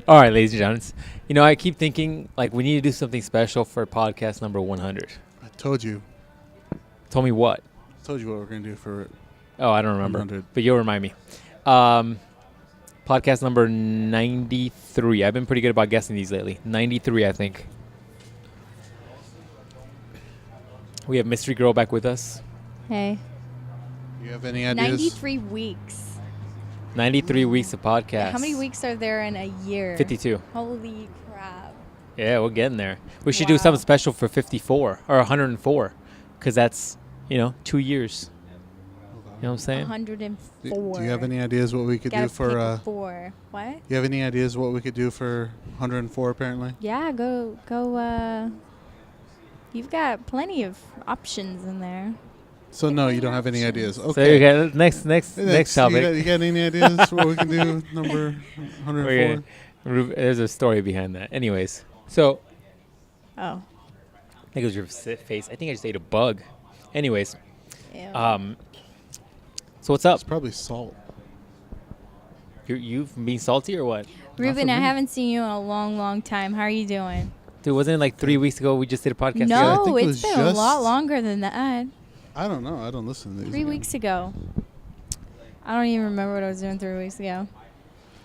All right, ladies and gentlemen. You know, I keep thinking, like, we need to do something special for podcast number 100. I told you. Told me what? I told you what we're going to do for Oh, I don't remember. 100. But you'll remind me. Podcast number 93. I've been pretty good about guessing these lately. 93, I think. We have Mystery Girl back with us. Hey. You have any ideas? 93 weeks. 93 weeks of podcast. How many weeks are there in a year? 52. Holy crap. Yeah, we're getting there. We should do something special for 54 or 104 because that's, 2 years. You know what I'm saying? 104. Do you have any ideas what we could do for... 4. What? You have any ideas what we could do for 104 apparently? Yeah, go. You've got plenty of options in there. So no, you don't have any ideas. Okay. So you got next topic. You got any ideas what we can do? Number 104. There's a story behind that. Anyways, so. Oh. I think it was your face. I think I just ate a bug. Anyways. Ew. So what's up? It's probably salt. You've been salty or what? Ruben, I haven't seen you in a long, long time. How are you doing? Dude, wasn't it like 3 weeks ago we just did a podcast together? No, it's been a lot longer than that. I don't know. I don't listen to these. 3 weeks ago. I don't even remember what I was doing 3 weeks ago.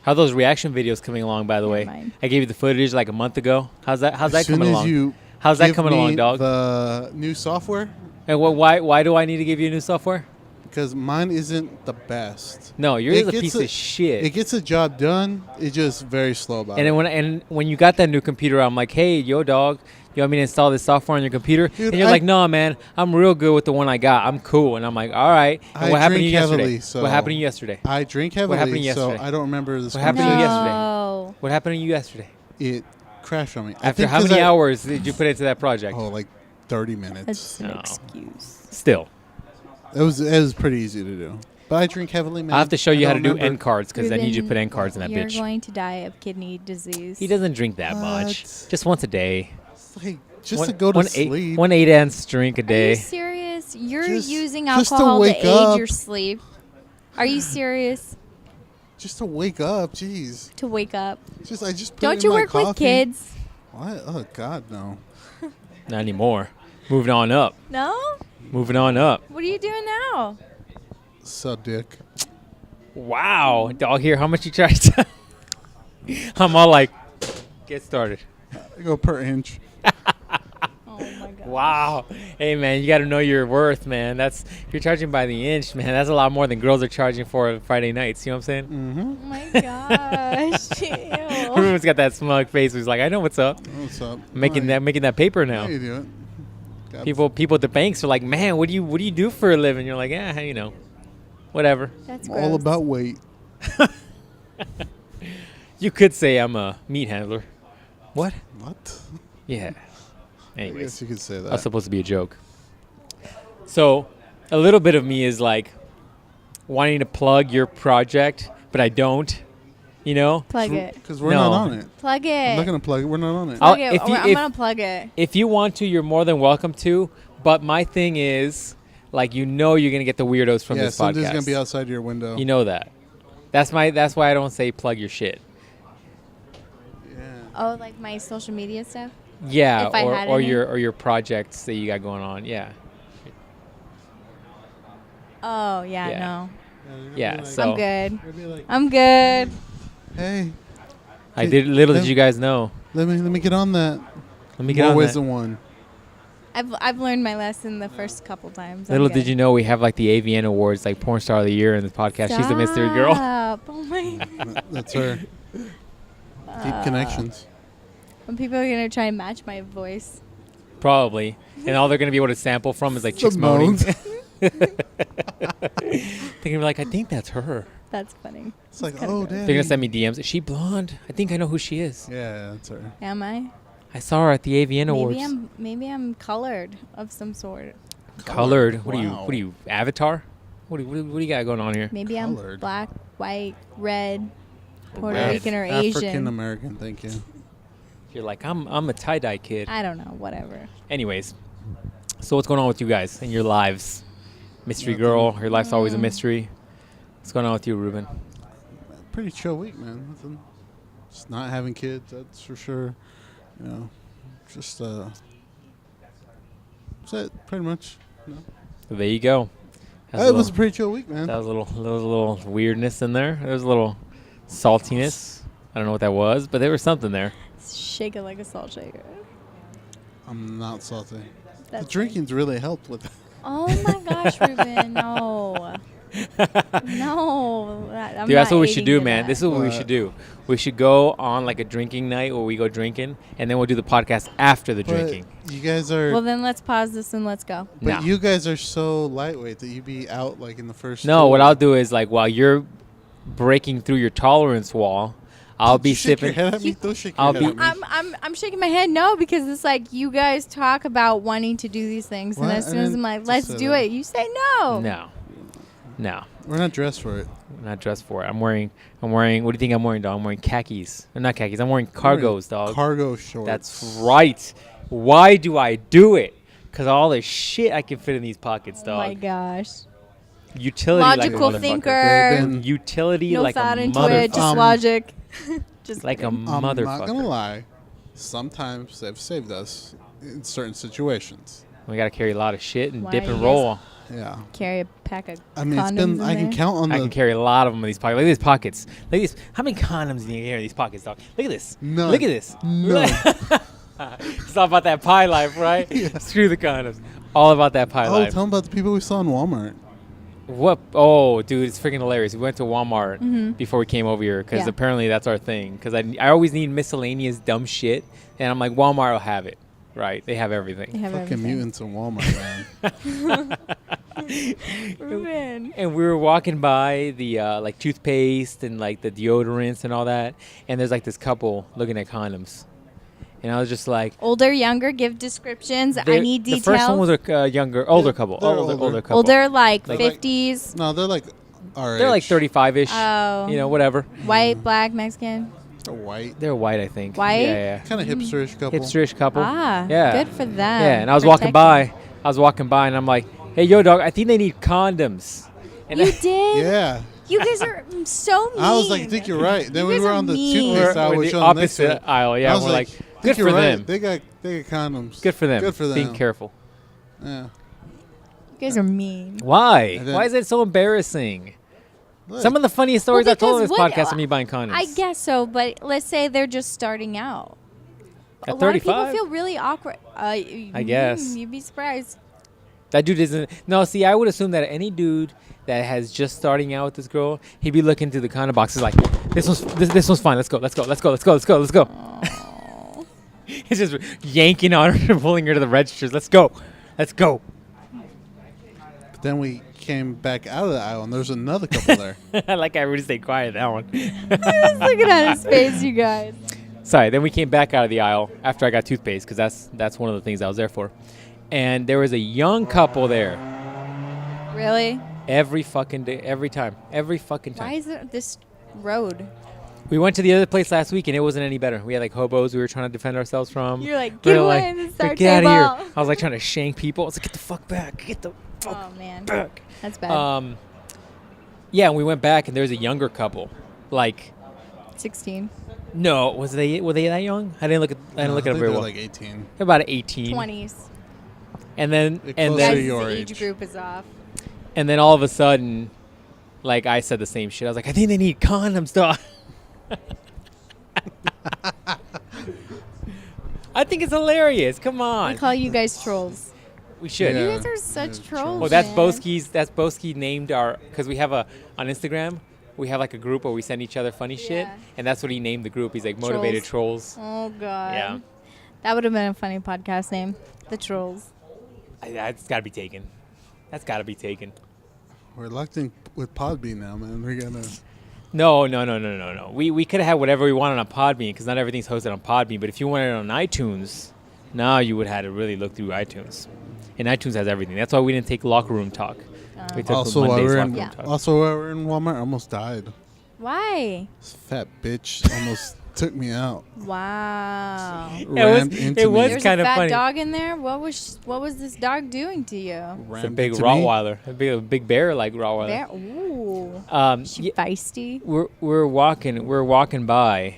How are those reaction videos coming along, by the way? Mind. I gave you the footage like a month ago. How's that coming along? You How's that coming along, dog? The new software? And why do I need to give you new software? Because mine isn't the best. No, yours is a piece of shit. It gets a job done. It's just very slow about it. And when you got that new computer, I'm like, hey, yo, dog, you want me to install this software on your computer? Dude, and you're like, no, man, I'm real good with the one I got. I'm cool. And I'm like, all right. And what happened to you yesterday? What happened to you yesterday? I drink heavily, what happened to you yesterday? So I don't remember this. What happened to you yesterday? No. What happened to you yesterday? It crashed on me. After how many hours did you put into that project? Oh, like 30 minutes. That's an excuse. Still. It was pretty easy to do. But I drink heavily, man. I'll have to show you how to do end cards because I need you to put end cards in that You're bitch. going to die of kidney disease. He doesn't drink that much. Just once a day. Just to go to sleep. 1 8-ounce drink a day. Are you serious? You're using just to alcohol to wake aid up. your sleep. Are you serious? Just to wake up, jeez. To wake up. I just put Don't it you in my work with coffee. kids? What? Oh God, no. Not anymore. Moving on up. No? Moving on up. What are you doing now? Suck dick. Wow. Dog here, how much you charge? I'm all like, get started. I go per inch. Oh my God. Wow. Hey, man, you got to know your worth, man. If you're charging by the inch, man, that's a lot more than girls are charging for Friday nights. You know what I'm saying? Mm-hmm. Oh my gosh. Ew. Ruben's got that smug face. He's like, I know what's up. What's up? Making that paper now. How you do it? People at the banks are like, man, what do you do for a living? You're like, whatever. That's All gross. about weight. You could say I'm a meat handler. What? What? Yeah. I Anyways, guess you could say that. that's supposed to be a joke. So, a little bit of me is like wanting to plug your project, but I don't. Plug it. Because we're not on it. Plug it. I'm not going to plug it. We're not on it. Plug it. if you- I'm if- going to plug it. If you want to, you're more than welcome to. But my thing is, like, you're gonna get the weirdos from this podcast. Somebody's going to be outside your window. You know that. That's why I don't say plug your shit. Yeah. Oh, like my social media stuff? Yeah, If I had or any? your projects that you got going on. Yeah. Oh, yeah, Yeah. no. Yeah. So I'm good. I'm good. Hey, little did you guys know. let me get on that. Let me get More on ways that. than one. I've learned my lesson the first couple times. Little did you know we have like the AVN awards, like Porn Star of the Year in the podcast. She's the Mystery Girl. Oh my. That's her. Deep connections. When people are gonna try and match my voice. Probably. And all they're going to be able to sample from is like chicks moaning. They're going to be like, I think that's her. That's funny. It's like, kinda oh, gross. damn. They're going to send me DMs. Is she blonde? I think I know who she is. Yeah, that's her. Am I? I saw her at the AVN awards. Maybe I'm colored of some sort. Colored? What Wow. are you, Avatar? What do you got going on here? Maybe Colored. I'm black, white, red, Puerto Red. Rican, or African Asian. American, thank you. You're like, I'm a tie-dye kid. I don't know. Whatever. Anyways, so what's going on with you guys in your lives? Mystery Nothing. Girl, your life's always a mystery. What's going on with you, Ruben? Pretty chill week, man. Nothing. Just not having kids, that's for sure. You know, just that's it, pretty much. You know. There you go. It was a pretty chill week, man. That was a little weirdness in there. There was a little saltiness. I don't know what that was, but there was something there. Shake it like a salt shaker. I'm not salty. That's The drinking's really helped with that. Oh my gosh, Ruben, no. No. Dude, that's what we should do, man. That. This is what we should do. We should go on like a drinking night where we go drinking, and then we'll do the podcast after the drinking. You guys are. Well, then let's pause this and let's go. But No. you guys are so lightweight that you be out like in the first. No, two. what I'll do is like while you're breaking through your tolerance wall, I'll be Shake your sipping. head at me? Don't shake your I'll head be- at me. I'm shaking my head no because it's like you guys talk about wanting to do these things, What? and as I soon as didn't I'm like, just let's say do that. it, you say no. No, We're not dressed for it. I'm not dressed for it. I'm wearing. What do you think I'm wearing, dog? I'm wearing khakis. Not khakis. I'm wearing cargos, dog. Cargo shorts. That's right. Why do I do it? Because all the shit I can fit in these pockets, Oh dog. my gosh. Utility Logical like a motherfucker. thinker. They've been- Utility No like thought a into mother. it, just logic. Just like a kidding. I'm motherfucker. not gonna lie. Sometimes they've saved us in certain situations. We gotta carry a lot of shit and Why dip you and guys- roll. Yeah. Carry a pack of I mean, it's condoms been. in I can there. count on I the. can carry a lot of them in these pockets. Look at these pockets. Look at these. How many condoms do you carry in these pockets, dog? Look at this. None. Look at this. None. It's all about that pie life, right? Screw the condoms. All about that pie Oh, life. tell them about the people we saw in Walmart. What? Oh, dude, it's freaking hilarious. We went to Walmart Mhm. before we came over here because Yeah. apparently that's our thing. Because I always need miscellaneous dumb shit, and I'm like, Walmart will have it, right? They have They everything. have Fucking everything. mutants in Walmart, man. Ruben. And we were walking by the like toothpaste and like the deodorants and all that, and there's like this couple looking at condoms, and I was just like, Older, younger, give descriptions. I they're- need details. The first one was a older They're- couple, they're older older. couple. Older, like Like- 50s. No, they're like our They're like age. 35-ish, Oh. you know, whatever. White, black, Mexican. They're white. They're white, I think. White? Yeah, Kind of hipsterish couple. Hipsterish couple. Ah, Yeah. good for them. Yeah, and I was walking by. And I'm like, hey, yo, dog, I think they need condoms. And You did? Yeah. You guys are so mean. I was like, I think you're right. Then You we guys were are on the mean. toothpaste aisle, we're which the on the next to opposite it. aisle. I Yeah, was we're like, "Think good you're for right. them. They got condoms. Good for them. Good for them. Being careful. Yeah. You guys are mean. Why? And then- Why is it so embarrassing? Look, Some of the funniest stories I've told on this because what- podcast are me buying condoms. I guess so, but let's say they're just starting out. At a lot of 35? people feel really awkward. I guess. You'd be surprised. That dude isn't. No, see, I would assume that any dude that has just starting out with this girl, he'd be looking through the condom boxes like, this one's fine. Let's go. Aw. He's just yanking on her and pulling her to the registers. Let's go. But then we came back out of the aisle, and there's another couple there. I like I really stayed quiet that one. I was looking at his face, you guys. Sorry. Then we came back out of the aisle after I got toothpaste because that's one of the things I was there for, and there was a young couple there. Really? Every fucking day, every time. Why is it this road? We went to the other place last week and it wasn't any better. We had like hobos we were trying to defend ourselves from. You're like, We get were away like, in the start get out table. of here. I was like trying to shank people. I was like, get the fuck back. Get the fuck Oh, man. back. That's bad. Yeah, and we went back and there's a younger couple. Like, 16. no, were they that young? I didn't look at I them think very they're well. like 18. They're about 18. 20s. And then They're and closer then to your Guys' age. age group is off. and then all of a sudden, like I said the same shit. I was like, I think they need condoms, dog. I think it's hilarious. Come I on. call you guys trolls. We should. Yeah. You guys are such Yeah, trolls. Oh, that's man. That's Boski named our, because we have on Instagram, we have like a group where we send each other funny shit, Yeah. and that's what he named the group. He's like motivated trolls. Oh, God. Yeah. That would have been a funny podcast name. The Trolls. That's got to be taken. That's got to be taken. We're locked in with Podbean now, man. We gotta. No. We could have had whatever we wanted on Podbean because not everything's hosted on Podbean. But if you wanted it on iTunes, now you would have had to really look through iTunes. And iTunes has everything. That's why we didn't take locker room talk. We took Also, while Monday's we're locker in, room Yeah. talk. also while we're in Walmart, I almost died. Why? This fat bitch almost took me out. Wow. Rammed into it was me. There's kind a of fat funny. dog in there. What was this dog doing to you? It's a Rammed big into me. Rottweiler. A big bear like Rottweiler. Bear? Ooh. Um, She yeah, feisty. we're walking by,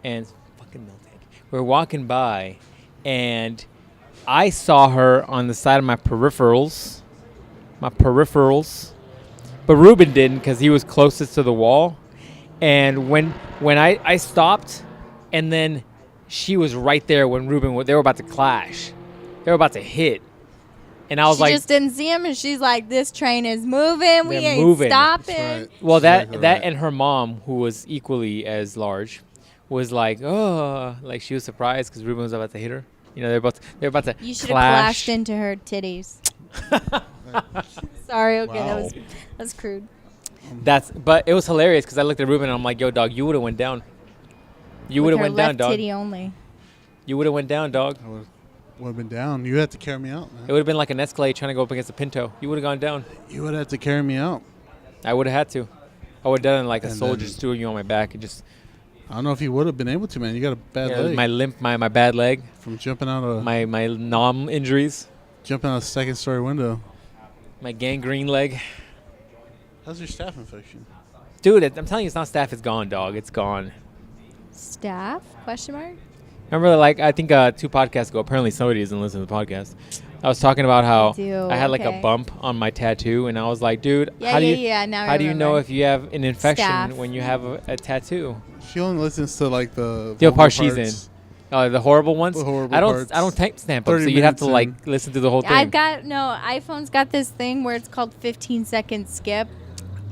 and fucking milk tank. We're walking by, and I saw her on the side of my peripherals. But Ruben didn't because he was closest to the wall. And when I stopped, and then she was right there when Ruben, they were about to clash. They were about to hit. And I was she like, just didn't see him, and she's like, "This train is moving. We They're ain't moving. stopping." That's right. well, that Exactly right. and her mom, who was equally as large, was like, oh, like she was surprised because Ruben was about to hit her. You know, they're about to You should have clash. clashed into her titties. Sorry, okay, Wow. that's crude. But it was hilarious because I looked at Ruben and I'm like, yo, dog, you would have went down. You would have With her went down, left dog. titty only. You would have went down, dog. I would have been down. You had to carry me out, It man. would have been like an Escalade trying to go up against a Pinto. You would have gone down. You would have to carry me out. I would have had to. I would have done it like a And soldier then- doing you on my back and just I don't know if you would have been able to, man. You got a bad leg my bad leg, from jumping out a my nom injuries, jumping out a second-story window. my gangrene leg. How's your staph infection? Dude, I'm telling you, it's not staph. It's gone, dog. It's gone. Staff? Question mark? Remember, like, I think 2 podcasts ago, apparently somebody doesn't listen to the podcast. I was talking about how do, I had like okay. a bump on my tattoo, and I was like, dude, Yeah, how do yeah, you yeah. Now I how do you know remember. if you have an infection Staph. when you have a tattoo? She only listens to like the The vulgar part she's in. parts. The horrible ones. The horrible I don't parts. type stamp them, 30 so you'd have to minutes like in. listen to the whole thing. iPhone's got this thing where it's called 15-second skip.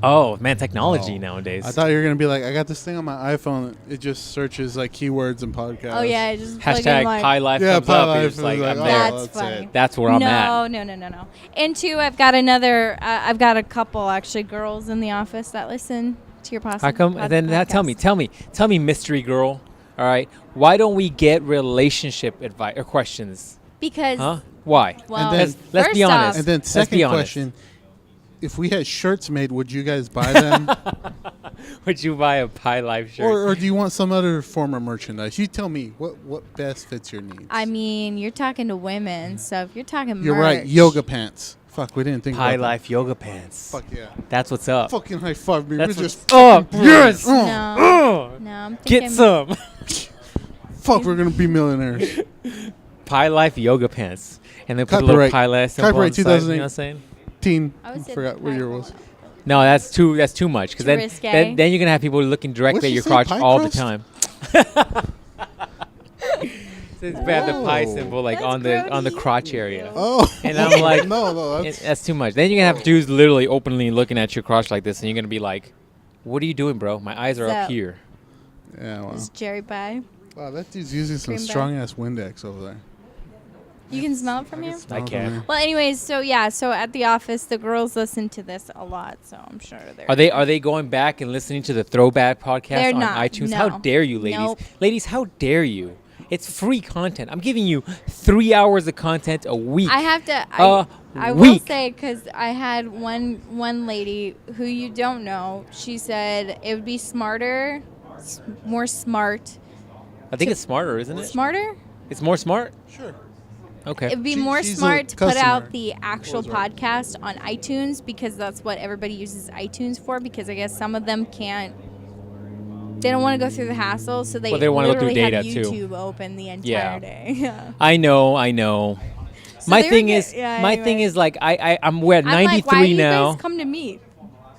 Oh man, technology Oh. nowadays. I thought you were gonna be like, I got this thing on my iPhone. It just searches like keywords and podcasts. Oh yeah, I just plug in Hashtag like, Pie Life Yeah, comes Pie up. Life You're just is like, like, I'm oh, there. That's funny. That's where I'm at. No. And 2, I've got another. I've got a couple actually girls in the office that listen to your podcast. How come? And then tell me, mystery girl. All right, why don't we get relationship advice or questions? Because Huh? Why? well, And then- Let's first be off- honest. And then Let's be second honest. question: if we had shirts made, would you guys buy them, Would you buy a Pie Life shirt? or do you want some other form of merchandise? You tell me what best fits your needs. I mean, you're talking to women, so if you're talking You're merch, right. Yoga pants. Fuck, we didn't think Pie about Life yoga pants. that. Fuck yeah. That's what's up. Fucking high five me. That's We're what's just up. Yes. No, no, I'm thinking Get some fuck. We're gonna be millionaires. Pie Life yoga pants, and then put a little Copyright. Pie Life symbol Copyright on the side, you 2008. know what I'm saying? Teen. I would say Forgot what year it was. No, that's too much because Too then, risque. then you're gonna have people looking directly at What'd your she say, crotch pie all crust? the time. Since we have the pie Oh. symbol like That's on the grody. crotch area. Oh. And I'm like, no, that's That's too much. Then you're gonna have dudes literally openly looking at your crotch like this, and you're gonna be like, "What are you doing, bro? My eyes are up So- here." yeah. Wow. It's cherry pie. Wow, that dude's using some Cream bag. strong ass Windex over there. You can smell it from here. I can. Well, anyways, so at the office, the girls listen to this a lot, so I'm sure they're. Are they going back and listening to the Throwback podcast They're on not, iTunes? no. How dare you, ladies? Nope. Ladies, how dare you? It's free content. I'm giving you 3 hours of content a week. I have to. I will week. say because I had one lady who you don't know. She said it would be smarter, more smart. I think it's smarter, isn't it? Smarter? It's more smart. Sure. Okay. It'd be She- more she's a smart to put customer. out the actual What was right? podcast on iTunes because that's what everybody uses iTunes for. Because I guess some of them can't. They don't want to go through the hassle, so they Well, they don't wanna go through literally have data, too. YouTube open the entire Yeah. day. Yeah. I know. So My they were thing get- is, yeah, my thing anyway. is like I'm we're at I'm like, 93 why do you now. guys come to me?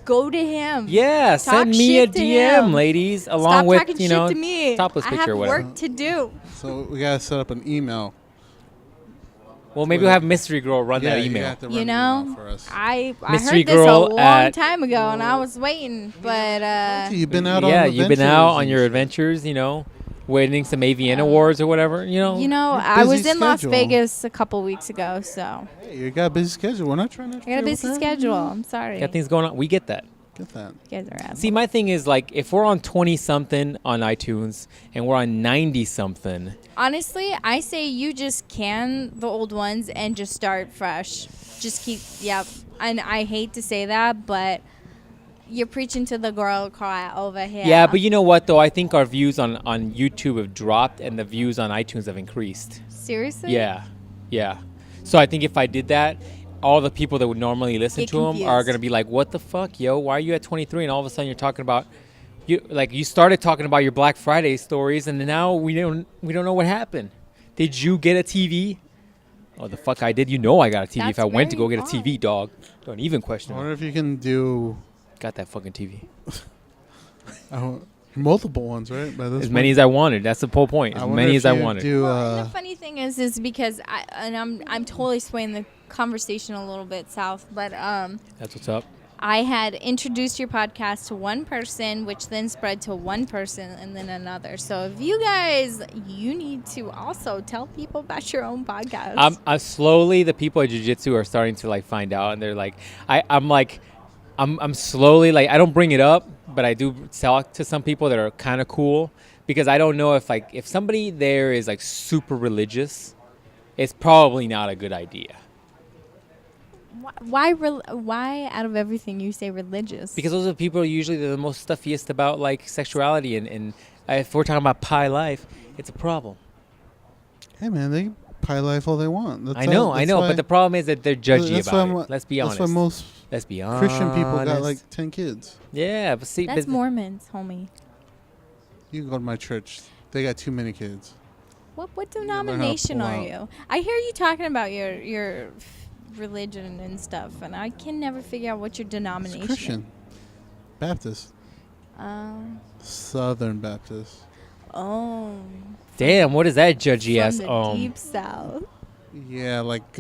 Go to him. Yeah, send me a shit to DM, him. ladies, along Stop with talking you know shit to me. topless I picture or have whatever. work to do. So we gotta set up an email. Well, maybe we'll have Mystery Girl run Yeah, that you email. have to run You an know, email for us. I Mystery heard this a Girl long at- time ago, and I was waiting, but You've been out Yeah, on you've been out adventures on and your shit. adventures, you know, winning some AVN awards or whatever, you know. I was busy in Las schedule. Vegas a couple weeks ago, so Hey, you got a busy schedule. We're not trying to. I got a busy schedule. I'm sorry. Got things going on. We get that. Get that. You guys are assholes. See, my thing is like if we're on 20 something on iTunes and we're on 90 something, Honestly, I say you just can the old ones and just start fresh. Just keep, yep. And I hate to say that, but you're preaching to the girl choir over here. yeah. But you know what though? I think our views on YouTube have dropped and the views on iTunes have increased. Seriously? Yeah. So I think if I did that, all the people that would normally listen Get to them are confused. going to be like, what the fuck, yo? Why are you at 23? And all of a sudden you're talking about, you started talking about your Black Friday stories, and now we don't know what happened. Did you get a TV? Oh, the fuck I did. You know I got a TV. That's if I went to go very get a TV, dog, don't even I question wonder it. if you can do Got that fucking TV. multiple ones, right? By this As many as I wanted. That's the whole point. As many as I wanted. Well, and the funny thing is because I'm totally swaying the conversation a little bit south, but That's what's up. I had introduced your podcast to one person, which then spread to one person and then another. So if you need to also tell people about your own podcast. Slowly, the people at jiu-jitsu are starting to like find out, and they're like, I'm slowly like, I don't bring it up, but I do talk to some people that are kind of cool, because I don't know if somebody there is like super religious, it's probably not a good idea. Why out of everything you say religious? Because those are the people usually the most stuffiest about like sexuality, and if we're talking about pie life, it's a problem. Hey man, they can pie life all they want. I know, but the problem is that they're judgy about it. Let's be honest. That's why most Let's be honest. Christian people got like 10 kids. Yeah, but see, That's Mormons, homie. You can go to my church. They got too many kids. What denomination pull are out. you? I hear you talking about your religion and stuff, and I can never figure out what your denomination It's Christian. Baptist. Southern Baptist. Oh. Damn, what is that judgy From ass? the deep south. Yeah, like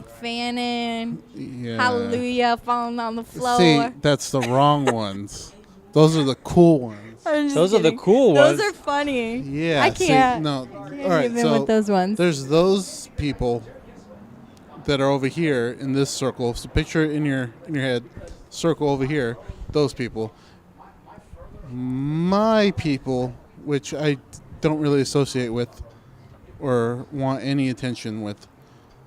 fanning, yeah. hallelujah, falling on the floor. See, that's the wrong ones. Those are the cool ones. I'm just Those are the kidding. cool ones. Those are funny. Yeah. I can't. See, no. Can't All right. even So with those ones. there's those people that are over here in this circle. So picture it in your head, circle over here. Those people. My people, which I don't really associate with or want any attention with,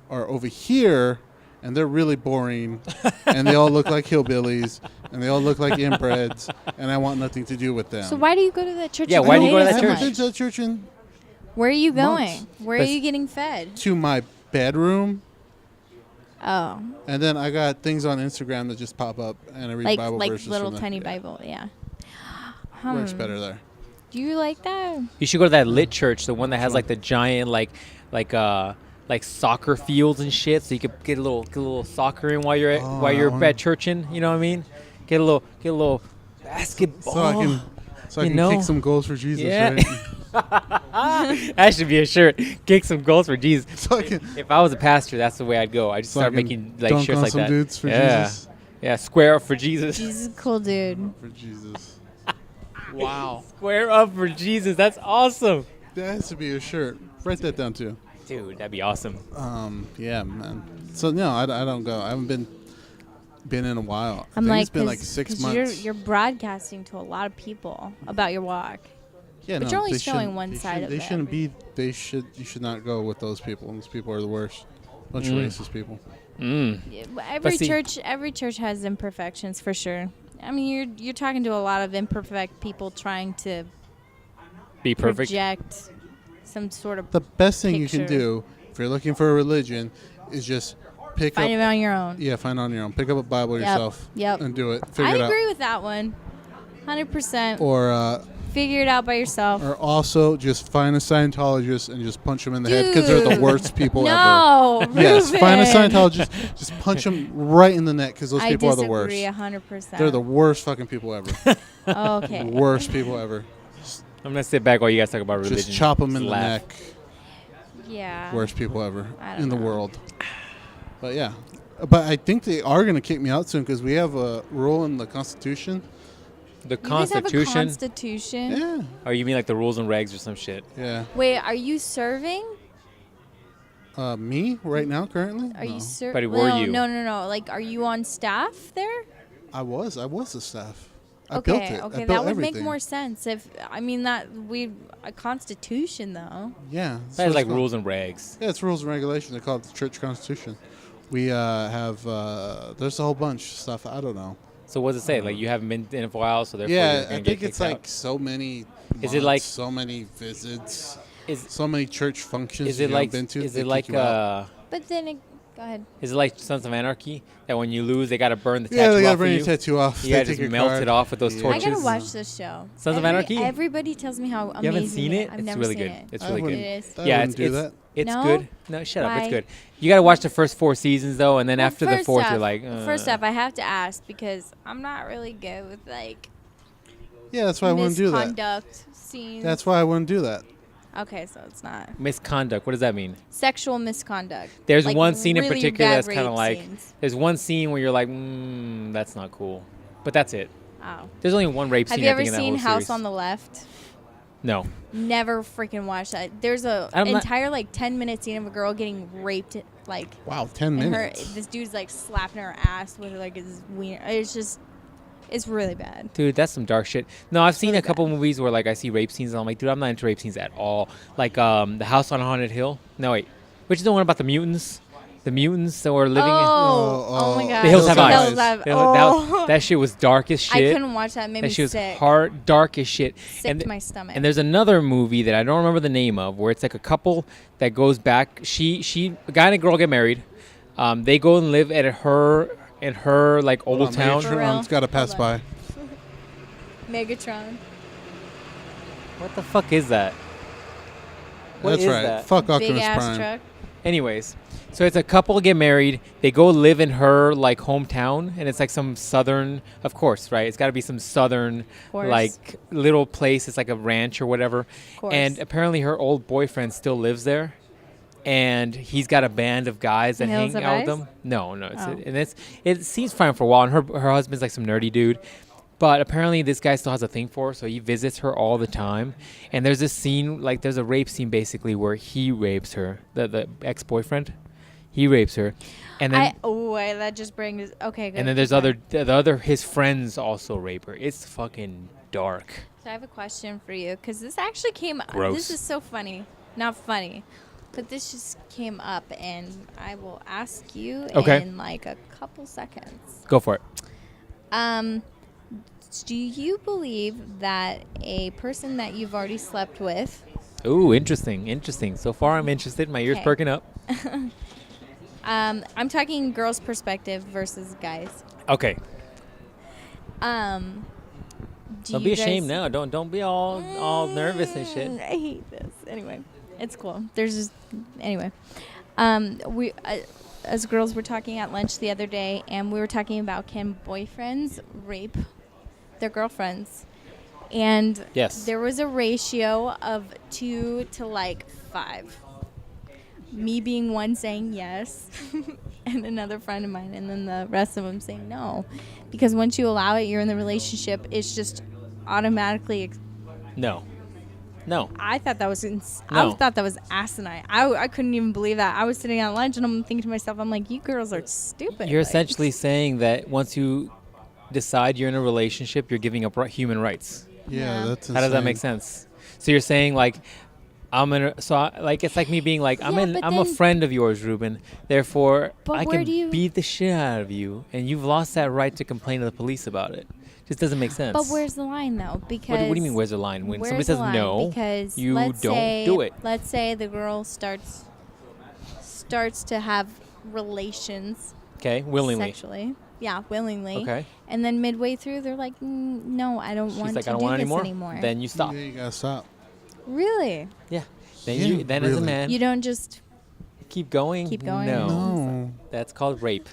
are over here, and they're really boring, and they all look like hillbillies, and they all look like inbreds, and I want nothing to do with them. So why do you go to that church? Yeah, if why do you hate go to it that so church? I much? haven't been to that church in Where are you going? months. Where are you getting fed? to my bedroom, Oh, and then I got things on Instagram that just pop up, and I read like Bible verses little from tiny there. Bible, yeah. Works better there. Do you like that? You should go to that lit church, the one that has like the giant like soccer fields and shit, so you could get a little soccer in while you're at churching. You know what I mean? Get a little basketball. So I can kick some goals for Jesus, Yeah. right? That should be a shirt. Kick some goals for Jesus. So I can If I was a pastor, that's the way I'd go. I'd just start making like dunk shirts on like some that. dudes for yeah. Jesus. Yeah, square up for Jesus. Jesus is a cool dude. For Jesus. Wow. Square up for Jesus. That's awesome. That has to be a shirt. Write that down too. Dude, that'd be awesome. Yeah, man. So no, I don't go. I haven't been in a while. I'm I think like, it's been like 6 months. You're broadcasting to a lot of people about your walk. Yeah, but no, you're only they showing shouldn't- one they side shouldn't- of they it. shouldn't be. You should not go with those people. Those people are the worst. Bunch of racist people. Yeah, but every church has imperfections for sure. I mean, you're talking to a lot of imperfect people trying to Be perfect. project some sort of The best thing you can picture. do if you're looking for a religion is just pick Find up. it on your own. Yeah, find it on your own. Pick up a Bible yourself. Yep. And do it. I Figure it agree out. with that one. 100%. Or Figure it out by yourself. also just find a Scientologist and just punch them in the head because they're the Dude. worst people ever. No, Yes, find a Ruben. Scientologist. Just punch them right in the neck because those people are the worst. I disagree 100%. They're the worst fucking people ever. Okay. Worst people ever. I'm gonna sit back while you guys talk about religion. Just chop them in the laugh. neck. Yeah. Worst people ever I don't in the know. world. But yeah. But I think they are going to kick me out soon because we have a rule in the Constitution. The You guys have a Constitution? constitution? Yeah. Or you mean like the rules and regs or some shit? Yeah. Wait, are you serving? Me right now currently? Are No. you serving? But were you? No. Like, are you on staff there? I was the staff. I Okay, built it. I okay, built that would everything. make more sense if a constitution though. Yeah. That is it's like called. rules and regs. Yeah, it's rules and regulations. They call it the Church Constitution. We have there's a whole bunch of stuff. I don't know. So what does it say? Like you haven't been in it for a while, so therefore you're Yeah, gonna I get think kicked it's like out? so many. Is it months, like- so many visits? Is So many church functions is you it haven't like been to? is they it kick like you out. But then Go ahead. Is it like Sons of Anarchy that when you lose, they gotta burn the tattoo Yeah, off they gotta of burn you? your tattoo off. Yeah, They just take your melt card. it off with those Yeah. I torches. gotta watch this show. Sons of Anarchy? Everybody tells me how amazing. You haven't seen it? I've It's never really seen good. it. It's I really good. wouldn't- It is. I Yeah, wouldn't do that. it's No? good. No, shut up. It's Why? good. You gotta watch the first 4 seasons though, and then Well, after the first 4th, off- you're like. First off, I have to ask because I'm not really good with like Yeah, that's why I wouldn't do that. misconduct scenes. That's why I wouldn't do that. Okay, so it's not Misconduct. What does that mean? sexual misconduct. There's Like, one scene in really particular bad that's kind of rape like. scenes. There's one scene where you're like, that's not cool, but that's it. Oh. There's only one rape Have scene. you I ever think, in that seen whole House series. on the Left? No. Never freaking watched that. There's a I'm not- entire like 10-minute scene of a girl getting raped, like Wow, 10 and minutes. this dude's like slapping her ass with like his wiener. It's really bad. Dude, that's some dark shit. No, I've seen really a couple movies where like I see rape scenes and I'm like, dude, I'm not into rape scenes at all. Like The House on Haunted Hill. No, wait. Which is the one about the mutants? The mutants that were living Oh my god. The Hills Have The Eyes. Hills Have- in that shit was dark as I shit. couldn't watch that. It made That me shit was sick. dark as shit. Sick to my stomach. And there's another movie that I don't remember the name of where it's like a couple that goes back. A guy and a girl get married. They go and live at her like Hold old on, town. For real? Megatron's got to pass Hold on. by. Megatron. What the fuck is that? What That's is right. that? Fuck Big Optimus ass Prime. truck. Anyways, so it's a couple get married. They go live in her like hometown, and it's like some southern, of course, right? It's got to be some southern Course. like little place. It's like a ranch or whatever. Course. And apparently her old boyfriend still lives there, and he's got a band of guys that Hills hang Have out with Eyes? them. No, it's Oh. and it seems fine for a while. And her husband's like some nerdy dude. But apparently this guy still has a thing for her, so he visits her all the time. And there's this scene, like there's a rape scene basically where he rapes her, the ex-boyfriend. He rapes her. And then That just brings okay. Good. and then there's his friends also rape her. It's fucking dark. So I have a question for you because this actually came up. Gross. This is so funny. Not funny, but this just came up, and I will ask you Okay. in like a couple seconds. Go for it. Do you believe that a person that you've already slept with, Ooh, interesting. So far I'm interested. My ears Okay. perking up. I'm talking girls' perspective versus guys. Okay. Do Don't you be guys- ashamed now. Don't be all nervous and shit. I hate this. Anyway, it's cool. There's just anyway. We as girls were talking at lunch the other day, and we were talking about can boyfriends rape their girlfriends, and Yes. there was a ratio of 2 to like 5. Me being one saying yes, and another friend of mine, and then the rest of them saying no, because once you allow it, you're in the relationship. It's just automatically. No. I thought that was No. I thought that was asinine. I couldn't even believe that. I was sitting at lunch and I'm thinking to myself, I'm like, you girls are stupid. You're Like, essentially saying that once you decide you're in a relationship, you're giving up human rights. Yeah, Yeah. that's How does that make insane. sense? So you're saying like, it's like me being like, Yeah, I'm but a then- friend of yours, Ruben. Therefore, But I where can do you- beat the shit out of you, and you've lost that right to complain to the police about it. Just doesn't make sense. But where's the line though? Because what do you mean? Where's the line? When somebody where's says the line? no, because you let's don't say, do it. Let's say the girl starts to have relations Okay, willingly. sexually. Yeah, willingly. Okay. And then midway through, they're like, no, I don't She's want like, to I don't do want this anymore. anymore. Then you stop. Yeah, you gotta stop. Really? Yeah. Then Yeah, then as a really. man, You don't just. keep going. Keep going? No. No, That's called rape.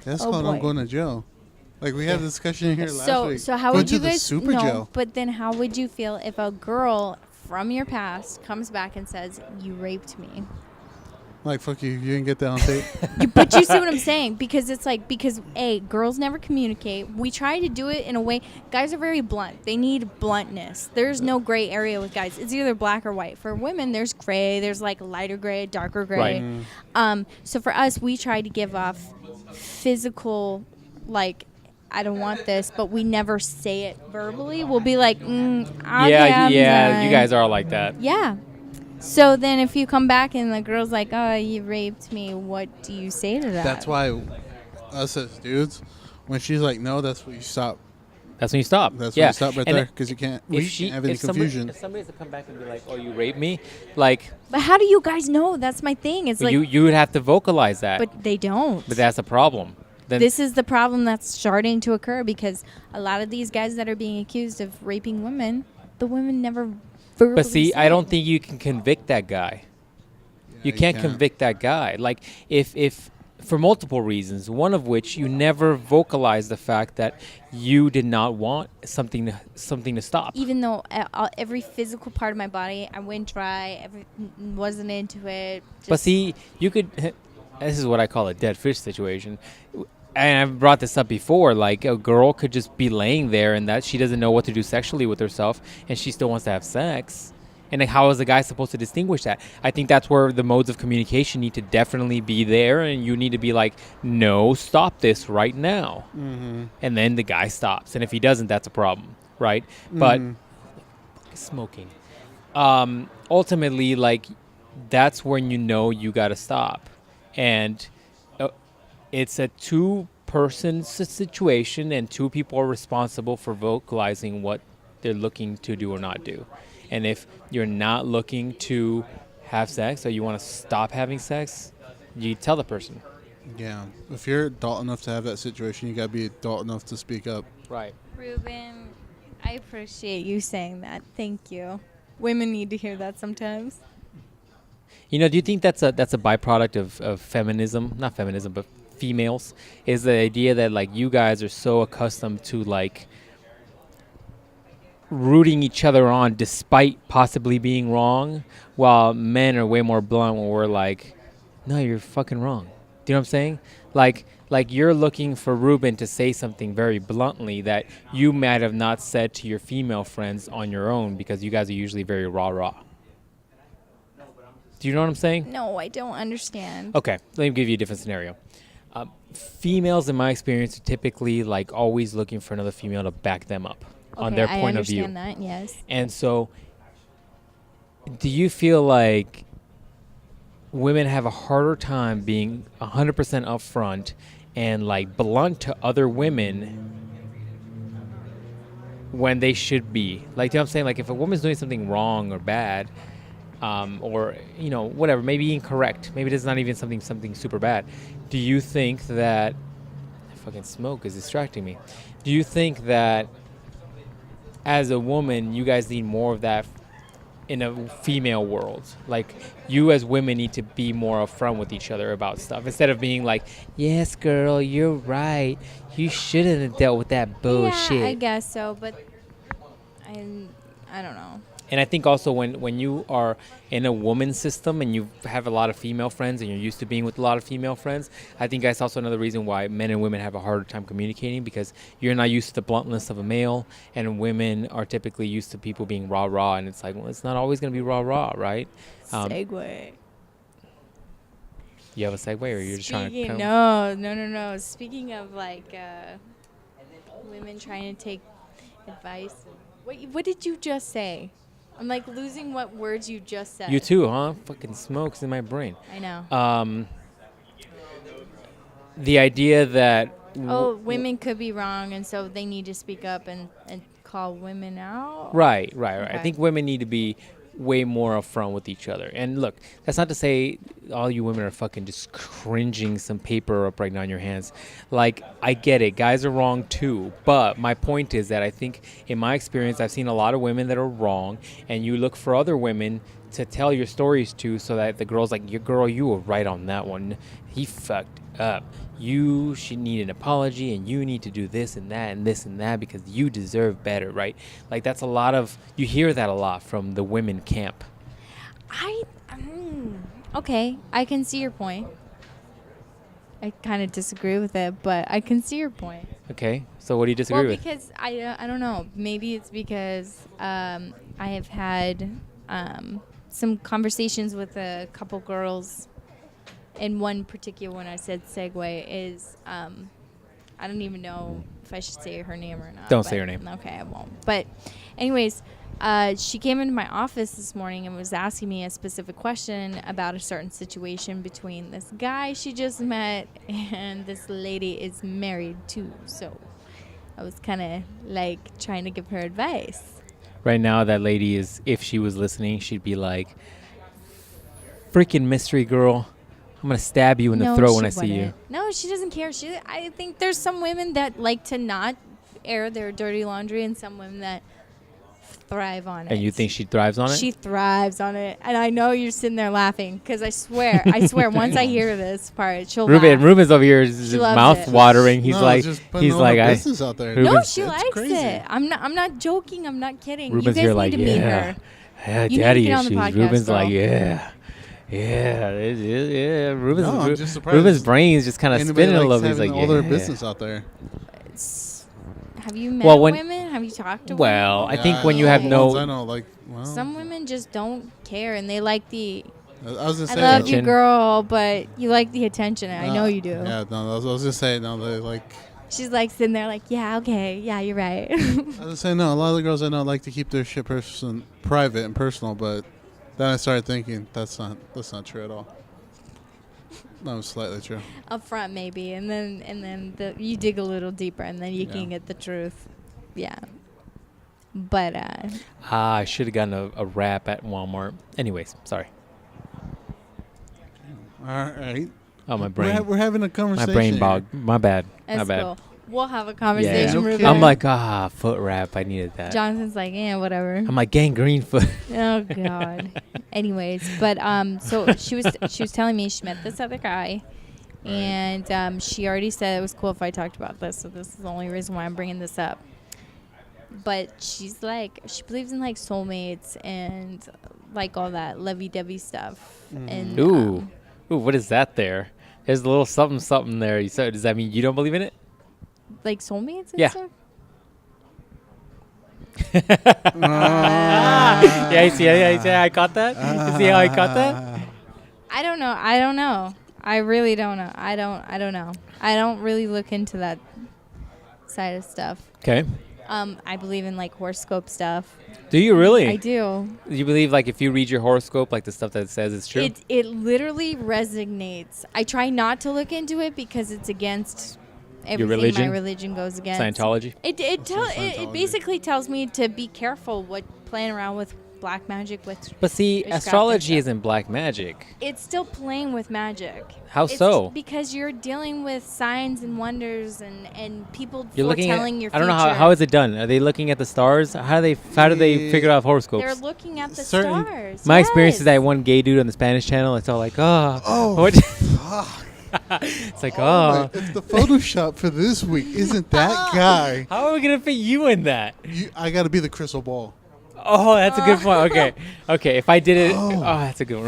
that's Oh, called I'm boy. going to jail. Like we had a discussion here last So week. so how Go would to you the guys super no? jail. But then how would you feel if a girl from your past comes back and says you raped me? Like fuck you, you didn't get that on tape. But you see what I'm saying? Because it's like girls never communicate. We try to do it in a way. Guys are very blunt. They need bluntness. There's no gray area with guys. It's either black or white. For women, there's gray. There's like lighter gray, darker gray. Right. So for us, we try to give off physical, like, I don't want this, but we never say it verbally. We'll be like, I'm yeah. done. You guys are like that. Yeah. So then if you come back and the girl's like, oh, you raped me, what do you say to that? That's why us as dudes, when she's like no, that's what you stop That's when you stop. That's yeah. when you stop right And there because you can't have any confusion. If somebody has to come back and be like, "Oh, you raped me," like But how do you guys know? That's my thing. It's like, you would have to vocalize that. but they don't. But that's a problem. Then This is the problem that's starting to occur because a lot of these guys that are being accused of raping women, the women never verbally But see, I said. don't think you can convict that guy. You can't convict that guy. Like if for multiple reasons, one of which you never vocalize the fact that you did not want something to stop. Even though every physical part of my body, I went dry, wasn't into it. But see, you could. This is what I call a dead fish situation. And I've brought this up before. Like a girl could just be laying there and that she doesn't know what to do sexually with herself, and she still wants to have sex. And like, how is the guy supposed to distinguish that? I think that's where the modes of communication need to definitely be there, and you need to be like, no, stop this right now. Mm-hmm. And then the guy stops. And if he doesn't, that's a problem, right? But smoking. Ultimately, like, that's when you know you got to stop. And it's a two-person situation, and two people are responsible for vocalizing what they're looking to do or not do. And if you're not looking to have sex or you want to stop having sex, you tell the person. Yeah. If you're adult enough to have that situation, you got to be adult enough to speak up. Right. Ruben, I appreciate you saying that. Thank you. Women need to hear that sometimes. You know, do you think that's a byproduct of feminism? Not feminism, but females. Is the idea that like you guys are so accustomed to like rooting each other on despite possibly being wrong, while men are way more blunt when we're like, no, you're fucking wrong. Do you know what I'm saying? Like you're looking for Ruben to say something very bluntly that you might have not said to your female friends on your own because you guys are usually very rah-rah. Do you know what I'm saying? No, I don't understand. Okay, let me give you a different scenario. Females, in my experience, are typically like always looking for another female to back them up on their point of view. I understand that, yes. And so, do you feel like women have a harder time being 100% upfront and like blunt to other women when they should be? Like, you know what I'm saying? Like, if a woman's doing something wrong or bad, or, you know, whatever, maybe incorrect, maybe it's not even something super bad. Do you think that fucking smoke is distracting me? Do you think that as a woman, you guys need more of that in a female world? Like, you as women need to be more upfront with each other about stuff instead of being like, yes, girl, you're right. You shouldn't have dealt with that bullshit. Yeah, I guess so, but I don't know. And I think also when you are in a woman system and you have a lot of female friends and you're used to being with a lot of female friends, I think that's also another reason why men and women have a harder time communicating, because you're not used to the bluntness of a male, and women are typically used to people being rah-rah, and it's like, well, it's not always going to be rah-rah, right? Segue. You have a segue, or you're just trying to... No. Speaking of, like, women trying to take advice. What did you just say? I'm like losing what words you just said. You too, huh? Fucking smoke's in my brain. I know. The idea that... women could be wrong, and so they need to speak up and call women out? Right. Okay. I think women need to be way more upfront with each other. And look, that's not to say all you women are fucking just cringing some paper up right now in your hands. Like, I get it. Guys are wrong too. But my point is that I think in my experience, I've seen a lot of women that are wrong, and you look for other women to tell your stories to, so that the girl's like, your girl, you were right on that one. He fucked up. You should need an apology, and you need to do this and that and this and that because you deserve better, right? Like, that's a lot of, you hear that a lot from the women camp. Okay, I can see your point. I kind of disagree with it, but I can see your point. Okay, so what do you disagree with? Well, because I don't know. Maybe it's because I have had some conversations with a couple girls. And one particular one I said segue is, I don't even know if I should say her name or not. Don't say her name. Okay, I won't. But anyways, she came into my office this morning and was asking me a specific question about a certain situation between this guy she just met and this lady is married too. So I was kind of like trying to give her advice. Right now, that lady is, if she was listening, she'd be like, freaking mystery girl. I'm going to stab you in the throat when I see you. No, she doesn't care. I think there's some women that like to not air their dirty laundry and some women that thrive on it. And you think she thrives on it? She thrives on it. And I know you're sitting there laughing because I swear, once I hear this part, she'll laugh. Ruben's over here, his mouth it. watering. He's like, business out there. No, she It's likes crazy. it. I'm not joking. I'm not kidding. Ruben's you guys here need like, to meet her. Yeah, You need to daddy get on the issues. podcast, Ruben's girl. like, yeah. I'm just surprised Ruben's brain's just kind of Anybody spinning a likes little bit. He's having like, all their yeah. business out there. Have you met Well, when- women? Have you talked to Well, women? I think when you have the no... ones I know, like, well, Some women just don't care and they like the I was gonna I say, love attention. you, girl, but you like the attention. I know you do. Yeah, no, I was just saying, no, they like. She's like sitting there like, yeah, okay, yeah, you're right. I was gonna say, no, a lot of the girls I know like to keep their shit private and personal, but then I started thinking that's not true at all. That was slightly true. Up front maybe, and then you dig a little deeper, and then you can get the truth. Yeah. But I should have gotten a wrap at Walmart. Anyways, sorry. All right. Oh, my brain. We're having a My conversation. brain here. bogged. My bad. that's My bad. cool. We'll have a conversation. Yeah. Ruben. I'm like, foot wrap. I needed that. Jonathan's like, yeah, whatever. I'm like, gangrene foot. Oh God. Anyways, but so she was telling me she met this other guy, and she already said it was cool if I talked about this. So this is the only reason why I'm bringing this up. But she's like, she believes in like soulmates and like all that lovey-dovey stuff. And Ooh, what is that there? There's a little something there. You said, does that mean you don't believe in it? like soulmates and Yeah. stuff. Yeah, you see, I caught that. You see how I caught that? I don't know. I really don't know. I don't know. I don't really look into that side of stuff. Okay. I believe in like horoscope stuff. Do you really? I do. You believe like if you read your horoscope, like the stuff that it says is true? It literally resonates. I try not to look into it because it's against everything religion? my religion goes against. Scientology? It Scientology. basically tells me to be careful what playing around with black magic with. But see, witchcraft astrology and isn't black magic. It's still playing with magic. How It's so? because you're dealing with signs and wonders and people You're looking at. foretelling your I future. don't know how is it done. Are they looking at the stars? How do they figure out horoscopes? They're looking at the Certain- stars. My experience is Yes. that one gay dude on the Spanish channel. It's all like, what? It's like, It's the Photoshop for this week. Isn't that guy? How are we gonna fit you in that? I got to be the crystal ball. Oh, that's a good point. Okay. If I did it, that's a good one.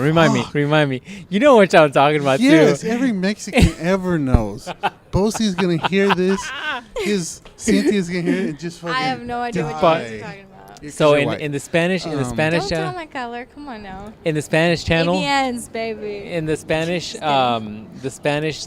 Remind me. You know what I'm talking about Yes, too. every Mexican ever knows. Bosie's gonna hear this. Cynthia's gonna hear it and just fucking. I have no idea what But- you're talking about. So You're white. in the Spanish Don't tell channel, my color. Come on now. in the Spanish channel, ABNs, baby. in the Spanish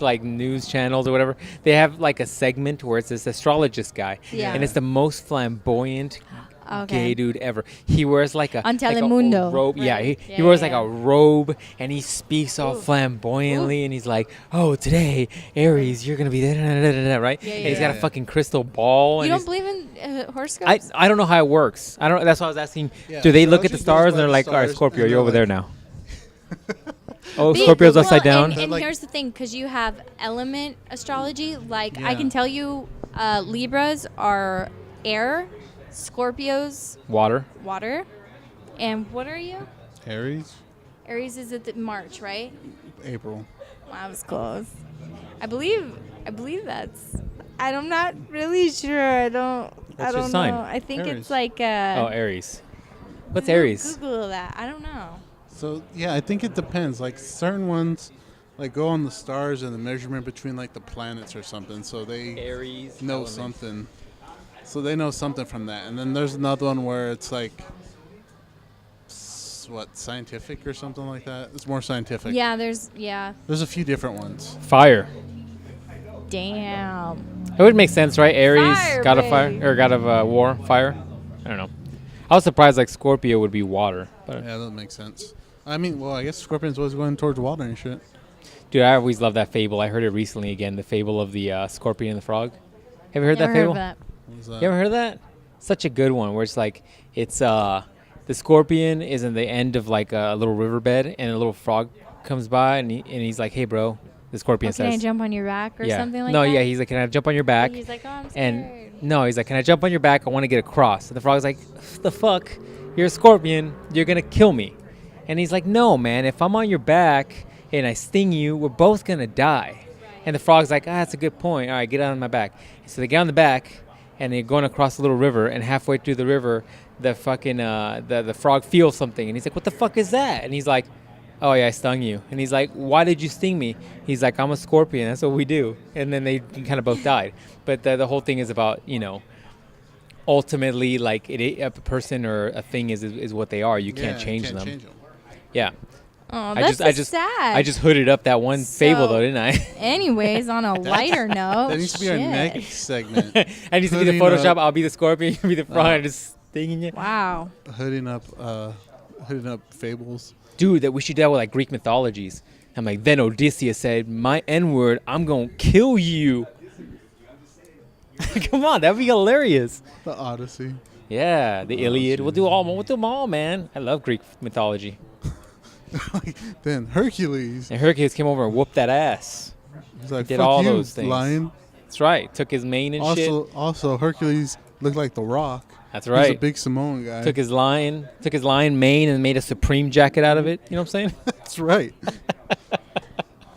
like news channels or whatever, they have like a segment where it's this astrologist guy, Yeah. and it's the most flamboyant Okay. gay dude ever. He wears like a On like a Telemundo, robe. Yeah, right. he Yeah, wears yeah, like yeah. a robe, and he speaks all Ooh. flamboyantly, and he's like, "Oh, today, Aries, you're gonna be da, da, da, da, da, right?" Yeah, and he's yeah, got yeah. a fucking crystal ball. You and don't he's- believe in horoscopes? I don't know how it works. I don't. That's why I was asking. Yeah, Do they look at the astrology goes stars and by they're the like, "All right, stars, Scorpio, and you're they're over there like- now." Oh, Be- Scorpio's well, upside down. And Like- here's the thing, because you have element astrology. Like I Yeah. can tell you, Libras are air, Scorpios Water. water, and what are you? Aries, Aries is March, right? April. Wow, I was close. I believe that's. I'm not really sure. I don't What's your sign? know. I think Aries. it's like Oh, Aries. What's Aries? Google that. I don't know. So yeah, I think it depends. Like certain ones, like go on the stars and the measurement between like the planets or something. So they Aries. know something. So they know something from that. And then there's another one where it's like, scientific or something like that. It's more scientific. Yeah, There's a few different ones. Fire. damn. It would make sense, right? Aries, Fire, god of fire, baby. or god of war, fire. I don't know. I was surprised like Scorpio would be water, but Yeah, that makes sense. I mean, well, I guess Scorpion's always going towards water and shit. dude, I always love that fable. I heard it recently again. The fable of the scorpion and the frog. Have you heard Never that fable? Heard of that. What was that? You ever heard of that? Such a good one where it's like it's the scorpion is in the end of like a little riverbed and a little frog comes by and he's like, "Hey, bro." The scorpion Can I says, jump on your back or something like no, that? yeah, he's like, "Can I jump on your back?" He's like, oh, I'm scared. And no, he's like, "Can I jump on your back? I want to get across." And the frog's like, "The fuck? You're a scorpion. You're going to kill me." And he's like, "No, man. If I'm on your back and I sting you, we're both going to die." And the frog's like, "That's a good point. All right, get on my back." So they get on the back and they're going across a little river. And halfway through the river, the fucking the frog feels something. And he's like, "What the fuck is that?" And he's like, "Oh, yeah, I stung you." And he's like, "Why did you sting me?" He's like, "I'm a scorpion. That's what we do." And then they kind of both died. But the whole thing is about, ultimately, like, a person or a thing is what they are. You can't change them. Yeah. Oh, that's sad. I just hooded up that one fable, though, didn't I? Anyways, on a lighter note. That needs to be our next segment. I need to be the Photoshop. I'll be the scorpion. You'll be the frog. Just stinging you. Wow. Hooding up fables. Dude, that we should deal with like Greek mythologies. I'm like, then Odysseus said, "My N-word, I'm gonna kill you." Come on, that'd be hilarious. The Odyssey. Yeah, the Iliad. We'll do them all, man. I love Greek mythology. Then Hercules. And Hercules came over and whooped that ass. He's like, did fuck all you, those things. lion. That's right. Took his mane and shit. Also, Hercules looked like The Rock. That's right. He's a big Samoan guy. Took his lion mane and made a Supreme jacket out of it. You know what I'm saying? That's right.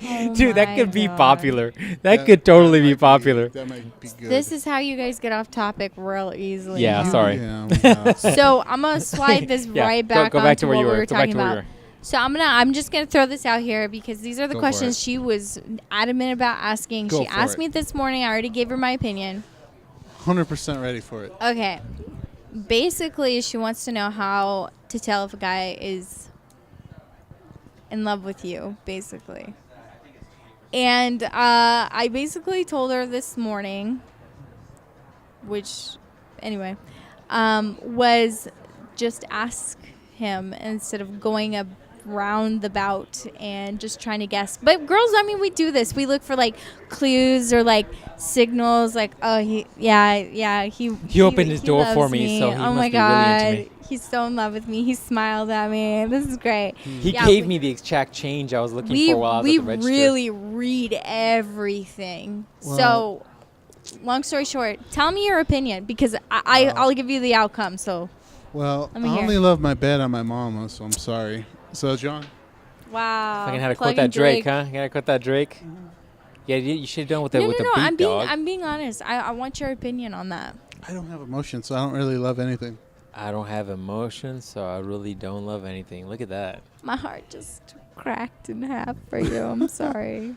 Oh Dude, that could be God. popular. That could totally be popular. That might be good. This is how you guys get off topic real easily. Yeah, huh? sorry. Yeah. So I'm gonna slide this Yeah, right back go back onto to where what you we were. were Go back talking to where you about. were. So I'm just gonna throw this out here because these are the Go for questions it. she was adamant about asking. Go She for asked it. me this morning. I already gave her my opinion. 100% ready for it. Okay. Basically, she wants to know how to tell if a guy is in love with you, basically. And I basically told her this morning, which, anyway, was just ask him instead of going around the bout and just trying to guess. But girls, I mean, we do this. We look for like clues or like signals, like, oh, he opened his door for loves me, so he oh must my be really God, into me. he's so in love with me. He smiled at me. This is great. He Yeah, gave we- me the exact change I was looking we for while I was at the register. really read everything. Well- So, long story short, tell me your opinion because I'll give you the outcome. So, Well, Let me I hear. only love my bed on my mama, so I'm sorry. So, John? wow. Fucking had to quote Plugging that Drake, huh? You gotta quote that Drake. Yeah, you should have done with the No, with no, the no. beat, dog. I'm being honest. I want your opinion on that. I don't have emotions, so I don't really love anything. I don't have emotions, so I really don't love anything. Look at that. My heart just cracked in half for you. I'm sorry.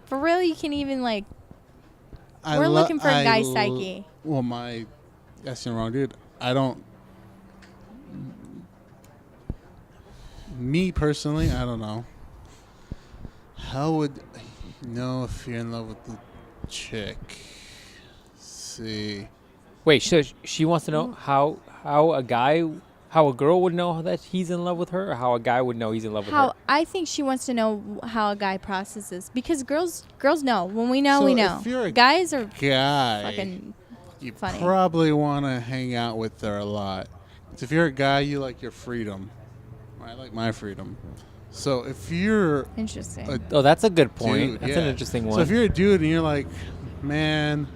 For real, you can even like. We're looking for a guy's psyche. Well, that's the wrong dude. I don't. Me personally, I don't know. How would you know if you're in love with the chick? See. Wait, so she wants to know how a girl would know that he's in love with her, or how a guy would know he's in love with her. I think she wants to know how a guy processes because girls know. When we know, So we know. if you're a Guys are Guy, fucking you funny. probably want to hang out with her a lot. So if you're a guy, you like your freedom. I like my freedom. So if you're interesting. Oh, that's a good point. dude, That's yeah. an interesting one. So if you're a dude and you're like, man,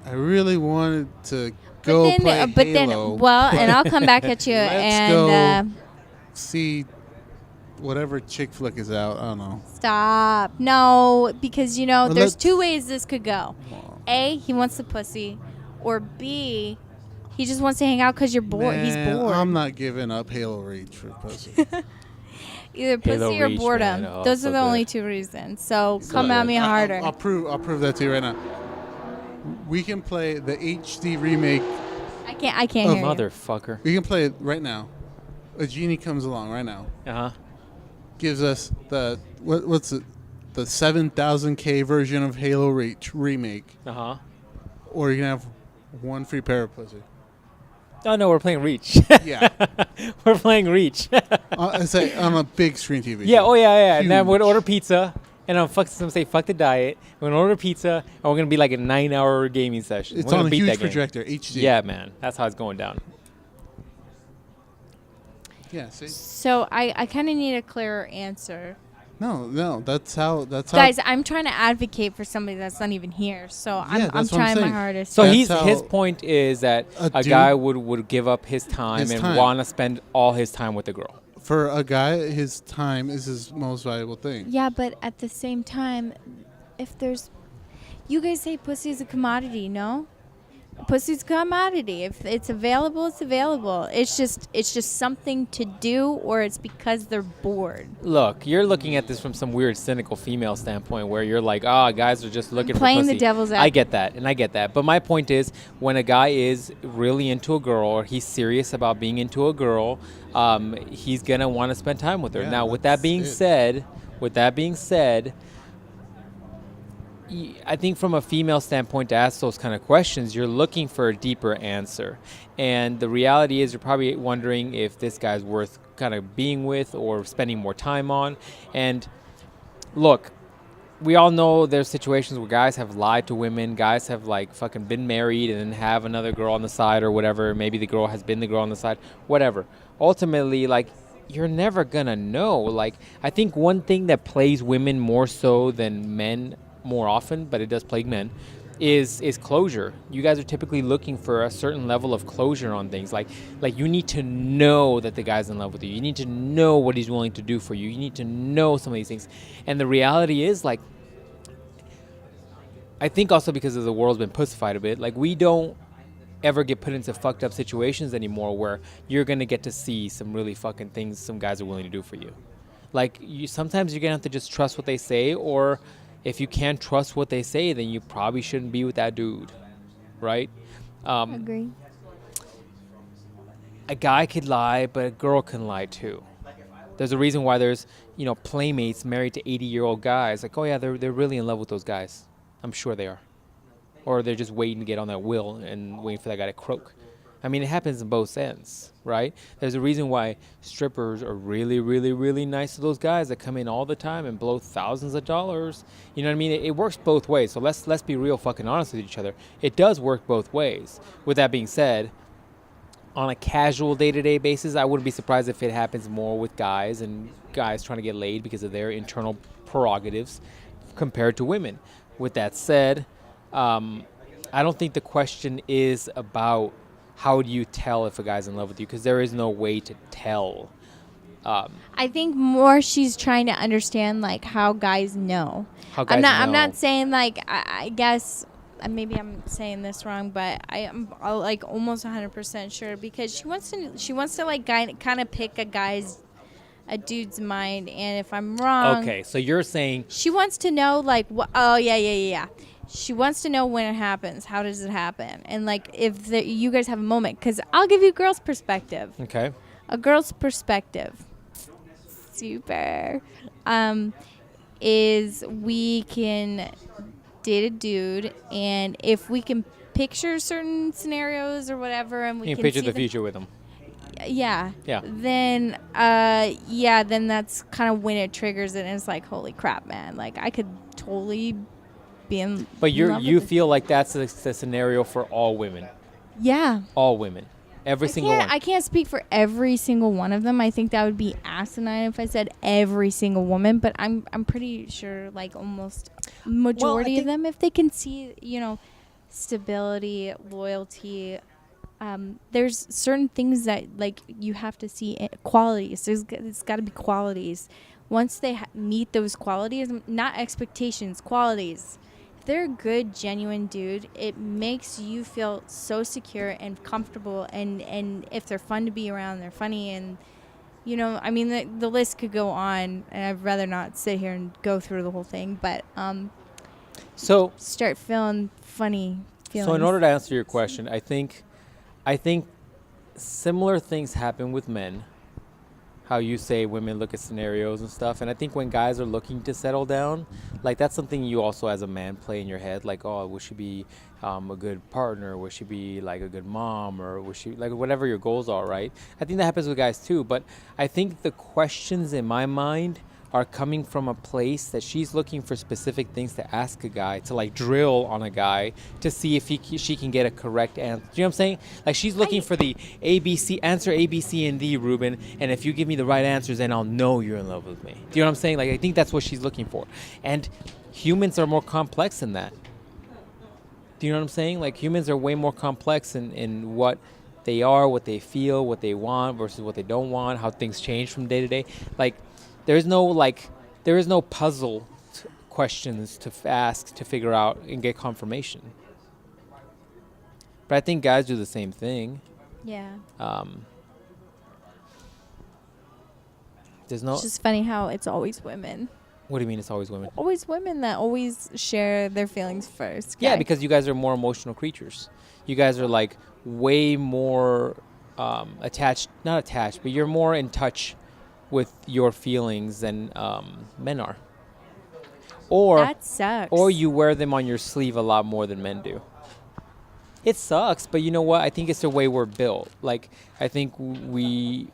I really wanted to go play Halo. Well, and I'll come back at you Let's and go see whatever chick flick is out. I don't know. stop. No, because Well, there's let's- two ways this could go. A, he wants the pussy, or B, he just wants to hang out because you're bored. He's Man, bored. I'm not giving up Halo Reach for pussy. Either pussy Halo or Reach, boredom. man. Oh, Those so are the good. only two reasons. So So come at good. me harder. I'll prove that to you right now. We can play the HD remake. I can't Oh, hear you. Motherfucker. We can play it right now. A genie comes along right now. Uh huh. Gives us the what's it? The 7000K version of Halo Reach remake, Uh huh. or you can have one free pair of pussy. Oh no, we're playing Reach. Yeah. We're playing Reach. I say on a big screen TV. Yeah. Oh yeah. And then Huge. we'd order pizza, And I'm gonna say fuck the diet. We're gonna order pizza, and we're gonna be like a 9-hour gaming session. It's We're gonna on a beat huge that game. projector, HD. Yeah, man, that's how it's going down. Yeah. See. So I kind of need a clearer answer. No. That's how. Guys, I'm trying to advocate for somebody that's not even here. So I'm that's what I'm trying my saying. hardest. So That's his how point is that a a dude- guy would give up his time His and time. want to spend all his time with the girl. For a guy, his time is his most valuable thing. Yeah, but at the same time, if there's, you guys say pussy is a commodity, no? Pussy's a commodity. If it's available, it's available. It's just something to do, or it's because they're bored. Look, you're looking at this from some weird cynical female standpoint where you're like, guys are just looking playing for the pussy. devil's I get that, and I get that. But my point is, when a guy is really into a girl or he's serious about being into a girl, he's going to want to spend time with her. Yeah, Now, with that that's being said, I think from a female standpoint, to ask those kind of questions, you're looking for a deeper answer. And the reality is you're probably wondering if this guy's worth kind of being with or spending more time on. And look, we all know there's situations where guys have lied to women. Guys have like fucking been married and then have another girl on the side or whatever. Maybe the girl has been the girl on the side, whatever. Ultimately, like, you're never gonna know. Like, I think one thing that plays women more so than men more often, but it does plague men, is closure. You guys are typically looking for a certain level of closure on things. Like you need to know that the guy's in love with you. You need to know what he's willing to do for you. You need to know some of these things. And the reality is, like, I think also because of the world's been pussified a bit, like, we don't ever get put into fucked up situations anymore where you're gonna get to see some really fucking things some guys are willing to do for you. Like, sometimes you're gonna have to just trust what they say, or if you can't trust what they say, then you probably shouldn't be with that dude, right? Agree. A guy could lie, but a girl can lie too. There's a reason why there's, playmates married to 80-year-old guys. Like, oh yeah, they're really in love with those guys. I'm sure they are. Or they're just waiting to get on that wheel and waiting for that guy to croak. I mean, it happens in both ends, right? There's a reason why strippers are really, really, really nice to those guys that come in all the time and blow thousands of dollars. You know what I mean? It works both ways. So let's be real fucking honest with each other. It does work both ways. With that being said, on a casual day-to-day basis, I wouldn't be surprised if it happens more with guys and guys trying to get laid because of their internal prerogatives compared to women. With that said, I don't think the question is about how do you tell if a guy's in love with you, because there is no way to tell. I think more she's trying to understand, like, how guys know. How guys I'm know. not saying, like, I guess maybe I'm saying this wrong, but I am like almost 100% sure, because she wants to like kind of pick a dude's mind, and if I'm wrong, Okay, so you're saying she wants to know, like, oh yeah. She wants to know when it happens. How does it happen? And, like, if you guys have a moment. Because I'll give you a girl's perspective. okay. A girl's perspective. Super. Is we can date a dude. And if we can picture certain scenarios or whatever. And we You can can picture see the future with them. Yeah. Yeah. Then, then that's kind of when it triggers it. And it's like, holy crap, man. Like, I could totally... But you feel like that's the scenario for all women. Yeah. All women. Every single one. I can't speak for every single one of them. I think that would be asinine if I said every single woman, but I'm pretty sure, like, almost majority of them, if they can see, stability, loyalty, there's certain things that, like, you have to see qualities. It's got to be qualities. Once they meet those qualities, not expectations, qualities. They're a good, genuine dude. It makes you feel so secure and comfortable, and if they're fun to be around, they're funny, and I mean, the list could go on, and I'd rather not sit here and go through the whole thing, but so start feeling funny feelings. So in order to answer your question, I think similar things happen with men. How you say women look at scenarios and stuff. And I think when guys are looking to settle down, like, that's something you also as a man play in your head. Like, oh, will she be a good partner? Will she be like a good mom? Or will she, like, whatever your goals are, right? I think that happens with guys too. But I think the questions in my mind are coming from a place that she's looking for specific things to ask a guy, to like drill on a guy to see if she can get a correct answer. Do you know what I'm saying? Like she's looking for the answer A, B, C, and D, Ruben. And if you give me the right answers, then I'll know you're in love with me. Do you know what I'm saying? Like I think that's what she's looking for. And humans are more complex than that. Do you know what I'm saying? Like humans are way more complex in what they are, what they feel, what they want versus what they don't want, how things change from day to day. Like there is no puzzle questions to ask to figure out and get confirmation. But I think guys do the same thing. Yeah. There's no. It's just funny how it's always women. What do you mean it's always women? Always women that always share their feelings first. Yeah, because you guys are more emotional creatures. You guys are like way more not attached, but you're more in touch with your feelings than men are. Or that sucks. Or you wear them on your sleeve a lot more than men do. It sucks, but you know what? I think it's the way we're built. Like I think we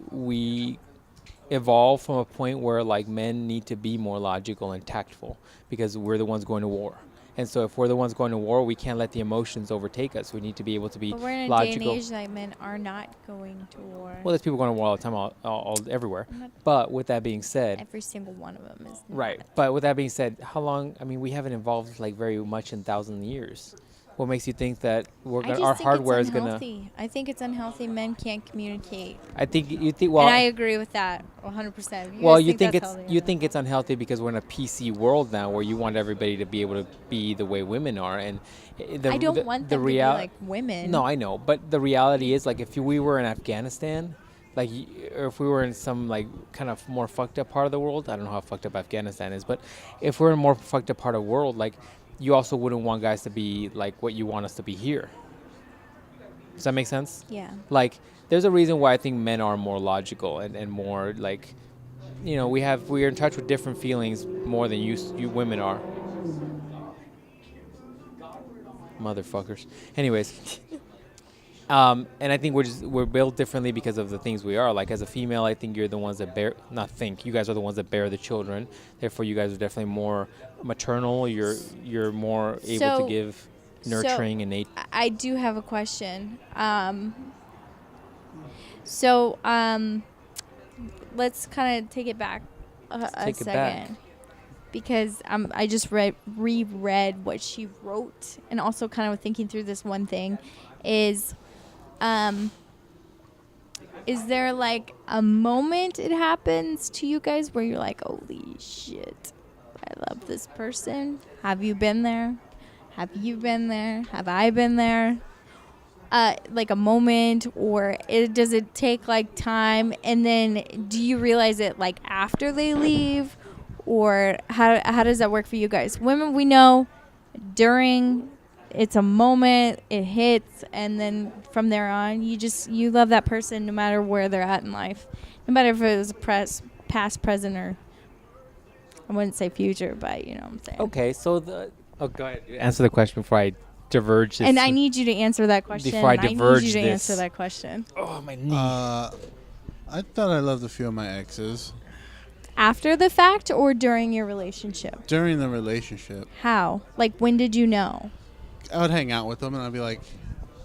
evolve from a point where like men need to be more logical and tactful because we're the ones going to war. And so if we're the ones going to war, we can't let the emotions overtake us. We need to be able to be logical. But we're in a day and age that men are not going to war. Well, there's people going to war all the time, all everywhere. But with that being said, every single one of them is right. not. But with that being said, how long? I mean, we haven't evolved like very much in 1,000 years. What makes you think that our hardware is gonna? I think it's unhealthy. Men can't communicate. I think you think. Well, and I agree with that 100%. Well, you think it's unhealthy because we're in a PC world now, where you want everybody to be able to be the way women are, and I don't want them to be like women. No, I know, but the reality is, like, if we were in Afghanistan, like, or if we were in some like kind of more fucked up part of the world, I don't know how fucked up Afghanistan is, but if we're in a more fucked up part of the world, like, you also wouldn't want guys to be like what you want us to be here. Does that make sense? Yeah. Like, there's a reason why I think men are more logical and more like, you know, we're in touch with different feelings more than you women are. Motherfuckers. Anyways. And I think we're built differently because of the things we are. Like, as a female, I think you're the ones that you guys are the ones that bear the children. Therefore, you guys are definitely more maternal. You're more able to give nurturing innate. I do have a question. Let's kind of take it back a second. Because I just reread what she wrote, and also kind of thinking through this one thing is there like a moment it happens to you guys where you're like, holy shit, I love this person? Have you been there? Have you been there? Have I been there? Like a moment, or does it take like time, and then do you realize it like after they leave, or how does that work for you guys? Women, we know during, it's a moment, it hits, and then from there on, you love that person no matter where they're at in life, no matter if it was past, present, or I wouldn't say future, but you know what I'm saying. Okay, so go ahead. Answer the question before I diverge. And I need you to answer that question. Before I diverge need you to this. answer that question. Oh, my knee. I thought I loved a few of my exes. After the fact or during your relationship? During the relationship. How? Like, when did you know? I would hang out with them and I'd be like,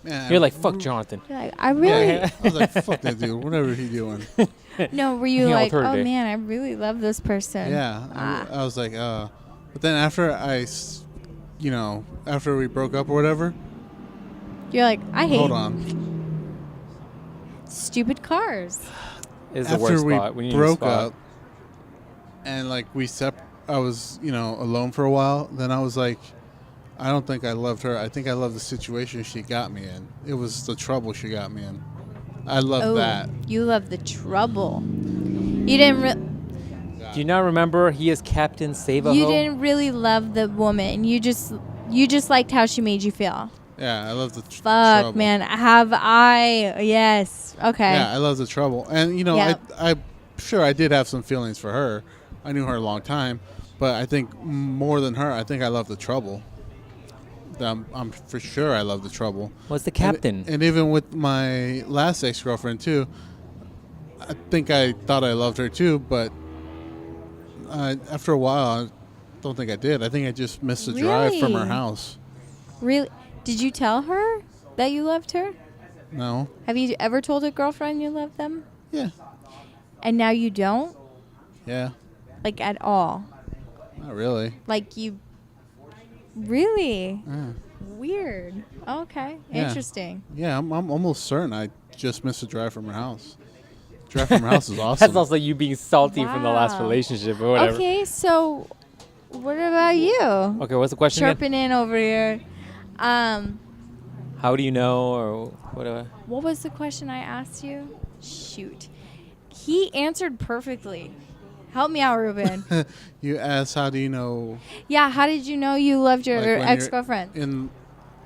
man. You're like, fuck Jonathan. You're like, I really. Yeah, I was like, fuck that dude. Whatever he doing. No, were you Hang out like, with her oh today. man, I really love this person? Yeah. I was like, but then after after we broke up or whatever. You're like, I hate. Hold on. Stupid cars. Is the worst spot. We broke up and like I was, alone for a while. Then I was like, I don't think I loved her. I think I loved the situation she got me in. It was the trouble she got me in. I love that. You love the trouble. You didn't. Do you not remember he is Captain Save-A-Ho? You didn't really love the woman. You just liked how she made you feel. Yeah, I love the trouble. Fuck, man. Have I? Yes. Okay. Yeah, I love the trouble. And, I'm sure I did have some feelings for her. I knew her a long time. But I think more than her, I think I love the trouble. I'm for sure I love the trouble. What's the captain? And even with my last ex-girlfriend, too, I think I thought I loved her, too. But After a while, I don't think I did. I think I just missed the drive from her Really? house. Really? Did you tell her that you loved her? No. Have you ever told a girlfriend you love them? Yeah. And now you don't? Yeah. Like, at all? Not really. Like, you... Really? Yeah. Weird. Okay. Yeah. Interesting. Yeah, I'm almost certain I just missed a drive from her house. Drive from her house is awesome. That's also you being salty from the last Wow. relationship or whatever. Okay, so what about you? Okay, what's the question again? Chirping in over here. How do you know or whatever? What was the question I asked you? Shoot. He answered perfectly. Help me out, Ruben. You asked, how do you know? Yeah, how did you know you loved your Like, when you're ex-girlfriend?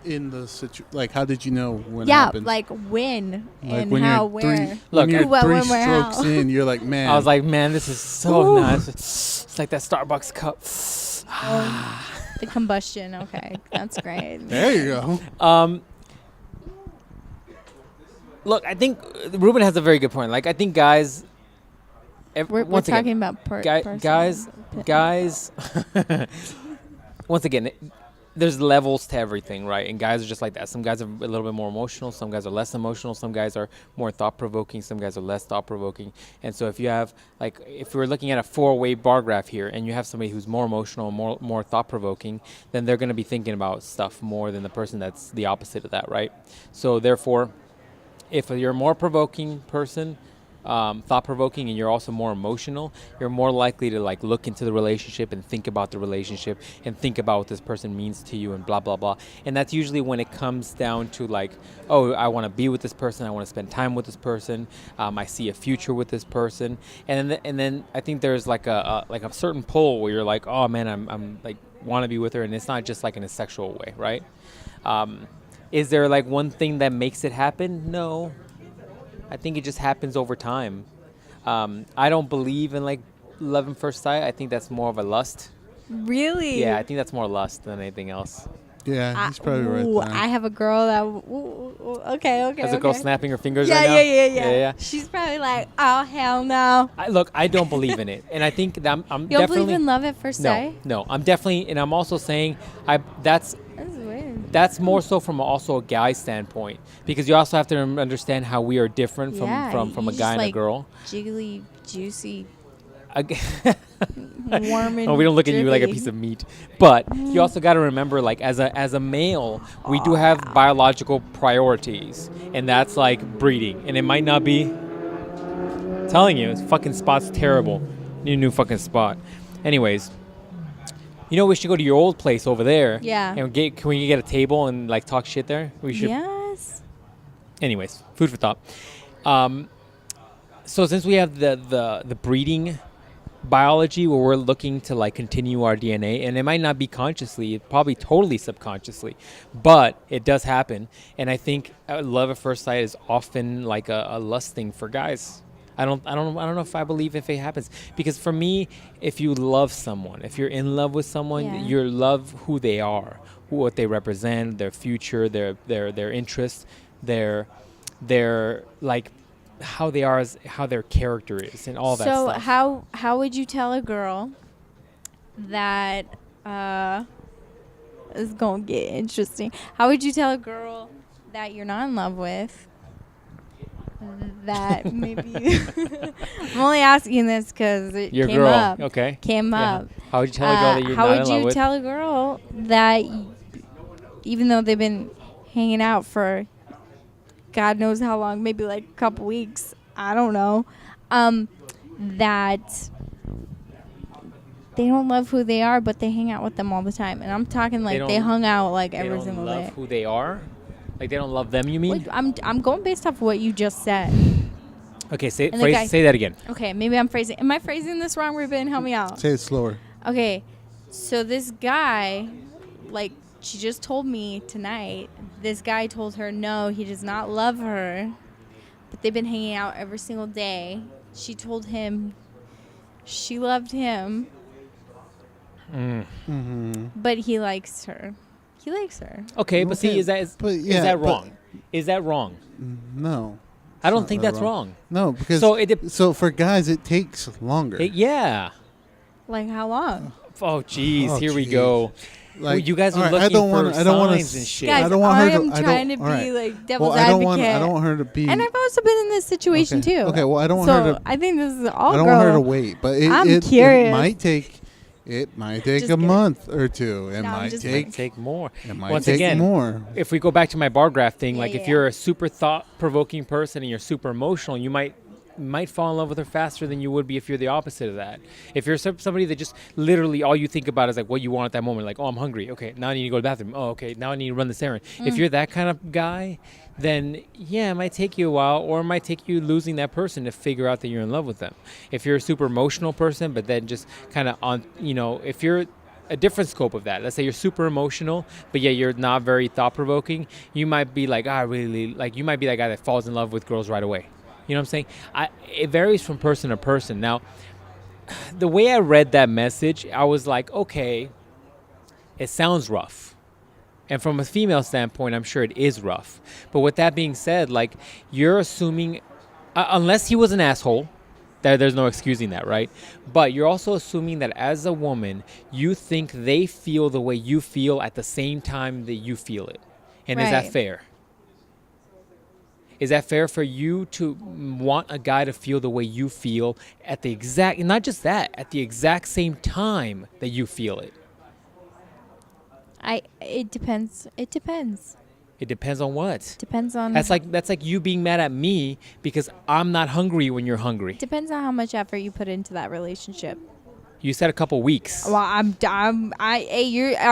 In the like, how did you know when it Yeah, happened? like when Like and when how, you're where. When Look, you're Well, three when we're strokes out. in, you're like, man. I was like, man, this is so Ooh. nice. It's like that Starbucks cup. The combustion. Okay, that's great. there you go. Look, I think Ruben has a very good point. Like, I think guys. We're once again, talking about guys. Once again, there's levels to everything, right? And guys are just like that. Some guys are a little bit more emotional. Some guys are less emotional. Some guys are more thought-provoking. Some guys are less thought-provoking. And so if you have, like, if we're looking at a four-way bar graph here and you have somebody who's more emotional, more thought-provoking, then they're going to be thinking about stuff more than the person that's the opposite of that, right? So therefore, if you're a more provoking person, thought-provoking, and you're also more emotional, you're more likely to like look into the relationship and think about the relationship and think about what this person means to you and blah blah blah. And that's usually when it comes down to like, oh, I want to be with this person, I want to spend time with this person, I see a future with this person, and then I think there's like a certain pull where you're like, oh man, I'm like want to be with her, and it's not just like in a sexual way, right? Is there like one thing that makes it happen? No. I think it just happens over time. I don't believe in like love at first sight. I think that's more of a lust. Really? Yeah, I think that's more lust than anything else. Yeah, he's probably right Ooh, there. I have a girl that. Okay. Has a girl snapping her fingers Yeah, right now? yeah. She's probably like, oh hell no. Look, I don't believe in it, and I think that I'm You don't definitely believe in love at first sight? no. I'm definitely, and I'm also saying that's weird. That's more so from also a guy standpoint, because you also have to understand how we are different from a guy and a girl. Jiggly, juicy, Ag- warm and Oh, we don't look at you like a drippy. piece of meat. But you also got to remember, like, as a male, we do have biological priorities, and that's like breeding. And it might not be. I'm telling you, this fucking spot's terrible. Need a new fucking spot. Anyways, you know, we should go to your old place over there. Yeah. And can we get a table and like talk shit there? We should. Yes. Anyways, food for thought. So since we have the breeding biology where we're looking to like continue our DNA, and it might not be consciously, probably totally subconsciously, but it does happen. And I think love at first sight is often like a lust thing for guys. I don't know if I believe if it happens, because for me, if you love someone, if you're in love with someone, Yeah. you love who they are, what they represent, their future, their interests, their like how they are, how their character is, and all that So stuff. how would you tell a girl that it's gonna get interesting? How would you tell a girl that you're not in love with? That maybe I'm only asking this because it Your came girl, up. okay. Came Yeah. up. How would you tell a girl that you're how not would in love you with? tell a girl that even though they've been hanging out for God knows how long, maybe like a couple weeks, I don't know, that they don't love who they are, but they hang out with them all the time? And I'm talking like they don't- hung out like They every don't single love day. who they are? Like they don't love them, you mean? Wait, I'm going based off of what you just said. Okay, say And the guy- say that again. Okay, maybe I'm phrasing. Am I phrasing this wrong, Ruben? Help me out. Say it slower. Okay, so this guy, like, she just told me tonight, this guy told her no, he does not love her, but they've been hanging out every single day. She told him she loved him, but he likes her. He likes her. Okay, but see, Okay, is that but is yeah, that but- wrong? Is that wrong? No. I don't not think that that's wrong. No, because So it dep- so for guys it takes longer. Yeah. Like how long? Oh, jeez, Oh, here we jeez. go. Like, You guys are all right, looking for I don't wanna signs and shit. Guys, I don't want her I to. am I don't, trying to all be right. like devil's Well, advocate. I don't want her to be. And I've also been in this situation Okay. too. Okay, well, I don't want so her to. I think this is all I don't girl. want her to wait, but I'm it curious. might take. It might take Just a kidding. month or two. It No, I'm might just Take more. It might Once take again, more. if we go back to my bar graph thing, Yeah, like if yeah. you're a super thought-provoking person and you're super emotional, you might fall in love with her faster than you would be if you're the opposite of that. If you're somebody that just literally all you think about is like what you want at that moment, like, oh, I'm hungry. Okay, now I need to go to the bathroom. Oh, okay, now I need to run this errand. If you're that kind of guy, then yeah, it might take you a while, or it might take you losing that person to figure out that you're in love with them. If you're a super emotional person, but then just kind of on, if you're a different scope of that. Let's say you're super emotional, but yet you're not very thought-provoking. You might be like, you might be that guy that falls in love with girls right away. You know what I'm saying? It varies from person to person. Now, the way I read that message, I was like, okay, it sounds rough. And from a female standpoint, I'm sure it is rough. But with that being said, like, you're assuming, unless he was an asshole, there's no excusing that, right? But you're also assuming that as a woman, you think they feel the way you feel at the same time that you feel it. And is that Right. fair? Is that fair for you to want a guy to feel the way you feel at the exact, not just that, at the exact same time that you feel it? It depends. It depends. It depends on what? Depends on. That's like you being mad at me because I'm not hungry when you're hungry. Depends on how much effort you put into that relationship. You said a couple weeks. Well, are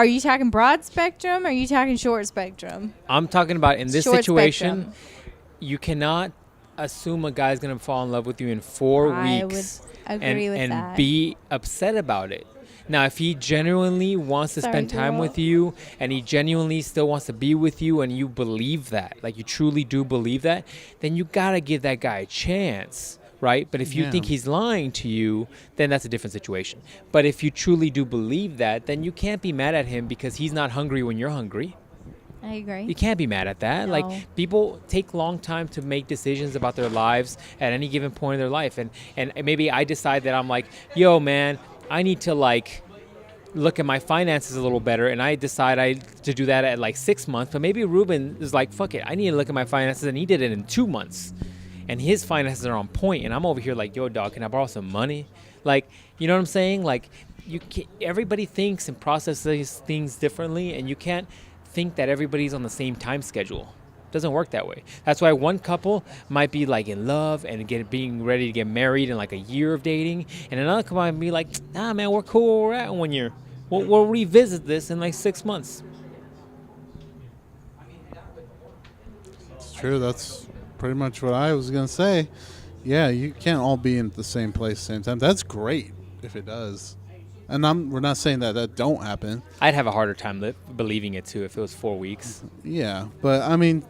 you talking broad spectrum? Or are you talking short spectrum? I'm talking about in this Short situation, spectrum. you cannot assume a guy's going to fall in love with you in 4 I weeks would agree with and that. be upset about it. Now, if he genuinely wants to Sorry, spend time girl. with you and he genuinely still wants to be with you and you believe that, like you truly do believe that, then you got to give that guy a chance, right? But if you Yeah. think he's lying to you, then that's a different situation. But if you truly do believe that, then you can't be mad at him because he's not hungry when you're hungry. I agree. You can't be mad at that. No. Like, people take long time to make decisions about their lives at any given point in their life. And maybe I decide that I'm like, yo, man, I need to like look at my finances a little better, and I decide to do that at like 6 months. But maybe Ruben is like, fuck it, I need to look at my finances, and he did it in 2 months. And his finances are on point, and I'm over here like, yo, dog, can I borrow some money? Like, you know what I'm saying? Like, everybody thinks and processes things differently, and you can't think that everybody's on the same time schedule. It doesn't work that way. That's why one couple might be like in love and being ready to get married in like a year of dating, and another couple might be like, nah, man, we're cool where we're at in 1 year. We'll revisit this in like 6 months. It's true. That's pretty much what I was gonna say. Yeah, you can't all be in the same place at the same time. That's great if it does. And we're not saying that don't happen. I'd have a harder time believing it too if it was 4 weeks. Yeah, but I mean,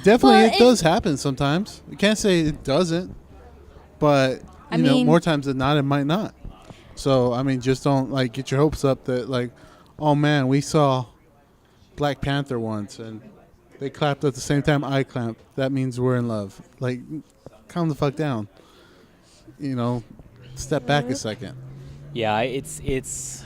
definitely Well, it does happen sometimes. You can't say it doesn't, but I you know, mean- more times than not, it might not. So I mean, just don't like get your hopes up that like, oh man, we saw Black Panther once and they clapped at the same time I clapped. That means we're in love. Like, calm the fuck down. You know, step back a second. Yeah, it's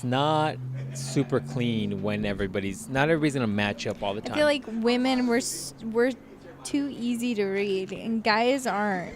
not super clean when not everybody's gonna match up all the I time. feel like women we're too easy to read, and guys aren't.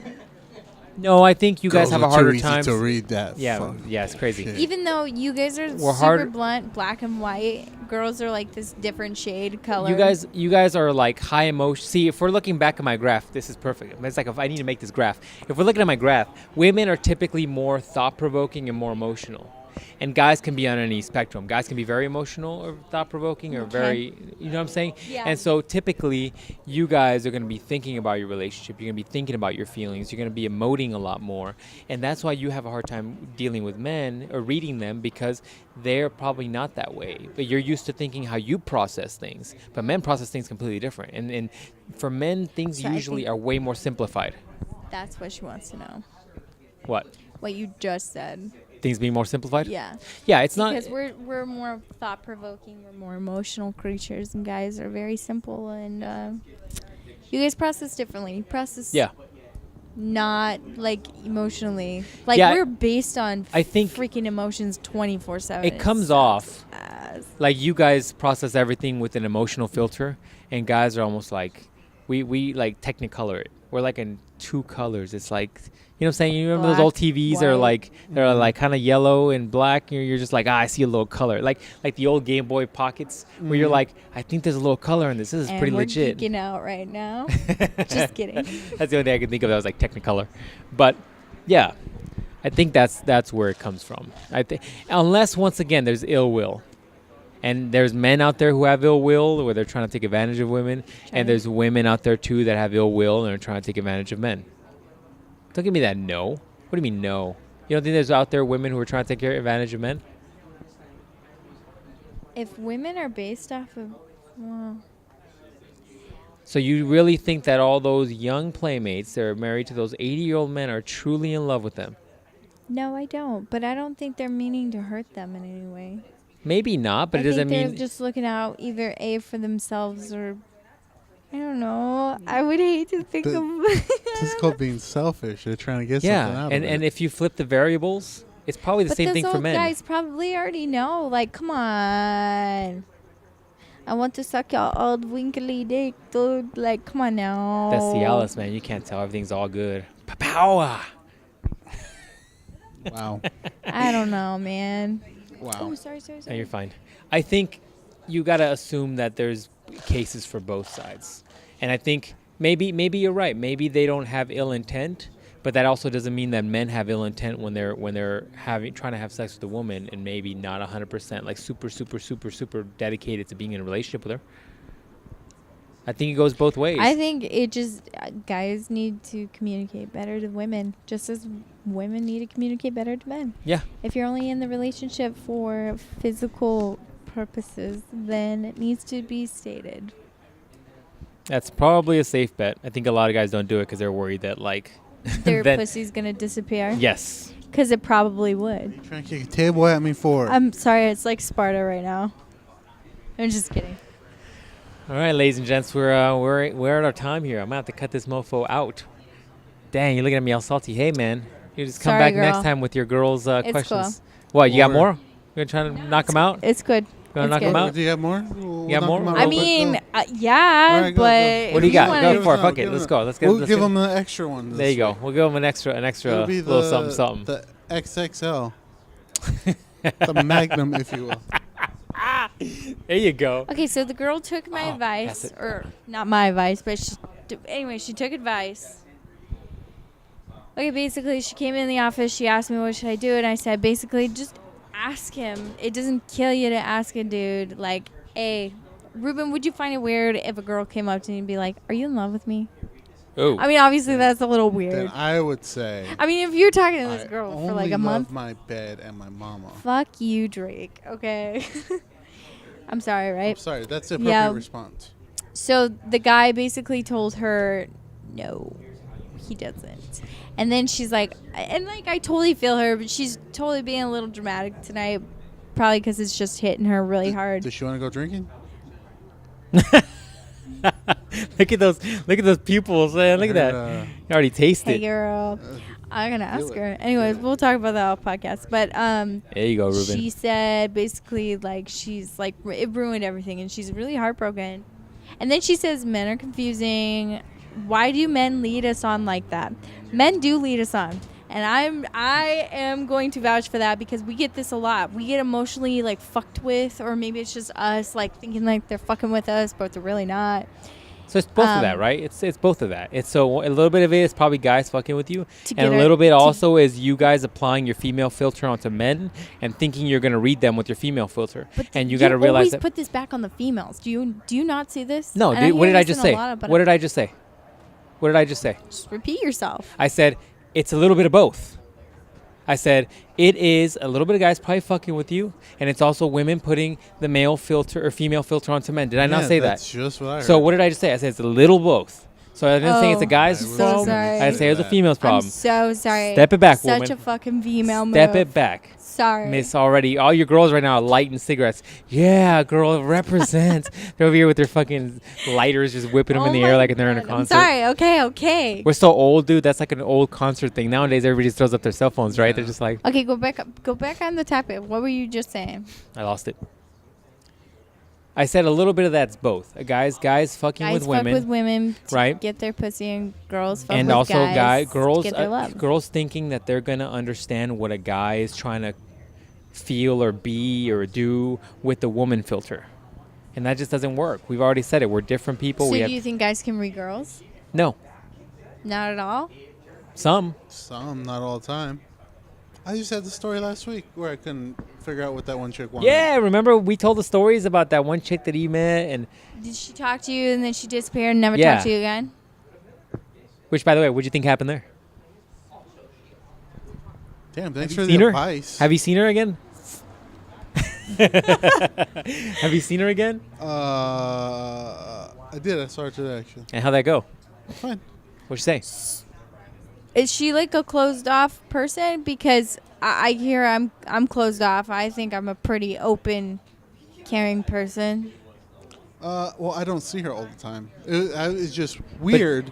No, I think you guys Girls have a are harder too easy time to read that. Yeah, fuck yeah, it's crazy. shit. Even though you guys are We're super hard- blunt, black and white, girls are like this different shade color. You guys are like high emotion. See, if we're looking back at my graph, this is perfect. It's like if I need to make this graph. If we're looking at my graph, women are typically more thought-provoking and more emotional. And guys can be on any spectrum. Guys can be very emotional or thought-provoking or very, you know what I'm saying? Yeah. And so typically, you guys are going to be thinking about your relationship. You're going to be thinking about your feelings. You're going to be emoting a lot more. And that's why you have a hard time dealing with men or reading them, because they're probably not that way. But you're used to thinking how you process things. But men process things completely different. And for men, things So I usually think- are way more simplified. That's what she wants to know. What? What you just said. Things being more simplified? Yeah. Yeah, it's not. Because we're more thought provoking, we're more emotional creatures, and guys are very simple. And you guys process differently. You process Yeah. not like emotionally. Like Yeah, we're based on I think freaking emotions 24/7. it comes off Ass. like you guys process everything with an emotional filter, and guys are almost like we like technicolor it. We're like in two colors. It's like, you know what I'm saying? You remember those old Black, TVs that are white. like they're like kind of yellow and black. You're just like, I see a little color. Like the old Game Boy Pockets where you're like, I think there's a little color in this. This is And pretty we're legit. geeking out right now. Just kidding. That's the only thing I can think of that was like Technicolor. But yeah, I think that's where it comes from. I think unless once again there's ill will. And there's men out there who have ill will where they're trying to take advantage of women. And there's women out there too that have ill will and are trying to take advantage of men. Don't give me that no. What do you mean no? You don't think there's out there women who are trying to take advantage of men? If women are based off of, well, So you really think that all those young playmates that are married to those 80-year-old men are truly in love with them? no, I don't. But I don't think they're meaning to hurt them in any way. Maybe not, but I it doesn't think mean... they're just looking out either A for themselves or, I don't know. I would hate to think of. This is called being selfish. They're trying to get something out of it. and if you flip the variables, it's probably the But same those thing for old men. guys probably already know. Like, come on. I want to suck your old winkly dick, dude. Like, come on now. That's Cialis, man. You can't tell. Everything's all good. Power. Wow. I don't know, man. Wow. Oh, sorry. No, you're fine. I think you got to assume that there's cases for both sides. And I think maybe you're right. Maybe they don't have ill intent, but that also doesn't mean that men have ill intent when they're trying to have sex with a woman and maybe not 100% like super dedicated to being in a relationship with her. I think it goes both ways. I think it just, guys need to communicate better to women, just as women need to communicate better to men. Yeah. If you're only in the relationship for physical purposes, then it needs to be stated. That's probably a safe bet. I think a lot of guys don't do it because they're worried that like Their then- pussy's going to disappear. Yes. Because it probably would. Trying to kick a table at me for. I'm sorry, it's like Sparta right now. I'm just kidding. All right, ladies and gents, we're at our time here. I'm gonna have to cut this mofo out. Dang, you're looking at me all salty. Hey, man, you just come Sorry, back girl. next time with your girls' It's questions. What, you got More. more? You're trying to knock them out? It's good. Gonna It's knock good. them out? Do you have more? You got more? I mean, yeah, All right, go, but go. What do you if got? wanna- Go for it. No, Fuck give it. them Let's a- go. Let's get. We'll let's give get- them an extra one. There you go. We'll give them an extra It'll be little something. The XXL. The Magnum, if you will. There you go. Okay, so the girl took my Oh, advice, that's it. or not my advice, but anyway, she took advice. Okay, basically, she came in the office. She asked me what should I do, and I said basically just ask him. It doesn't kill you to ask a dude like, "Hey, Ruben, would you find it weird if a girl came up to me and be like, are you in love with me?" Oh, I mean, obviously that's a little Then weird. I would say. I mean, if you're talking to this I girl only for like a love month, my bed and my mama. fuck you, Drake. Okay. I'm sorry, I'm right? sorry, that's the appropriate Yeah. response. So the guy basically told her, no, he doesn't. And then she's like, and like I totally feel her, but she's totally being a little dramatic tonight, probably because it's just hitting her really hard. Does she want to go drinking? look at those pupils, man. Look at that. You already tasted. Hey, girl. I'm going to ask it. her. Anyways, we'll talk about that on podcast. But There you go, Ruben. she said basically like she's like, it ruined everything and she's really heartbroken. And then she says men are confusing. Why do men lead us on like that? Men do lead us on. And I am going to vouch for that because we get this a lot. We get emotionally like fucked with, or maybe it's just us like thinking like they're fucking with us, but they're really not. So it's both of that, right? It's both of that. It's so a little bit of it is probably guys fucking with you, To and get a a- little bit to- also is you guys applying your female filter onto men and thinking you're gonna read them with your fememale filter, But and you got to realize always that. put this back on the females. Do you not see this? No, And what hear did I this just in a say? lot of- but What did I just say? What did I just say? just repeat yourself? I said it's a little bit of both. I said it is a little bit of guys probably fucking with you, and it's also women putting the male filter or female filter onto men. Did I not say that? That's just what I heard. So what did I just say? I said it's a little both. So I didn't think it's a Oh, guy's I'm problem. sorry. I didn't say it was a female's problem. I'm so sorry. Step it back, Such woman. a fucking female move. Step it back. Sorry. Miss already. All your girls right now are lighting cigarettes. Yeah, girl, represent. They're over here with their fucking lighters just whipping them in the air like they're in a concert. I'm sorry. Okay. We're so old, dude. That's like an old concert thing. Nowadays, everybody just throws up their cell phones, right? They're just like, Okay, go back on the topic. What were you just saying? I lost it. I said a little bit of that's both. Guys fucking Guys with fuck women. with women to right? get their pussy, and girls fuck And with also guys to girls get their love. girls thinking that they're going to understand what a guy is trying to feel or be or do with the woman filter. And that just doesn't work. We've already said it. We're different people. So we do have you think guys can read girls? No. Not at all? Some. Some, not all the time. I just had the story last week where I couldn't figure out what that one chick wanted. Yeah, remember we told the stories about that one chick that he met, and Did she talk to you and then she disappeared and never Yeah. talked to you again? which, by the way, what do you think happened there? Damn, thanks Have for you the seen her? advice. Have you seen her again? Have you seen her again? I did. I saw her today, actually. And how'd that go? Fine. What'd she say? Is she like a closed off person? Because I hear I'm closed off. I think I'm a pretty open, caring person. Well, I don't see her all the time. It's just weird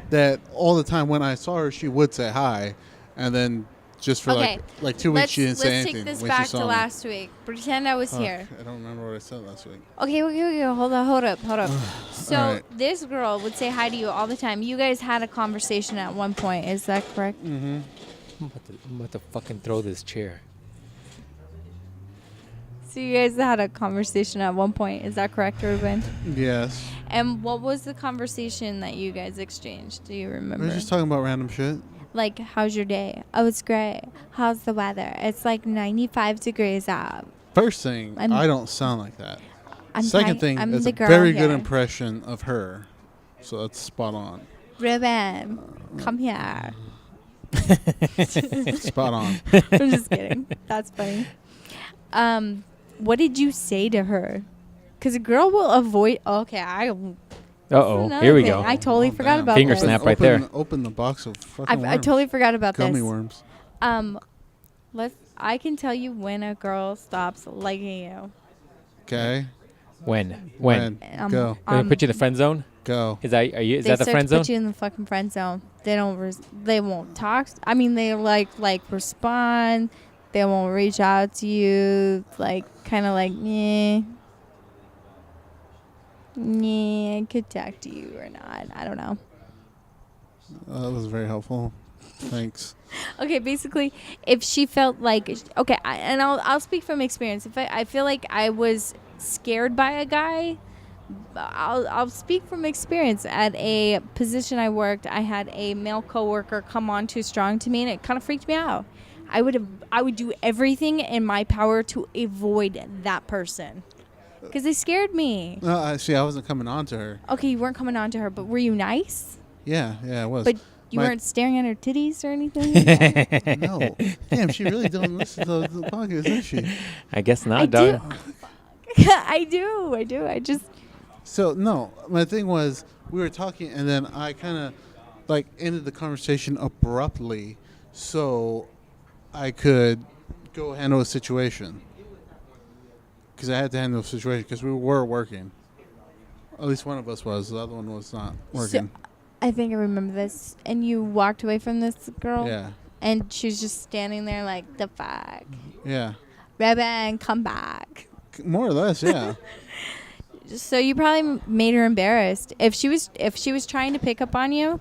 that all the time when I saw her, she would say hi, and then just for Okay, like 2 weeks she didn't say let's anything take this when back she saw to me. last week. Pretend I was here. I don't remember what I said last week. Okay, hold up. So All right. this girl would say hi to you all the time. You guys had a conversation at one point. Is that correct? Mm-hmm. I'm about to fucking throw this chair. So you guys had a conversation at one point. Is that correct, Ruben? Yes. And what was the conversation that you guys exchanged? Do you We remember? were just talking about random shit. Like, how's your day? Oh, it's great. How's the weather? It's like 95 degrees out. First thing, I'm- I don't sound like that. I'm Second trying- thing, I'm it's the a girl very good here. impression of her. So that's spot on. Ruben, come here. Spot on. I'm just kidding. That's funny. What did you say to her? Because a girl will avoid. Okay, Uh-oh. another Here we thing. go. I totally Oh, forgot damn. about Finger this. snap right there. Open the box of fucking worms. I totally forgot about Gummy this. worms. I can tell you when a girl stops liking you. Okay. When? Go. Can we put you in the friend zone? Go. Is that They the start friend to zone? put you in the fucking friend zone. They won't talk. I mean, they like respond. They won't reach out to you. Like kind of like, yeah, I could talk to you or not. I don't know. That was very helpful. Thanks. Okay, basically, if she felt like okay, I'll speak from experience. If I feel like I was scared by a guy, I'll speak from experience. At a position I worked, I had a male coworker come on too strong to me, and it kind of freaked me out. I would do everything in my power to avoid that person because they scared me. See, I wasn't coming on to her. Okay, you weren't coming on to her, but were you nice? Yeah, I was. But you My- weren't staring at her titties or anything? No. Damn, she really don't listen to the podcast, does she? I guess not, I dog. do. I do. I just. So, no. My thing was, we were talking, and then I kind of, like, ended the conversation abruptly so I could go handle a situation. Because I had to handle a situation because we were working. At least one of us was. The other one was not working. So, I think I remember this. And you walked away from this girl? Yeah. And she was just standing there like, the fuck? Yeah. Ruben, come back. More or less, yeah. So you probably made her embarrassed. If she was trying to pick up on you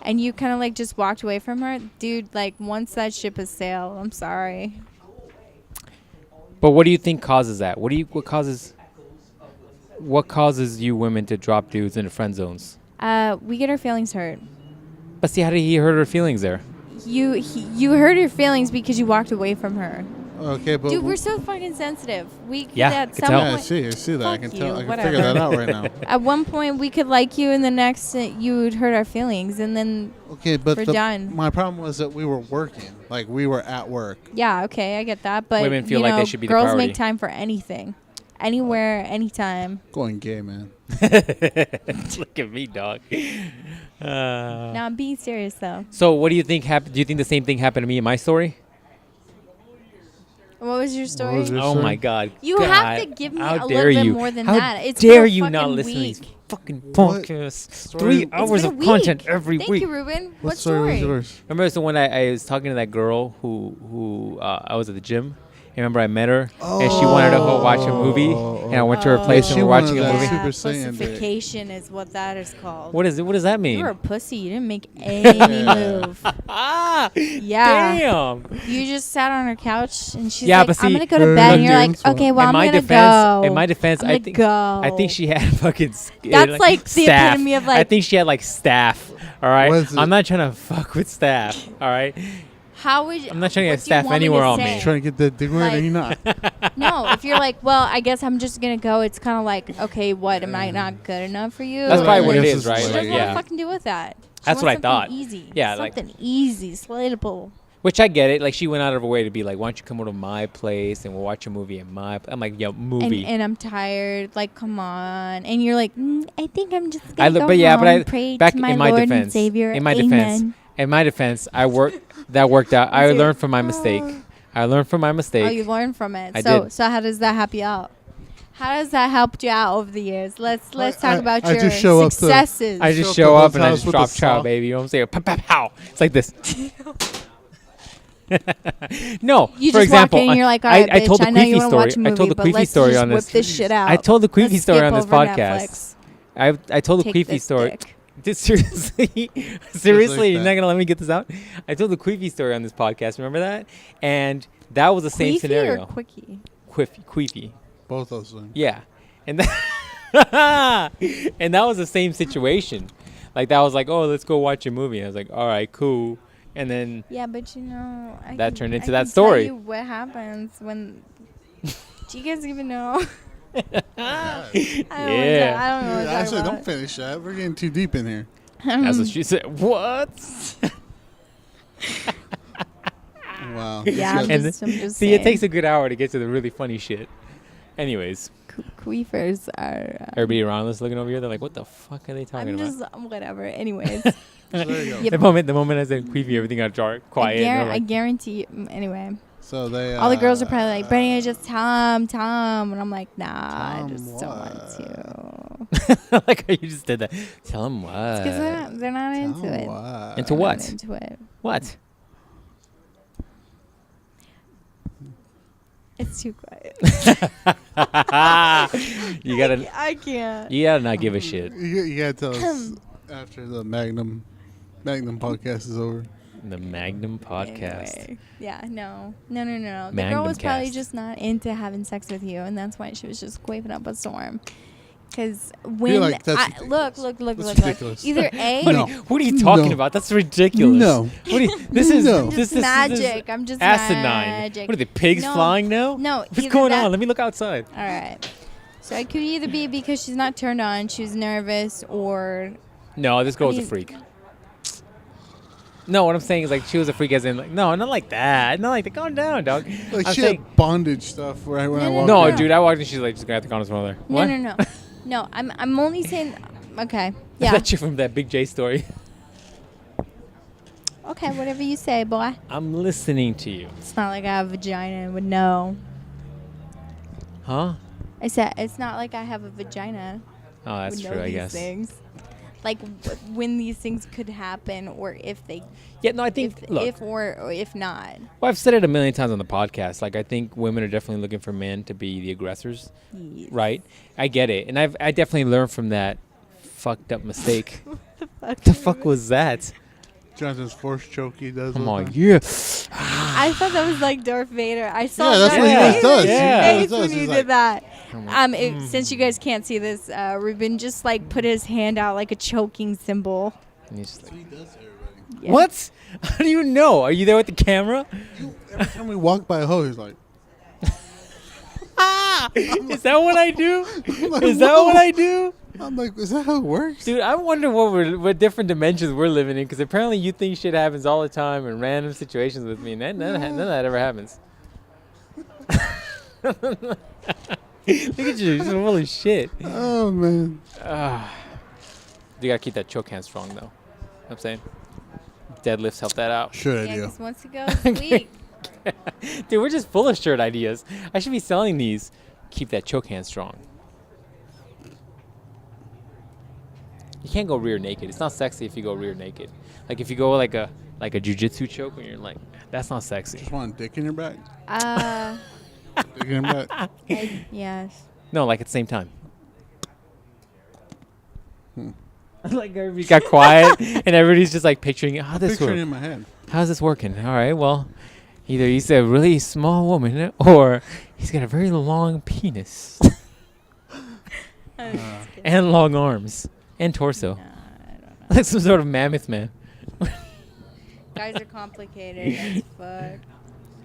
and you kind of like just walked away from her, dude, like once that ship has sailed, I'm sorry. But what do you think causes that? What causes you women to drop dudes into friend zones? We get our feelings hurt. But see, how did he hurt her feelings there? You hurt her feelings because you walked away from her. Okay, but... Dude, we're so fucking sensitive. We Yeah, at I can some tell. Yeah, I point, see that. I can Fuck tell. you, I can whatever. figure that out right now. at one point we could like you, and the next you would hurt our feelings, and then Okay, but We're done. my problem was that we were working. Like, we were at work. yeah, okay, I get that. But Women feel you like know, they should be the girls priority. make time for anything. anywhere, anytime. Going gay, man. Look at me, dog. No, I'm being serious though. So what do you think happened? Do you think the same thing happened to me in my story? What was your story? was your- Oh sir? my God! You God, have to give me how a dare little bit you. more than how that. It's dare been a you not fucking listen to these week. fucking What podcasts? story- 3 It's hours been of a content week. every Thank week. you, Ruben. What What story was story? yours? Remember, so when I was talking to that girl who I was at the gym. Remember, I met her and she wanted to go watch a movie, and I went to her place She and we're watching a wanted movie. that Super Saiyan day. pussification is what that is called. What is it? What does that mean? You were a pussy. You didn't make any move. Ah, Yeah. damn. You just sat on her couch and she's Yeah, like, but see, I'm gonna go to bed. And you're like, look, okay, well, in I'm my gonna defense, go. in my defense, I'm I gonna think go. I think she had fucking. That's like the staff. epitome of, I like- think she had like staff. All right, Was it- I'm not trying to fuck with staff. All right, How would you, I'm not trying to what get do you staff want anywhere to on say? me. Trying to get that dick right, and you're not. No, if you're like, well, I guess I'm just gonna go. It's kind of like, okay, what? Am I not good enough for you? That's probably what it This is, is right? She like- doesn't Like, want to yeah. fucking deal with that. She That's what I wants something thought. Easy. Yeah, like- something easy, slatable. Which I get it. Like she went out of her way to be like, why don't you come over to my place and we'll watch a movie at my. I'm like, yo, movie. And I'm tired. Like, come on. And you're like, I think I'm just gonna go but yeah, home, but I pray back to my in my Lord and defense. Savior. In my Amen. defense. In my defense, that worked out. I Serious. learned from my mistake. I learned from my mistake. Oh, you learned from it. I so did. so how does that help you out? How does that help you out over the years? Let's talk I- about I your just show up to- successes. I Show just up show to up his and I house just with drop a chow, saw. baby. You know what I'm saying? Pow, pow, pow. It's like this. No, you for just example, walk in and you're like, all right, I bitch, told the I know you queefy want to story. watch a movie, I told the but queefy let's story just on whip this. this shit out. I told the queefy Let's story skip on this over podcast. Netflix. I told the Take queefy this story. dick. Seriously, seriously, you're that. not gonna let me get this out. I told the queefy story on this podcast. Remember that? And that was the same Queefy scenario. or quickie? Queefy. Both those things. Yeah, and that and that was the same situation. Like that was like, oh, let's go watch a movie. I was like, all right, cool. And then Yeah, but you know, That turned into I that can story. Tell you what happens when? Do you guys even know? yeah, I don't know what to Actually, talk don't about. finish that. We're getting too deep in here. that's what she said. What? Wow. Yeah, I'm And just See, it saying. takes a good hour to get to the really funny shit. Anyways, Queefers are. everybody around us looking over here, they're like, what the fuck are they talking I'm about? just whatever. Anyways, There you go. Yep. The moment I said queefy, everything got dark, quiet. and I'm I like, guarantee you. Anyway, So they. all the girls are probably like, Brittany, just tell him, and I'm like, nah, I Tell 'em just don't want what? to. like how you just did that. Tell them what? Because they're not into it. Into They're what? not into it. What? It's too quiet. you gotta, I can't. you gotta not give a shit. You gotta tell us after the Magnum podcast is over. The Magnum podcast. Anyway, yeah, no. The girl Magnum was probably cast. just not into having sex with you, and that's why she was just quaving up a storm. Because when like, that's look, That's ridiculous. either A, No. What are you talking No. about? That's ridiculous. No. What are you, this is No. this, just this, magic. This I'm just asinine. magic. What are the pigs No. flying now? No, What's either going that- on? Let me look outside. All right. So it could either be because she's not turned on, she's nervous, or No, this girl was a mean- freak. No, what I'm saying is like she was a freak as in like no, not like that. Not like that. Calm down, dog. Like I'm she saying, had bondage stuff right when I walked no, in. dude, I walked in. She's like, just gonna have to call his mother. What? no. No, I'm only saying. Okay. Is Yeah. that you from that Big J story? Okay, whatever you say, boy. I'm listening to you. It's not like I have a vagina and would know. Huh? I said it's not like I have a vagina. Oh, that's would know true. I these guess. things. Like when these things could happen, or if they, Yeah. No, I think. Look, if or if not. well, I've said it a million times on the podcast. Like, I think women are definitely looking for men to be the aggressors, Yes. right? I get it, and I definitely learned from that fucked up mistake. What the fuck was that? Jonathan's force choke he does. Come all the on, time. yeah. I thought that was like Darth Vader. I saw Yeah, that's that. what he always does. Yeah. He always Face does. when He's you like, did that. Mm. Since you guys can't see this, Ruben just like put his hand out like a choking symbol. And he's just That's like, what he does to everybody. Yeah. what? How do you know? Are you there with the camera? Every time we walk by a hoe, he's like, Is that what I do? I'm like, Is that "Whoa." what I do? I'm like, is that how it works? Dude, I wonder what different dimensions we're living in, because apparently you think shit happens all the time in random situations with me, and none of that ever happens. Look at you. You're full of shit. Oh man. You gotta keep that choke hand strong, though. You know what I'm saying? Deadlifts help that out. Sure Yeah, idea. because once it goes weak. Dude, we're just full of shirt ideas. I should be selling these. Keep that choke hand strong. You can't go rear naked. It's not sexy if you go rear naked. Like if you go like a jujitsu choke when you're like, that's not sexy. Just want a dick in your back. Uh, Dick in your back. yes. No, like at the same time. Like everybody got quiet and everybody's just like picturing how this Picturing works. in my head. How's this working? All right, well, either he's a really small woman or he's got a very long penis and long arms and torso. I don't know. Like some sort of mammoth man. Guys are complicated as fuck.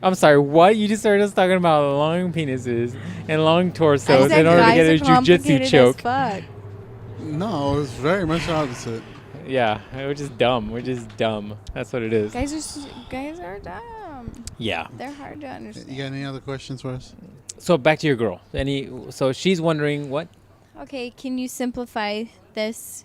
I'm sorry, what? You just started us talking about long penises and long I torsos said in order to guys get a are complicated jujitsu as choke. fuck. No, it's very much the opposite. Yeah, we're just dumb. We're just dumb. That's what it is. Guys are dumb. Yeah. They're hard to understand. You got any other questions for us? So back to your girl. So she's wondering what? Okay, can you simplify this?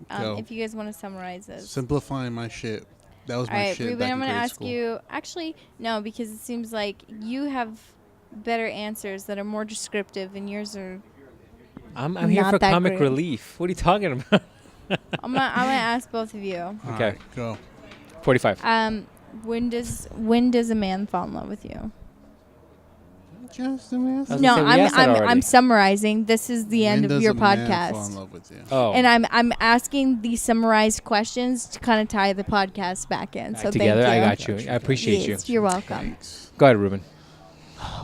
Go. If you guys want to summarize this. Simplifying my shit. That was All my right, shit. Ruben, back I'm in going to grade ask school. you. Actually, no, because it seems like you have better answers that are more descriptive, and yours are. I'm here Not for that comic great. relief. What are you talking about? I'm gonna ask both of you. All Okay. right, go. 45. When does a man fall in love with you? Just a minute. I was No, gonna say, we asked that I'm already. summaring. This is the end When of does your a man fall in podcast. love with you? Oh. And I'm asking these summarized questions to kind of tie the podcast back in. Back So together. thank you. I got you. I appreciate Yes, you're welcome. Thanks. you. Go ahead, Ruben.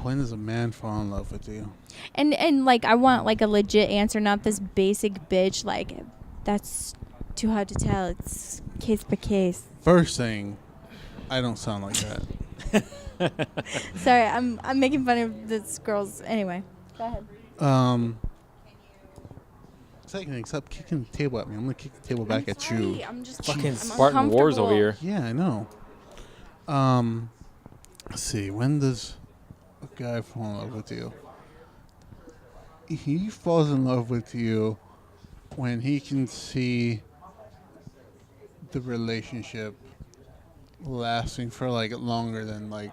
When does a man fall in love with you? And like I want like a legit answer, not this basic bitch like that's too hard to tell. It's case by case. First thing, I don't sound like that. Sorry, I'm making fun of this girl's. Anyway, go ahead. Second thing, stop kicking the table at me. I'm gonna kick the table back at you. I'm just Fucking I'm Spartan Wars over here. Yeah, I know. Let's see. When does a guy fall in love with you? He falls in love with you when he can see the relationship lasting for like longer than like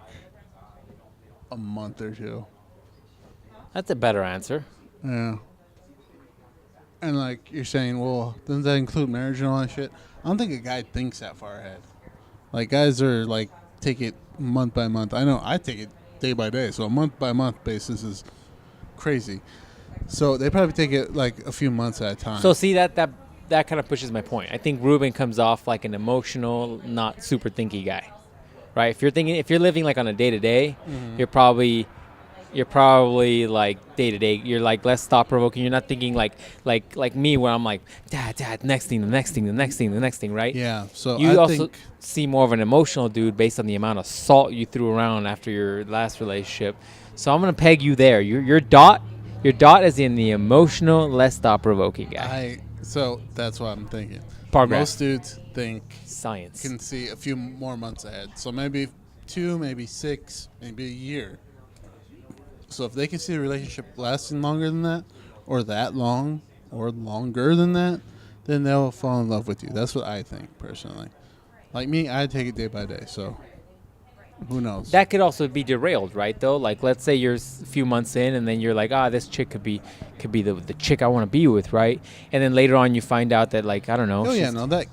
a month or two. That's a better answer. Yeah. And like you're saying, well, doesn't that include marriage and all that shit? I don't think a guy thinks that far ahead. Like guys are like take it month by month. I know I take it day by day, so a month by month basis is crazy. So they probably take it like a few months at a time. So see that kind of pushes my point. I think Ruben comes off like an emotional, not super thinky guy, right? If you're living like on a day to day, you're probably like day to day. You're like less thought provoking. You're not thinking like me, where I'm like, dad, next thing, right? yeah. So You I also think see more of an emotional dude based on the amount of salt you threw around after your last relationship. So I'm gonna peg you there. Your dot is in the emotional, less thought provoking guy. so that's what I'm thinking. Paragraph. Most dudes think Science. can see a few more months ahead. So maybe 2, maybe 6, maybe a year. So if they can see a relationship lasting longer than that, or that long, or longer than that, then they'll fall in love with you. That's what I think, personally. Like me, I take it day by day, so who knows? That could also be derailed, right? Though, like, let's say you're a few months in, and then you're like, this chick could be the chick I want to be with, right? And then later on, you find out that, like, I don't know. Oh, yeah, no, that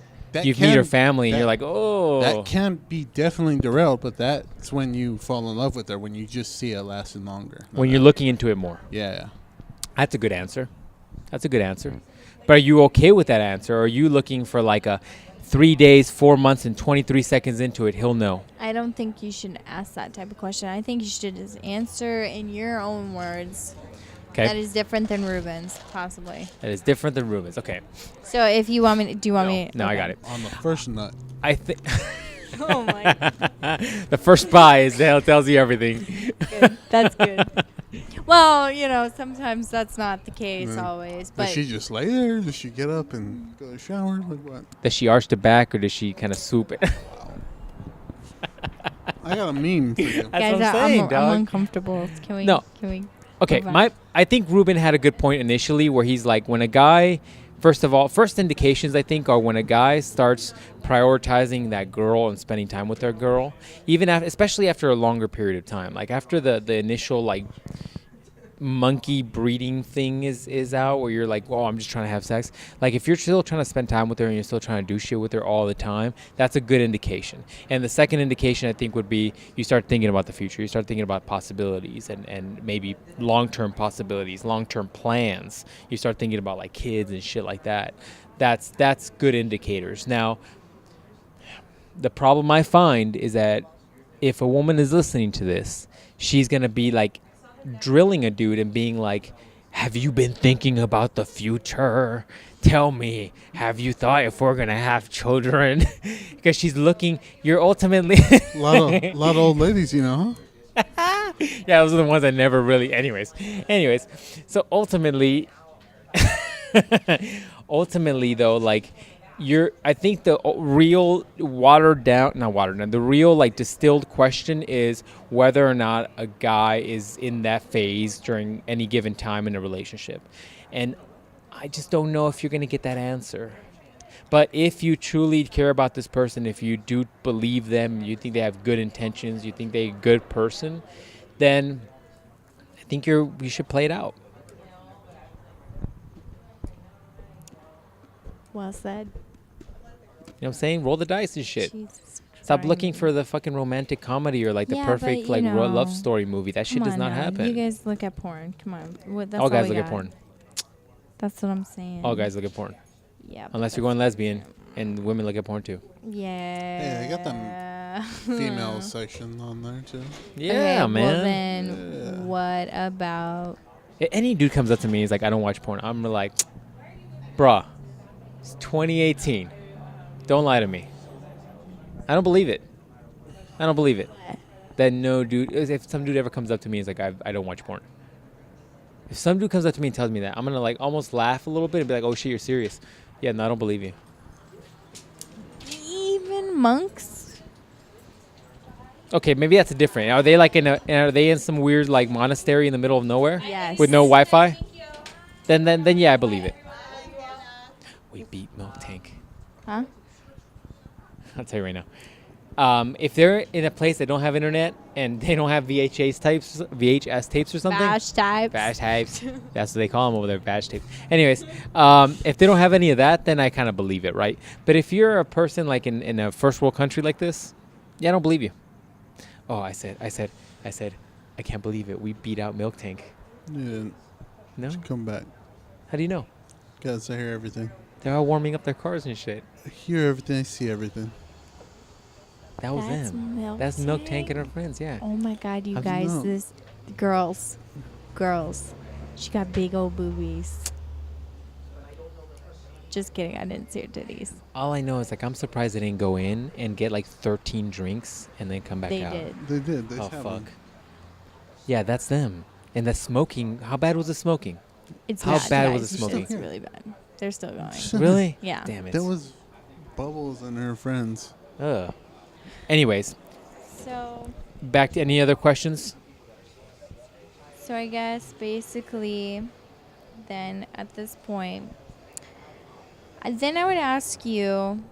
You can, meet her family, and that- you're like, oh. That can be definitely derailed, but that's when you fall in love with her, when you just see it lasting longer. When you're looking into it more. Yeah. That's a good answer. But are you okay with that answer? Or are you looking for like a 3 days, 4 months, and 23 seconds into it, he'll know? I don't think you should ask that type of question. I think you should just answer in your own words. Okay. That is different than Ruben's, possibly. That is different than Ruben's. Okay. So if you want me, do you want me? No, I okay. got it. On the first nut. I think Oh my, the first buy is tells you everything. good. That's good. Well, sometimes that's not the case Yeah. always, Does but she just lay there? Does she get up and go to the shower? Like what? Does she arch the back or does she kind of swoop it? I got a meme for you. That's guys, what I'm saying, dog. I'm uncomfortable. Can we? No. Can we? Okay, Move on. I think Ruben had a good point initially where he's like, when a guy, first indications I think are when a guy starts prioritizing that girl and spending time with their girl, even after, especially after a longer period of time, like after the initial like monkey breeding thing is out, where you're like, oh, I'm just trying to have sex. Like if you're still trying to spend time with her and you're still trying to do shit with her all the time, that's a good indication. And the second indication I think would be you start thinking about the future. You start thinking about possibilities and maybe long-term possibilities, long-term plans. You start thinking about like kids and shit like that. That's good indicators. Now, the problem I find is that if a woman is listening to this, she's gonna be like drilling a dude and being like, have you been thinking about the future? Tell me, have you thought if we're gonna have children? Because she's looking, you're ultimately A lot of old ladies, you know, huh? yeah, those are the ones that never really anyways, so ultimately though, like, I think the real the real like distilled question is whether or not a guy is in that phase during any given time in a relationship. And I just don't know if you're going to get that answer. But if you truly care about this person, if you do believe them, you think they have good intentions, you think they're a good person, then I think you should play it out. Well said. You know what I'm saying? Roll the dice and shit. Jesus Stop Christ. looking for the fucking romantic comedy or like the Yeah, perfect but, like you know, love story movie. That shit Come does on not now. happen. You guys look at porn. Come on. That's All guys we look at got. porn. That's what I'm saying. All guys look at porn. Yeah. Unless you're going lesbian, and women look at porn too. Yeah. Yeah, I got them female section on there too. Yeah, okay, man. Well, then Yeah. what about? Any dude comes up to me, he's like, I don't watch porn. I'm like, bruh, it's 2018. Don't lie to me. I don't believe it. That no dude, if some dude ever comes up to me, he's like, I don't watch porn. If some dude comes up to me and tells me that, I'm going to like almost laugh a little bit and be like, oh shit, you're serious. Yeah, no, I don't believe you. Even monks? Okay, maybe that's different. Are they like are they in some weird like monastery in the middle of nowhere? Yes. With no Wi-Fi? Then yeah, I believe it. We beat Milk Tank. Huh? I'll tell you right now. If they're in a place that don't have internet and they don't have VHS tapes or something. Bash types. Bash tapes. That's what they call them over there, bash tapes. Anyways, if they don't have any of that, then I kind of believe it, right? But if you're a person like in a first world country like this, yeah, I don't believe you. Oh, I said, I can't believe it. We beat out Milk Tank. Yeah, No? come back. How do you know? Guys, I hear everything. They're all warming up their cars and shit. I hear everything. I see everything. That was That's them. Milk That's Milk Tank Tank? and her friends, yeah. Oh my God, you How'd you guys! know? This girls. She got big old boobies. Just kidding. I didn't see her titties. All I know is like I'm surprised they didn't go in and get like 13 drinks and then come back They out. did. They did. They Oh have fuck. them. Yeah, that's them. And the smoking. How bad was the smoking? It's How bad was guys. the smoking? It's really bad. They're still going. Really? Yeah. Damn it. There was Bubbles and her friends. Ugh. Anyways, So back to any other questions? I guess basically, then at this point, then I would ask you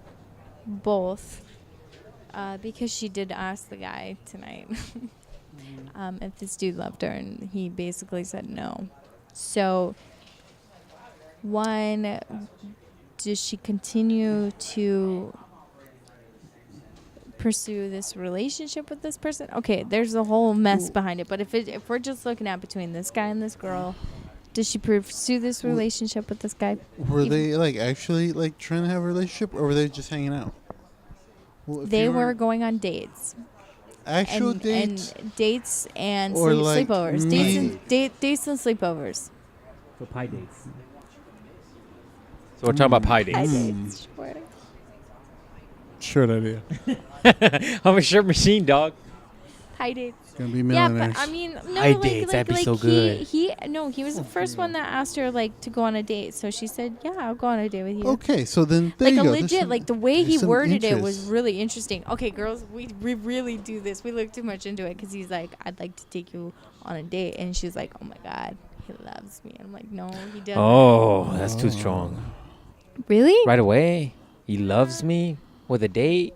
both, because she did ask the guy tonight, if this dude loved her, and he basically said no. So, one, does she continue to pursue this relationship with this person? Okay, there's a whole mess behind it, but if we're just looking at between this guy and this girl, does she pursue this relationship with this guy? Were they like actually like trying to have a relationship, or were they just hanging out? Well, if They you were going on dates. actual dates. And dates and Or like sleepovers. Dates and sleepovers. So pie dates. So we're talking about pie Pie dates. dates. Sure. Shirt idea. I'm a shirt machine, dog. Pie dates. Gonna be Yeah, millionaires. but I mean, no, High dates, that'd be so good. He was the first one that asked her like to go on a date. So she said, "Yeah, I'll go on a date with you." Okay, so then there Like you a go. There's legit, some- like the way he there's some worded it was interest. really interesting. Okay, girls, we really do this. We look too much into it because he's like, "I'd like to take you on a date," and she's like, "Oh my god, he loves me." And I'm like, "No, he doesn't." Oh, that's too strong. Really? Right away, he loves me with a date.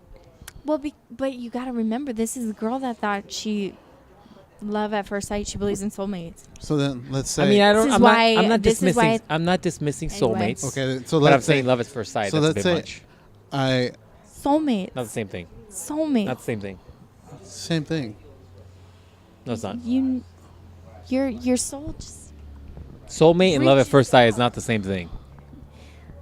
Well, but you got to remember, this is the girl that thought she love at first sight. She believes in soulmates. So then let's say. I mean, I don't. This is I'm why- not. I'm not this is why- dismissing. I'm not dismissing Anyway. soulmates. Okay, so But I'm let's say saying love at first sight. so That's a let's bit say- much. I Soulmates. Not the same thing. Soulmates. Not the same thing. same thing. No, it's not. Your soul just Soulmate and love at Reach- first sight is not the same thing.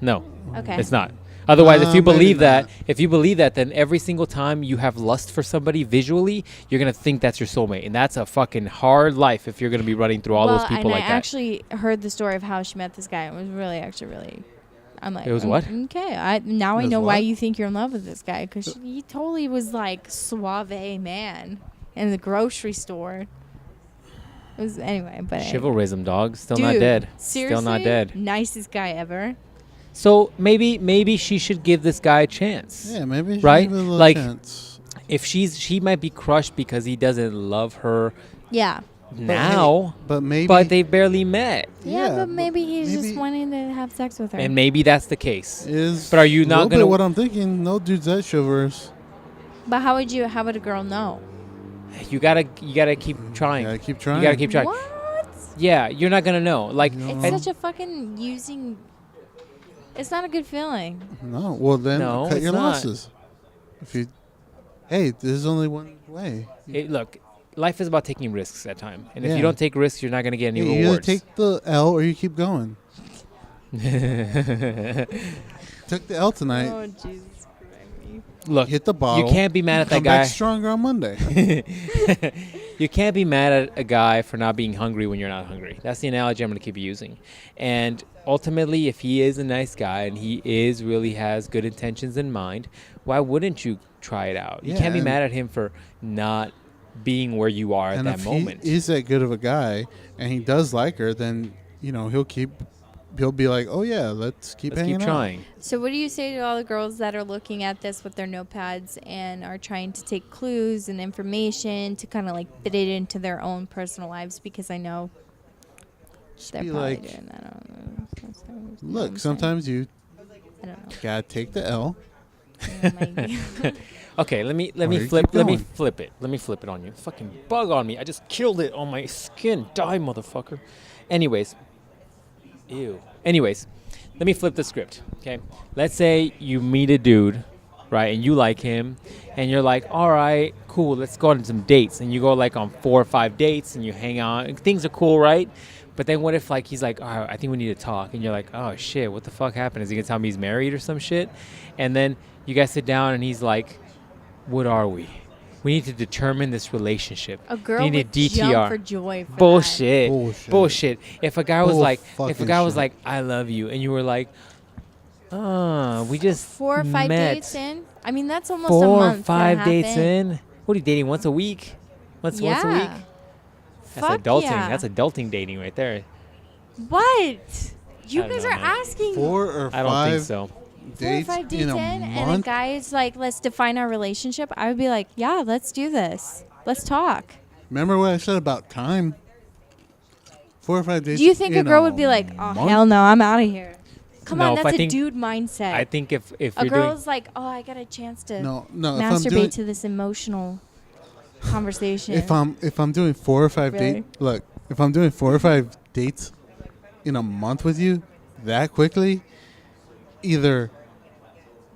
No, okay. it's not. Otherwise, if you maybe believe that, not. then every single time you have lust for somebody visually, you're gonna think that's your soulmate, and that's a fucking hard life if you're gonna be running through all those people like I that. actually heard the story of how she met this guy. It was really, actually, really. I'm like, It was what? Okay, now I It was know why what? you think you're in love with this guy because he totally was like suave man in the grocery store. It was anyway, but Chivalrism, dog, still dude, not dead. Seriously, Still not dead. Nicest guy ever. So maybe she should give this guy a chance. Yeah, maybe. Right? Give it a little Like- chance. If she might be crushed because he doesn't love her Yeah. now, But maybe. but they barely met, Yeah, Yeah, but maybe he's just maybe- wanting to have sex with her. and maybe that's the case. is. But are you a not little bit gonna- What I'm thinking? No dude's that chivalrous. But how would a girl know? You gotta keep trying. Gotta keep trying. You gotta keep trying. What? Yeah, you're not gonna know. Like, You It's know? such a fucking using. It's not a good feeling. No, well then No, cut it's your not. losses. If you, hey, there's only one way. look, life is about taking risks at time, and if Yeah. you don't take risks, you're not gonna get any You either rewards. take the L or you keep going. Took the L tonight. Oh Jesus Christ! Look, Hit the bottle. you can't be mad at that Come back guy. stronger on Monday. You can't be mad at a guy for not being hungry when you're not hungry. That's the analogy I'm going to keep using. And ultimately, if he is a nice guy and he really has good intentions in mind, why wouldn't you try it out? You Yeah, can't be and- mad at him for not being where you are at And that if moment. he is that good of a guy and he does like her, then he'll be like, oh yeah, let's keep Let's hanging keep out. trying. So, what do you say to all the girls that are looking at this with their notepads and are trying to take clues and information to kind of like fit it into their own personal lives? Because I know Just they're be probably like, doing that. I don't know. You know what I'm look, saying? sometimes you I don't know. gotta take the L. Like- Okay, let me Or you flip keep let me going. flip it. Let me flip it on you. Fucking bug on me. I just killed it on my skin. Die, motherfucker. Anyways. Ew. Anyways, let me flip the script. Okay. Let's say you meet a dude, right, and you like him, and you're like, all right, cool, let's go on some dates. And you go like on 4 or 5 dates and you hang out. And things are cool, right? But then what if like he's like, all right, I think we need to talk. And you're like, oh shit, what the fuck happened? Is he gonna tell me he's married or some shit? And then you guys sit down and he's like, what are we? We need to determine this relationship. a girl You need would a jump DTR. for joy. For Bullshit. Bullshit. Bullshit. If a guy was Bull like, fucking shit. I love you, and you were like, we That. just 4 or 5 met. dates in. I mean, that's almost a 4 or month. 5 and a half dates in. What are you dating once a week? Once a week? Yeah. That's Fuck adulting. yeah. That's adulting dating right there. What? You I don't guys know, are man. asking 4 or 5 I don't think so. 4 or dates 5 dates in a and a month. guy is like, let's define our relationship. I would be like, yeah, let's do this. Let's talk. Remember what I said about time? 4 or 5 days. Do you think a in girl would be like, oh, month? hell no, I'm out of here? Come No, on, if I that's a think- dude mindset. I think if a you're doing, girl's like, oh, I got a chance to No. If I'm masturbate doing, to this emotional conversation. if I'm doing 4 or 5 Really? dates, look, if I'm doing 4 or 5 dates in a month with you that quickly, either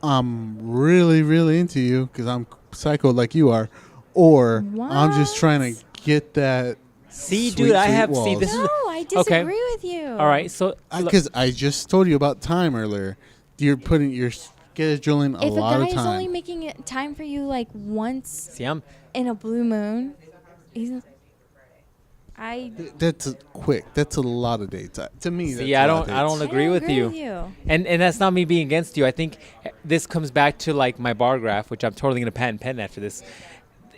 I'm really, really into you because I'm psycho like you are, or I'm just trying to get that. see, sweet, dude, I sweet have, walls. see, this no, is, I disagree with you. all right, so, look, Because I just told you about time earlier. You're scheduling a If a lot guy of is time. only making it time for you like once see, I'm, in a blue moon, he's. I. That's quick. That's a lot of dates. To me, See, that's I a lot don't- of I dates. don't agree with you. And that's not me being against you. I think this comes back to like my bar graph, which I'm totally gonna patent pen after this.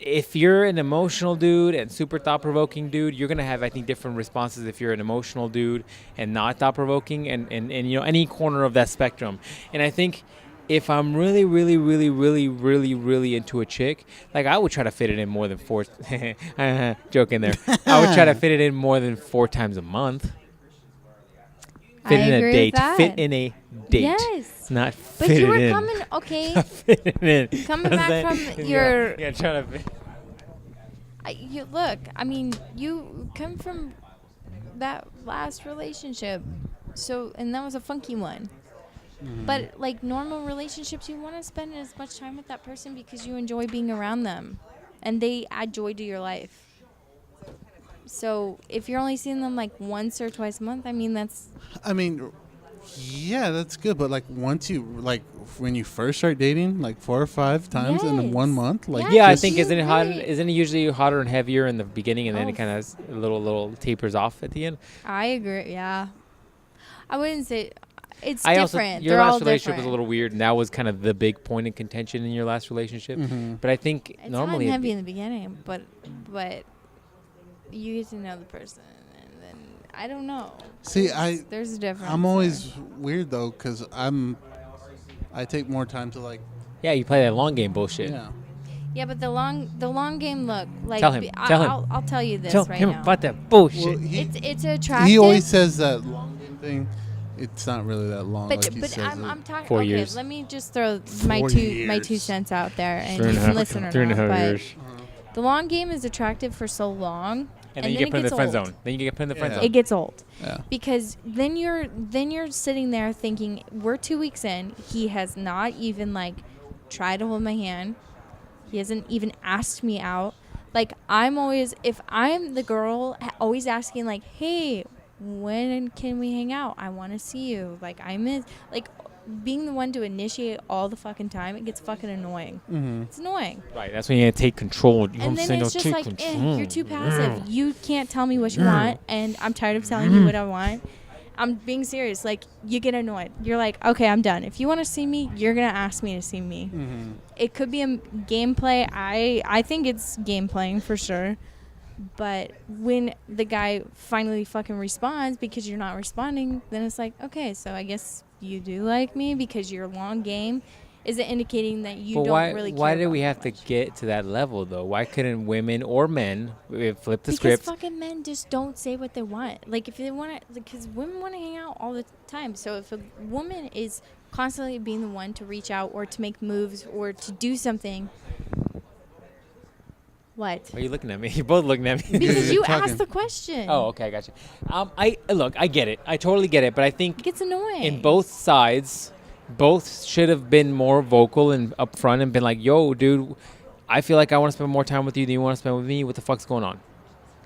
if you're an emotional dude and super thought-provoking dude, you're gonna have, I think, different responses if you're an emotional dude and not thought-provoking, and you know, any corner of that spectrum. And I think if I'm really, really, really, really, really, really into a chick, like I would try to fit it in more than 4. Joke in there. I would try to fit it in more than 4 times a month. Fit I in a agree with date. that. Fit in a date. Yes. Not But fit you it were in. coming, okay. Fit it in. Coming You know what back I'm from saying? your- Yeah, trying to fit. You look, I mean, you come from that last relationship, so, and that was a funky one. But like normal relationships, you want to spend as much time with that person because you enjoy being around them, and they add joy to your life. So if you're only seeing them like once or twice a month, I mean I mean, yeah, that's good. But like once you like when you first start dating, like 4 or 5 times in 1 Yes. month, like Yes. Yeah, I Just- think isn't it hot? Right. Isn't it usually hotter and heavier in the beginning, and then it Oh. kind of a little tapers off at the end? I agree. Yeah, I wouldn't say it's I also different. your They're last all relationship was different. a little weird, and that was kind of the big point in contention in your last relationship. Mm-hmm. But I think It's normally hot it'd and heavy be- in the beginning, but you get to know the person, and then I don't know. See, There's a difference. I'm always weird though, cause I take more time to like yeah, you play that long game bullshit. yeah. Yeah, but the long game look like. Tell him, tell him. I'll tell you this Tell right him now. about that bullshit. Well, It's attractive. he always says that long game thing. It's not really that long. But like he says I'm talking. 4 Okay, years. let me just throw my 4 two years. cents out there, and 3.5 you can listen or 3.5 not. But years. the long game is attractive for so long, And then you get put in it the friend gets old. zone. Then you get put in the friend Yeah. zone. It gets old. Yeah. Because then you're sitting there thinking, we're 2 weeks in. He has not even like tried to hold my hand. He hasn't even asked me out. Like I'm always, if I'm the girl, always asking like, hey, when can we hang out? I want to see you. Like I miss like being the one to initiate all the fucking time. It gets fucking annoying. Mm-hmm. It's annoying. Right. That's when you take control. You know And what I'm then saying? it's Don't just take like, control. you're too passive. You can't tell me what you want, and I'm tired of telling you what I want. I'm being serious. Like, you get annoyed. You're like, okay, I'm done. If you want to see me, you're going to ask me to see me. Mm-hmm. It could be a gameplay. I think it's game playing for sure. But when the guy finally fucking responds because you're not responding, then it's like, okay, so I guess you do like me because your long game is it indicating that you But don't really care. why do about we me have to much. get to that level though? Why couldn't women or men flip the Because script? fucking men just don't say what they want. Like if they want to, because women want to hang out all the time. So if a woman is constantly being the one to reach out or to make moves or to do something, what? Why are you looking at me? You're both looking at me. Because You're you talking. asked the question. Oh, okay, I got you. I look, I get it. I totally get it. But I think It gets annoying. in both sides, both should have been more vocal and upfront and been like, "Yo, dude, I feel like I want to spend more time with you than you want to spend with me. What the fuck's going on?"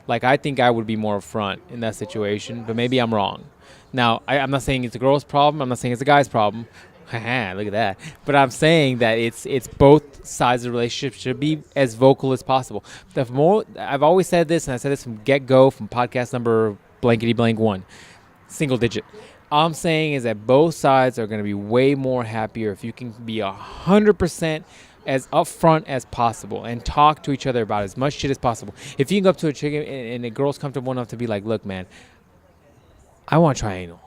Like, I think I would be more upfront in that situation, but maybe I'm wrong. Now, I'm not saying it's a girl's problem. I'm not saying it's a guy's problem. Haha, look at that. But I'm saying that it's both sides of the relationship should be as vocal as possible. The more I've always said this, and I said this from get-go, from podcast number blankety blank 1, single digit. All I'm saying is that both sides are going to be way more happier if you can be 100% as upfront as possible and talk to each other about as much shit as possible. If you can go up to a chick and a girl's comfortable enough to be like, "Look, man, I want to try anal."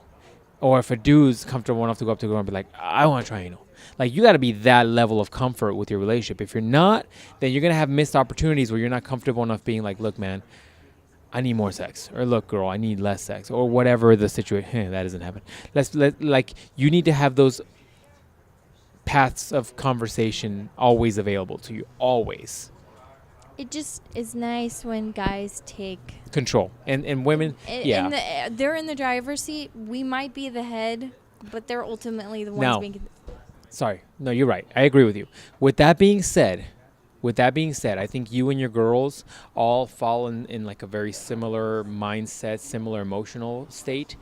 Or if a dude's comfortable enough to go up to a girl and be like, "I want to try anal." Like, you got to be that level of comfort with your relationship. If you're not, then you're going to have missed opportunities where you're not comfortable enough being like, "Look, man, I need more sex," or "Look, girl, I need less sex," or whatever the situation. That doesn't happen. Like, you need to have those paths of conversation always available to you, always. It just is nice when guys take. Control. And women, yeah. They're in the driver's seat. We might be the head, but they're ultimately the ones No. being. Sorry. No, you're right. I agree with you. With that being said, I think you and your girls all fall in like a very similar mindset, similar emotional state.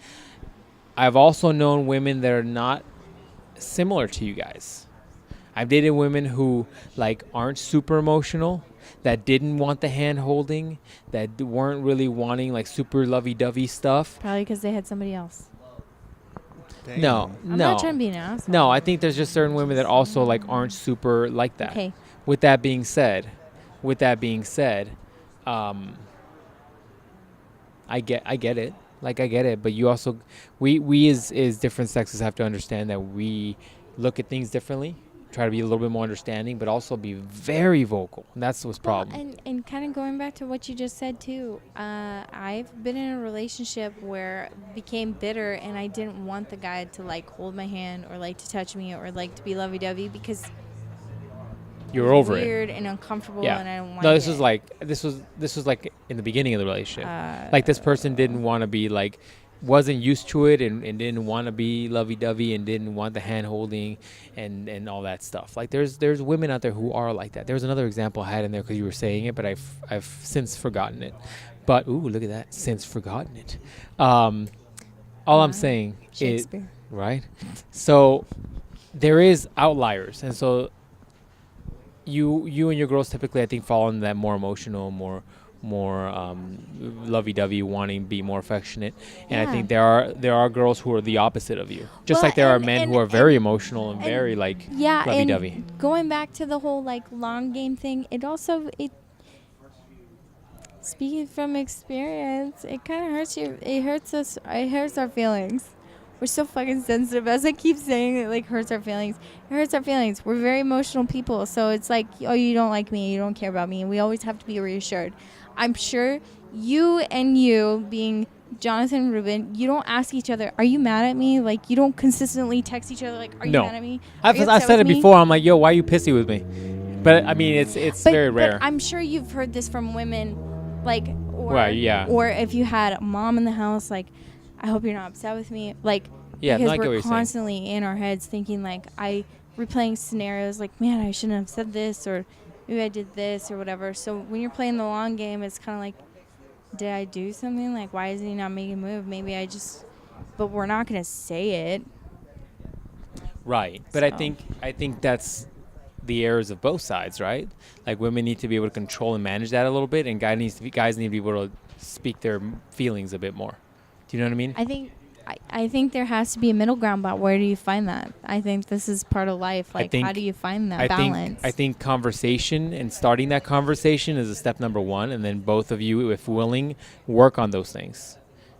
I've also known women that are not similar to you guys. I've dated women who like aren't super emotional, that didn't want the hand holding, that weren't really wanting like super lovey-dovey stuff. Probably because they had somebody else. No, I'm no. not trying to be an asshole. No, I think there's just certain women that also like aren't super like that. Okay. With that being said, with that being said, I get it. Like, I get it, but you also, we as different sexes have to understand that we look at things differently, try to be a little bit more understanding, but also be very vocal. And that's what's problem. And kind of going back to what you just said too, I've been in a relationship where it became bitter, and I didn't want the guy to like hold my hand or like to touch me or like to be lovey-dovey because You were over weird it. and uncomfortable, Yeah. and I don't want No, it. this was like in the beginning of the relationship. Like, this person didn't want to be like, wasn't used to it, and didn't want to be lovey-dovey, and didn't want the hand holding and all that stuff. Like, there's women out there who are like that. There's another example I had in there because you were saying it, but I've since forgotten it. But ooh, look at that, since forgotten it. All I'm saying is, Shakespeare. right? So there is outliers, and so you and your girls typically, I think, fall in that more emotional, more lovey-dovey, wanting to be more affectionate. And I think there are girls who are the opposite of you, just Well, like there are and- men and- who are very and- emotional and very like Yeah, lovey-dovey. and going back to the whole like long game thing, it speaking from experience, it kind of hurts you. It hurts us. It hurts our feelings. We're so fucking sensitive. As I keep saying, it like hurts our feelings. It hurts our feelings. We're very emotional people. So it's like, oh, you don't like me. You don't care about me. And we always have to be reassured. I'm sure you being Jonathan and Ruben, you don't ask each other, are you mad at me? Like, you don't consistently text each other, like, are you No. mad at me? I've said it before. I'm like, yo, why are you pissy with me? But I mean, it's very rare. But I'm sure you've heard this from women, like, or Right, yeah. or if you had a mom in the house, like, I hope you're not upset with me, like, Yeah, because no, I get what we're you're saying. constantly in our heads thinking, like, replaying scenarios, like, man, I shouldn't have said this, or maybe I did this, or whatever. So when you're playing the long game, it's kind of like, did I do something? Like, why is he not making a move? Maybe but we're not gonna say it. Right, but So. I think that's the errors of both sides, right? Like, women need to be able to control and manage that a little bit, and guys need to be able to speak their feelings a bit more. Do you know what I mean? I think there has to be a middle ground, but where do you find that? I think this is part of life. Like, how do you find that balance? I think conversation and starting that conversation is a step number one, and then both of you, if willing, work on those things.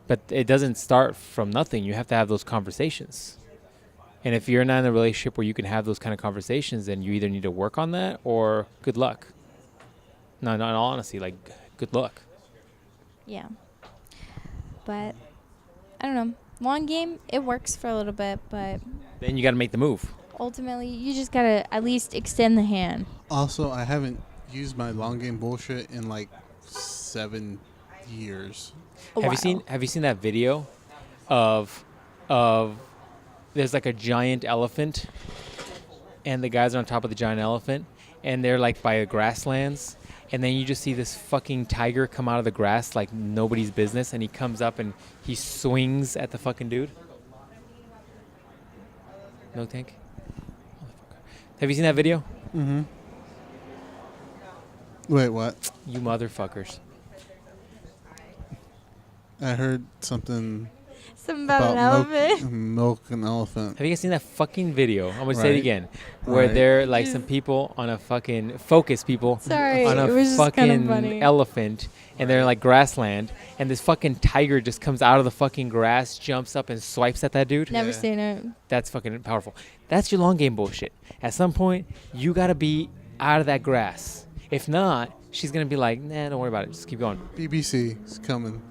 But it doesn't start from nothing. You have to have those conversations. And if you're not in a relationship where you can have those kind of conversations, then you either need to work on that or good luck. No, in all honesty, like, good luck. Yeah. But I don't know. Long game, it works for a little bit, but Then you got to make the move. ultimately, you just gotta at least extend the hand. Also, I haven't used my long game bullshit in like 7 years. A Have you seen that video of there's like a giant elephant, and the guys are on top of the giant elephant, and they're like by grasslands, and then you just see this fucking tiger come out of the grass like nobody's business, and he comes up and he swings at the fucking dude. No tank. Have you seen that video? Mm-hmm. Wait, what? You motherfuckers. I heard something Something about an elephant. milk an elephant. Have you guys seen that fucking video? I'm gonna say it Right. again, where Right. they're like some people on a fucking focus people Sorry, on a it was just kind of fucking funny. elephant, and they're in like grassland, and this fucking tiger just comes out of the fucking grass, jumps up and swipes at that dude. Never Yeah. seen it. That's fucking powerful. That's your long game bullshit. At some point, you gotta be out of that grass. If not, she's gonna be like, nah, don't worry about it. Just keep going. BBC is coming.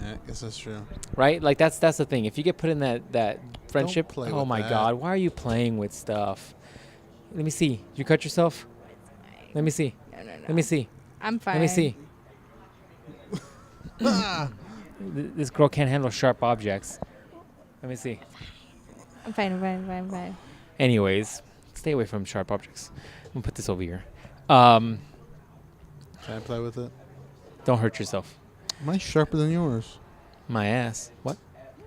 Yeah, I guess that's true. Right? Like, that's the thing. If you get put in that friendship, play oh with my that. God, why are you playing with stuff? Let me see. Did you cut yourself? Let me see. No. Let me see. I'm fine. Let me see. This girl can't handle sharp objects. Let me see. I'm fine. Anyways, stay away from sharp objects. I'm gonna put this over here. Don't Can I play with it? hurt yourself. Mine's sharper than yours. My ass. What?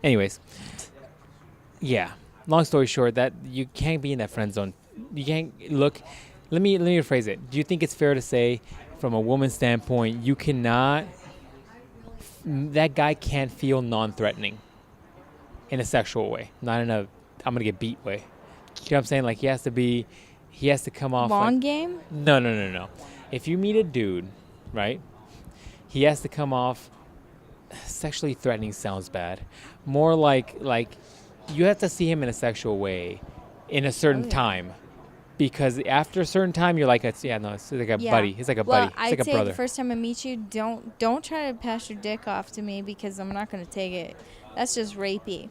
Anyways. Yeah. Long story short, that you can't be in that friend zone. You can't look. Let me rephrase it. Do you think it's fair to say, from a woman's standpoint, you cannot? That guy can't feel non-threatening in a sexual way, not in a I'm gonna get beat way. You know what I'm saying? Like, he has to be he has to come off Long like, game? No. If you meet a dude, right, he has to come off sexually threatening sounds bad. More like you have to see him in a sexual way in a certain time. Because after a certain time, you're like, it's like a buddy. It's like a buddy. It's I'd like a say brother. the first time I meet you, don't try to pass your dick off to me because I'm not going to take it. That's just rapey.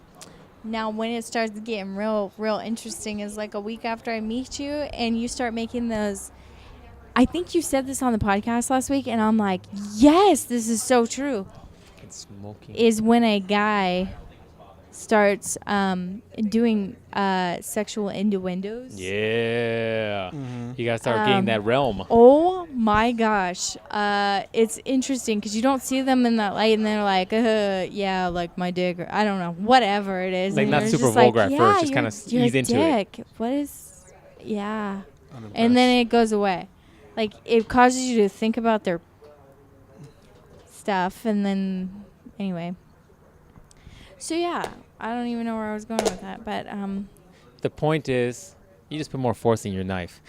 Now, when it starts getting real interesting is like a week after I meet you and you start making those. I think you said this on the podcast last week, and I'm like, yes, this is so true. It's smoking. Is when a guy starts doing sexual innuendos. Yeah. You got to start getting that realm. Oh, my gosh. It's interesting because you don't see them in that light, and they're like, yeah, like my dick, or I don't know, whatever it is. Like and not you're super just vulgar like, at first, just your- kind of your ease into it. dick. What is, yeah. And then it goes away. Like, it causes you to think about their stuff, and then, anyway. So, yeah, I don't even know where I was going with that, but The point is, you just put more force in your knife.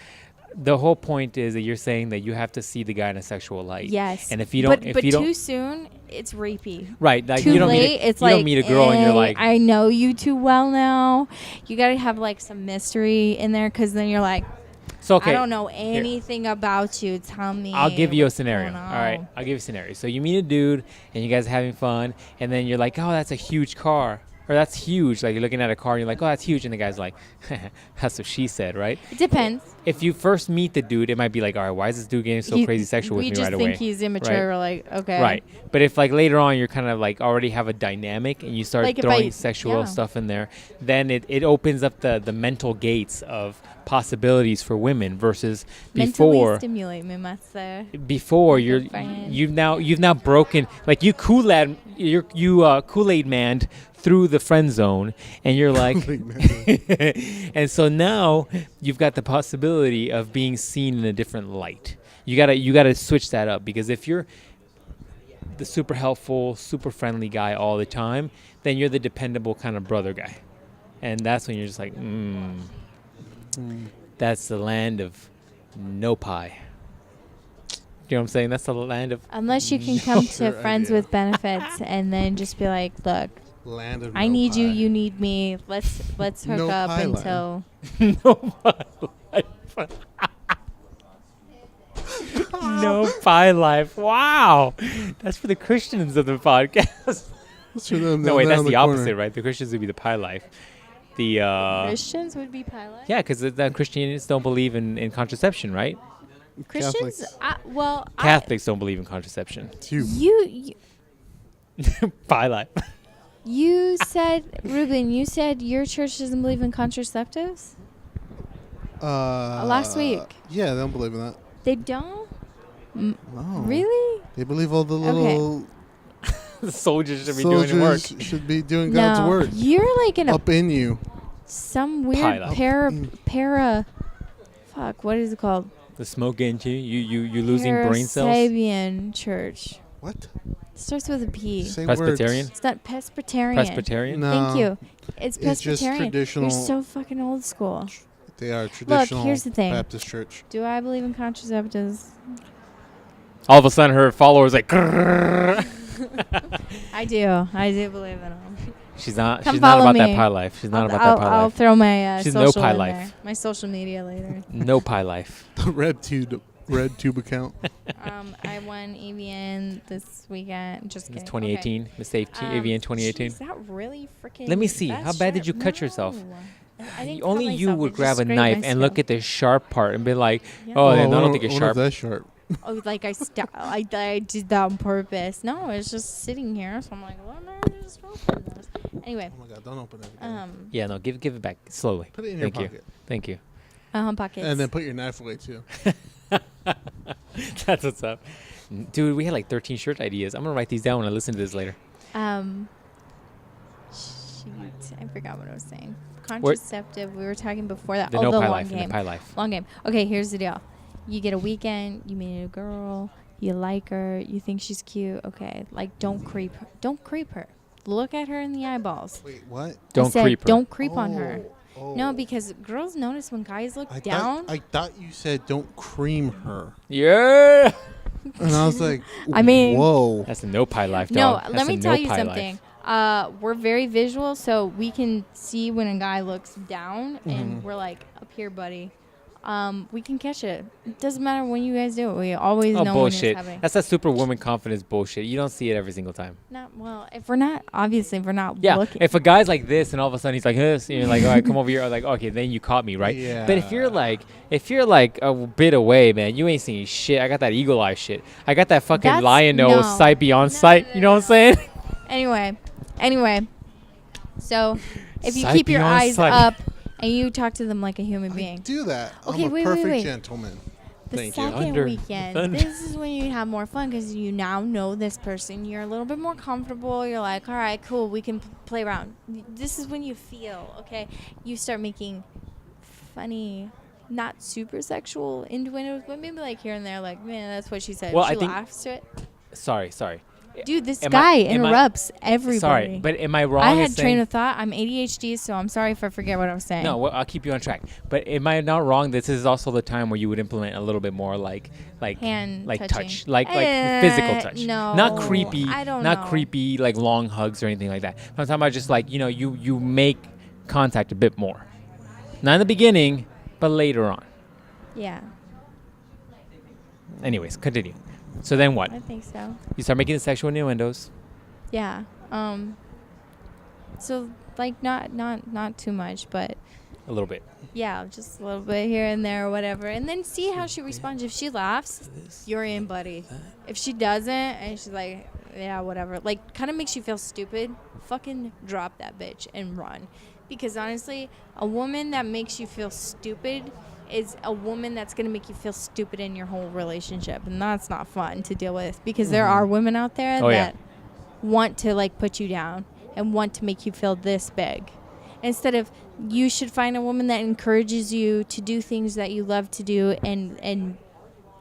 The whole point is that you're saying that you have to see the guy in a sexual light. yes. And if you don't, but too soon, it's rapey. right, like Too you don't late, meet, it's you like, don't meet a girl and you're like, I know you too well now. You got to have like some mystery in there because then you're like, so okay. I don't know anything about you. Tell me. I'll give you a what's scenario. going All on. right, I'll give you a scenario. So you meet a dude and you guys are having fun, and then you're like, oh, that's a huge car. Or that's huge. Like you're looking at a car and you're like, oh, that's huge. And the guy's like, that's what she said, right? It depends. If you first meet the dude, it might be like, all right, why is this dude getting so crazy sexual with me right away? We just think he's immature. Right. We're like, okay. Right. But if like later on you're kind of like already have a dynamic and you start Like if throwing I- sexual yeah. stuff in there, then it opens up the mental gates of possibilities for women versus Mentally before stimulate me, master. before Like a you're friend. you've now broken, like you Kool-Aid manned through the friend zone, and you're like and so now you've got the possibility of being seen in a different light. You gotta switch that up, because if you're the super helpful, super friendly guy all the time, then you're the dependable kind of brother guy, and that's when you're just like, that's the land of no pie. You know what I'm saying? That's the land of Unless you can come to Your friends idea. with benefits and then just be like, look, Land of I no need you, pie. you need me. Let's hook No up pie line. until no pie life. No pie life. Wow, that's for the Christians of the podcast. That's for them No, down wait, there that's in the corner. opposite, right? The Christians would be the pie life. The Christians would be pilot. yeah, because the Christians don't believe in contraception, right? Christians, Catholics. Catholics don't believe in contraception. It's you. you Pie life. you said, Ruben, you said your church doesn't believe in contraceptives. Last week. Yeah, they don't believe in that. They don't. No. Really? They believe all the little The soldiers should be doing the work. soldiers should be doing God's No, word you're like in a up in you. some weird Pilot. para. Fuck, what is it called? The smoke into you losing brain cells. Sabian church. What? Starts with a P. Say Presbyterian? It's not Presbyterian. Presbyterian. No. Thank you. It's It's just Presbyterian. traditional- You're so fucking old school. They are traditional here's the thing. Baptist church. Do I believe in contraceptives? All of a sudden, her followers like. "Grrrr." I do. I do believe in them. She's not. Come She's not follow about that me. no life. She's not about I'll, that pie I'll life. throw my She's no social pie in life. there. My social media later. No pie life. The red tube account. I won AVN this weekend. Just kidding. It's 2018. Miss AVN 2018. Is that really freaking? Let me see. that's How bad did you sharp? cut yourself? No. I didn't cut Only you myself, I would just grab a scraped knife my and look skin. at the sharp part and be like, Yeah. "Oh, then I I don't think it's sharp." That sharp. Oh, like I did that on purpose. No, it's just sitting here. So I'm like, well, no, just open this. Anyway, Oh my God! Don't open it. Again. Yeah, no, give it back slowly. Put it in your Thank you. pocket. Thank you. pockets. And then put your knife away too. That's what's up. Dude, we had like 13 shirt ideas. I'm going to write these down when I listen to this later. Shoot, I forgot what I was saying. Contraceptive. We were talking before that. The oh, no the pie long life. game. And the pie life. Long game. Okay, here's the deal. You get a weekend. You meet a girl. You like her. You think she's cute. Okay, like don't creep her. Don't creep her. Look at her in the eyeballs. Wait, what? Don't I said, creep her. Don't creep on her. Oh. No, because girls notice when guys look down. I thought you said don't cream her. Yeah. And I was like, I mean, whoa. That's a no pie life, no, dog. That's let me a tell no you pie something. life. We're very visual, so we can see when a guy looks down, and we're like, up here, buddy. We can catch it. It doesn't matter when you guys do it. We always Oh, know bullshit. when it's happening. That's that superwoman confidence bullshit. You don't see it every single time. Well, if we're not Yeah, looking. if a guy's like this and all of a sudden he's like this, and you're like, all right, come over here. I'm like, okay, then you caught me, right? Yeah. But if you're like a bit away, man, you ain't seeing shit. I got that eagle eye shit. I got that fucking That's- lion nose, no. sight beyond No, sight. no, You know what I'm saying? Anyway. So, if you Sight keep your beyond eyes sight. up and you talk to them like a human I being. do that. Okay, I'm a wait, perfect wait. gentleman. The Thank you. second Thunder. weekend, Thunder. this is when you have more fun because you now know this person. You're a little bit more comfortable. You're like, all right, cool, we can play around. This is when you feel, okay? You start making funny, not super sexual innuendos, but maybe like here and there, like, man, that's what she said. Well, she I think- laughs to it. Sorry. Dude, this Am guy I- am I- interrupts everybody. Sorry, but am I wrong? I in had train saying- of thought. I'm ADHD, so I'm sorry if I forget what I was saying. No, well, I'll keep you on track. But am I not wrong? This is also the time where you would implement a little bit more like Hand like touching. touch, like physical touch. No, not creepy, I don't not know. creepy like long hugs or anything like that. I'm talking about just like you make contact a bit more, not in the beginning, but later on. Yeah, Anyways, continue. So then what? I think so. You start making the sexual innuendos. Yeah. So like not too much, but A little bit. yeah, just a little bit here and there or whatever, and then see how she responds. If she laughs, you're in, buddy. If she doesn't, and she's like, yeah, whatever, like kind of makes you feel stupid, fucking drop that bitch and run. Because honestly, a woman that makes you feel stupid is a woman that's going to make you feel stupid in your whole relationship, and that's not fun to deal with, because there are women out there Oh, yeah. that want to like put you down and want to make you feel this big. Instead of, you should find a woman that encourages you to do things that you love to do and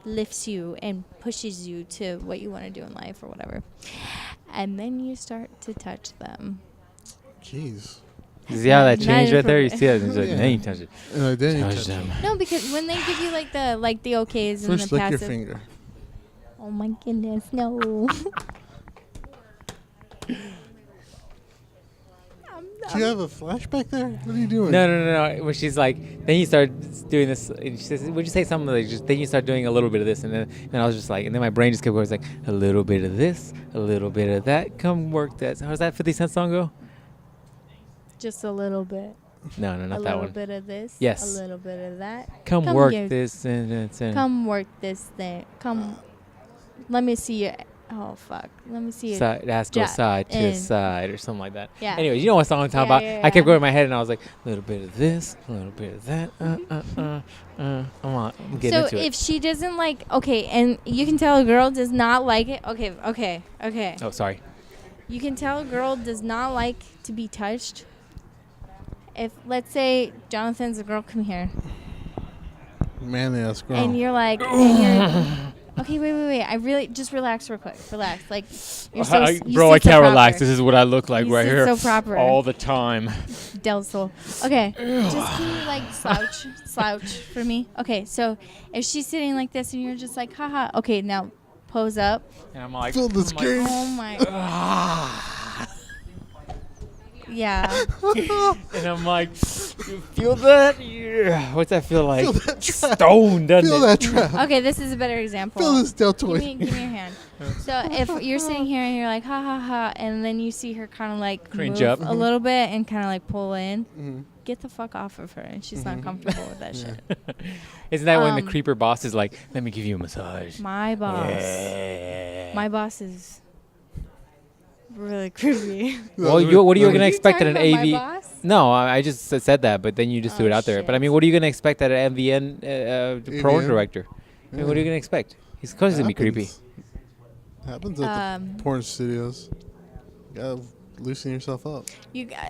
lifts you and pushes you to what you want to do in life or whatever. And then you start to touch them. Jeez. You see how that Not changed right there? You see that? inappropriate. It's like, Yeah. then you touch it. Then you Touch touch them. No, because when they give you like the okays and First, the lick your passive. finger. Oh my goodness, no. Do you have a flashback there? What are you doing? No. When she's like, then you start doing this, and she says, would you say something like, just then you start doing a little bit of this, and then I was just like, and then my brain just kept going, it's like, a little bit of this, a little bit of that, come work that. How's that 50 Cent song go? Just a little bit. No, A not that little one. bit of this. Yes. A little bit of that. Come Come work give- this, and Come work this thing. Come. Let me see your. Oh fuck. Let me see your. side, ass go Ja- side to and- side, or something like that. Yeah. Anyways, you know what song I'm talking Yeah, about? yeah, I kept yeah. going in my head, and I was like, a little bit of this, a little bit of that. I'm getting So into if it. she doesn't like, okay, and you can tell a girl does not like it. Okay. Oh, sorry. You can tell a girl does not like to be touched. If, let's say, Jonathan's a girl, come here. Manly ass girl. And you're like, okay, wait. I really, just relax real quick. Relax. Like, you're so, you Bro, I sit so can't relax. proper. This is what I look like You right sit here so proper. all the time. Del Sol. Okay, just can you like slouch for me? Okay, so if she's sitting like this and you're just like, haha. Okay, now pose up. And I'm like, Feel this I'm like, game. Oh my. Yeah. and I'm like, you feel that? Yeah. What's that feel like? Feel that trap. Stone, doesn't Feel it? that trap. Okay, this is a better example. Feel this Give deltoid. me your hand. So if you're sitting here and you're like, ha ha ha, and then you see her kind of like Cringe move up. a little bit and kind of like pull in, Mhm. get the fuck off of her, and she's not comfortable with that shit. Isn't that when the Um, creeper boss is like, let me give you a massage? My boss. Yeah. My boss is really creepy. Well, what are you Let me- going to expect at an talking about AV? my boss? No, I just said that, but then you just threw Oh, it out there. But I shit. mean, what are you going to expect at an MVN program AVN? director? I mean, what are you going to expect? He's going to be creepy. Happens at the porn studios. You gotta loosen yourself up.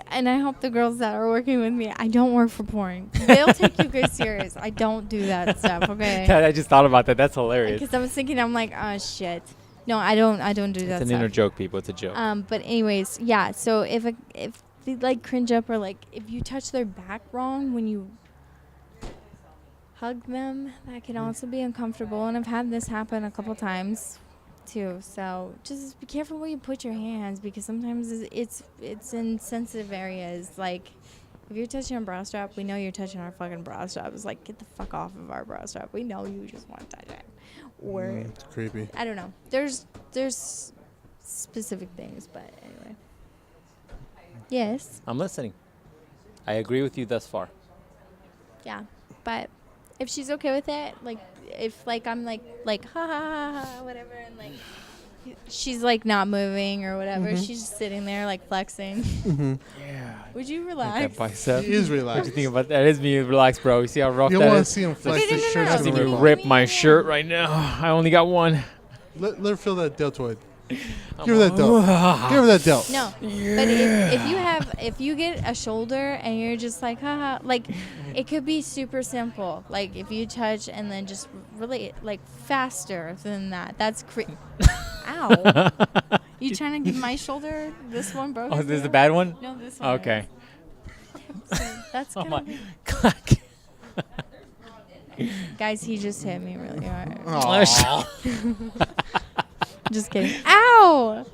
And I hope the girls that are working with me, I don't work for porn. They'll take you good serious. I don't do that stuff, okay? I just thought about that. That's hilarious. Because I was thinking, I'm like, oh shit. No, I don't do that It's an stuff. inner joke, people. It's a joke. But anyways, yeah. So if they like cringe up, or like if you touch their back wrong when you hug them, that can also be uncomfortable. And I've had this happen a couple times too. So just be careful where you put your hands, because sometimes it's in sensitive areas. Like if you're touching a bra strap, we know you're touching our fucking bra strap. It's like, get the fuck off of our bra strap. We know you just want to touch it. Or It's creepy. I don't know. There's specific things, but anyway. Yes. I'm listening. I agree with you thus far. Yeah. But if she's okay with it, like if like I'm like ha ha ha ha whatever, and like she's like not moving or whatever, she's just sitting there like flexing. Yeah. Would you Like relax? that bicep. He is What do relaxed. you think about that? That is me relaxed, bro. You see how rough You that want to is? see him flex No, no, his no, shirt. no. See me Give me rip my shirt right now. I only got one. Let her feel that deltoid. Give her that delt. Give her that delt. No, but if you get a shoulder and you're just like haha, like it could be super simple. Like if you touch and then just really like faster than that. That's Ow! You trying to give my shoulder this one broken? Oh, this is the bad one? No, this one. Okay. So that's Oh gonna my. be. Clack. Guys, he just hit me really hard. Aw. Just kidding. Ow!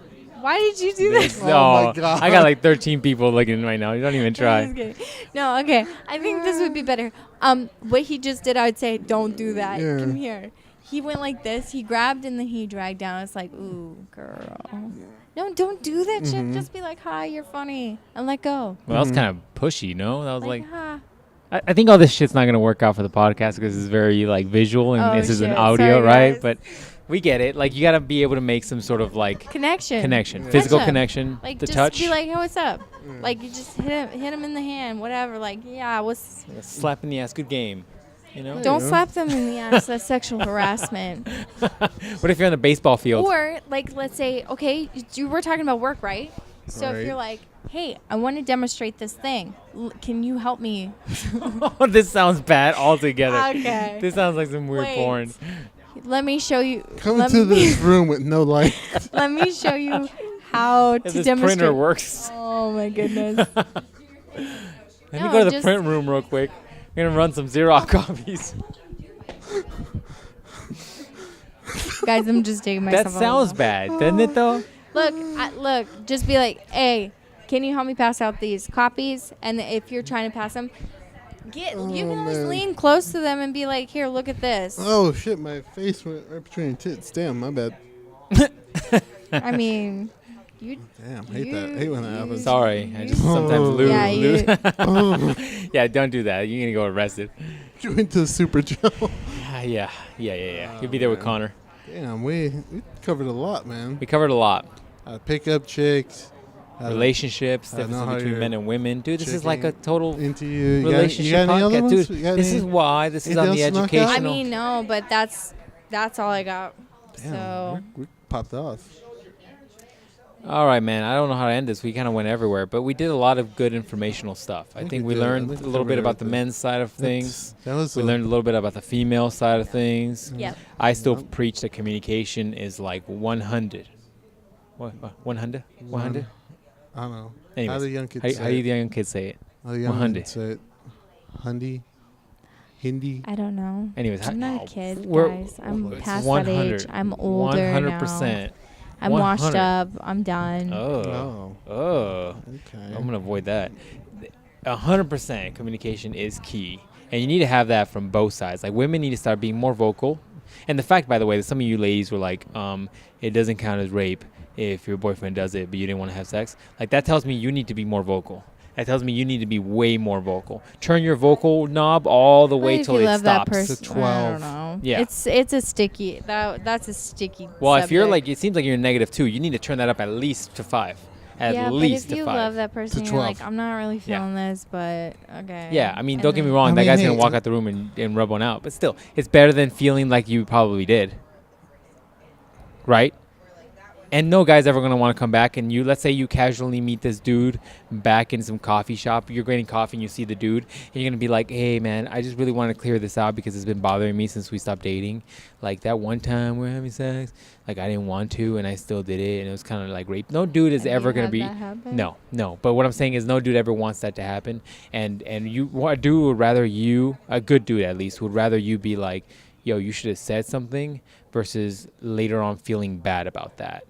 Why did you do This- that? Oh my oh, God. I got like 13 people looking right now. You don't even I'm just try. kidding. No, okay. I think this would be better. What he just did, I would say, don't do that. Yeah. Come here. He went like this. He grabbed and then he dragged down. It's like, ooh, girl. No, don't do that shit. Just be like, hi, you're funny, and let go. Well, that was kind of pushy, no? That was like ha. I think all this shit's not gonna work out for the podcast because it's very like visual and Oh, this is an shit. audio, Sorry, right? guys. But we get it. Like you gotta be able to make some sort of like Connection. Yeah. physical Touch 'em. connection, Like the just touch, be like, hey, what's up? Like you just hit him in the hand, whatever. Like, yeah, what's. slap in the ass, good game. You know. Don't Yeah. slap them in the ass. That's sexual harassment. What if you're on the baseball field? Or like, let's say, okay, you were talking about work, right? So if Right. you're like, hey, I want to demonstrate this thing. Can you help me? This sounds bad altogether. Okay. This sounds like some weird Wait. porn. Let me show you. Come let into me, this room with no light. Let me show you how If to this demonstrate. printer works. Oh my goodness. Let me No, go to the just- print room real quick. We're gonna run some Xerox copies. Guys, I'm just taking myself. That a sounds little- bad, doesn't it though? Look, just be like, hey, can you help me pass out these copies? And if you're trying to pass them, you can always man. lean close to them and be like, here, look at this. Oh shit! My face went right between your tits. Damn, my bad. I mean, you. Damn, hate that. Hate when that happens. Sorry, I just sometimes lose. Yeah, you- Yeah, don't do that. You're gonna go arrested. You went to the super gel. Yeah. You'll be there with man. Connor. Damn, we covered a lot, man. We covered a lot. Pick up chicks. Relationships, I know differences how between you're men and women. Dude, this is like a checking total into you. relationship You got any other podcast. ones? Dude, You got this any- is why. This is anything on the else to knock out? educational. I mean, no, but that's all I got. Damn, So we popped off. All right, man. I don't know how to end this. We kind of went everywhere, but we did a lot of good informational stuff. I think we did. I learned think a we little bit covered about the everything. men's side of things. That was We learned a little bit about the female side of things. yep. I still preach that communication is like 100. What? 100? 100? I don't know. Anyways, How do young kids how say do it? the young kids say it? How do young 100. kids say it? Hundi? Hindi? I don't know. Anyways, I'm not a kid, we're- guys. I'm it's past that 100. age. I'm older 100%. now. I'm washed 100. up. I'm done. Oh. Oh, Oh. okay. I'm gonna avoid that. 100% communication is key, and you need to have that from both sides. Like women need to start being more vocal, and the fact, by the way, that some of you ladies were like, it doesn't count as rape if your boyfriend does it, but you didn't want to have sex. Like that tells me you need to be more vocal. That tells me you need to be way more vocal. Turn your vocal knob all the way But if till you it love that stops. person, To I 12. don't know. Yeah. It's a sticky. That's a sticky. Well, if you're subject. like, it seems like you're negative 2. You need to turn that up at least to 5. At yeah, least but if to you 5. love that person, you're like, 12. I'm not really Yeah. feeling this, but okay. Yeah, I mean, And don't get me then- wrong. I That mean, guy's hey, going to walk out the room and rub one out. But still, it's better than feeling like you probably did. Right? And no guy's ever going to want to come back. And let's say you casually meet this dude back in some coffee shop. You're getting coffee and you see the dude. And you're going to be like, hey, man, I just really want to clear this out because it's been bothering me since we stopped dating. Like that one time we were having sex, like I didn't want to and I still did it. And it was kind of like rape. No dude is ever going to be. No. But what I'm saying is no dude ever wants that to happen. And a dude would rather a good dude at least, would rather you be like, yo, you should have said something versus later on feeling bad about that.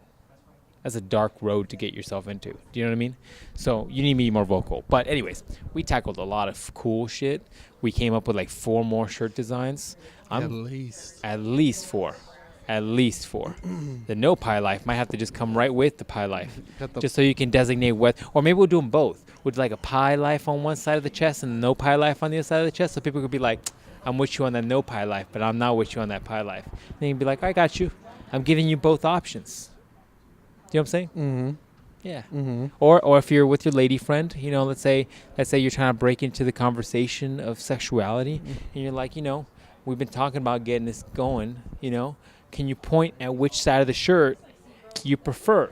That's a dark road to get yourself into. Do you know what I mean? So you need to be more vocal. But anyways, we tackled a lot of cool shit. We came up with like 4 more shirt designs. At least 4. At least 4. The no pie life might have to just come right with the pie life. Just so you can designate what. Or maybe we'll do them both. With like a pie life on one side of the chest and no pie life on the other side of the chest. So people could be like, I'm with you on that no pie life, but I'm not with you on that pie life. Then you'd be like, I got you. I'm giving you both options. You know what I'm saying? Mm-hmm. Yeah. Mm-hmm. Or if you're with your lady friend, let's say you're trying to break into the conversation of sexuality, and you're like, we've been talking about getting this going, can you point at which side of the shirt you prefer?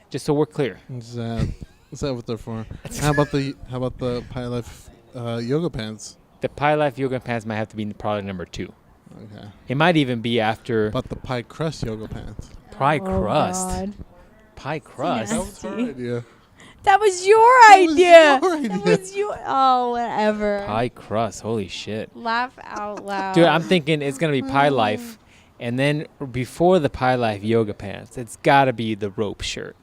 Just so we're clear. Is that what they're for? How about the Pie Life yoga pants? The Pie Life yoga pants might have to be product number 2. Okay. It might even be after. But the pie crust yoga pants. Pie crust. God. Pie crust. That was her idea. That was your idea. Your idea. That was your. Oh, whatever. Pie crust. Holy shit. Laugh out loud. Dude, I'm thinking it's going to be Pie Life. And then before the Pie Life yoga pants, it's got to be the rope shirt.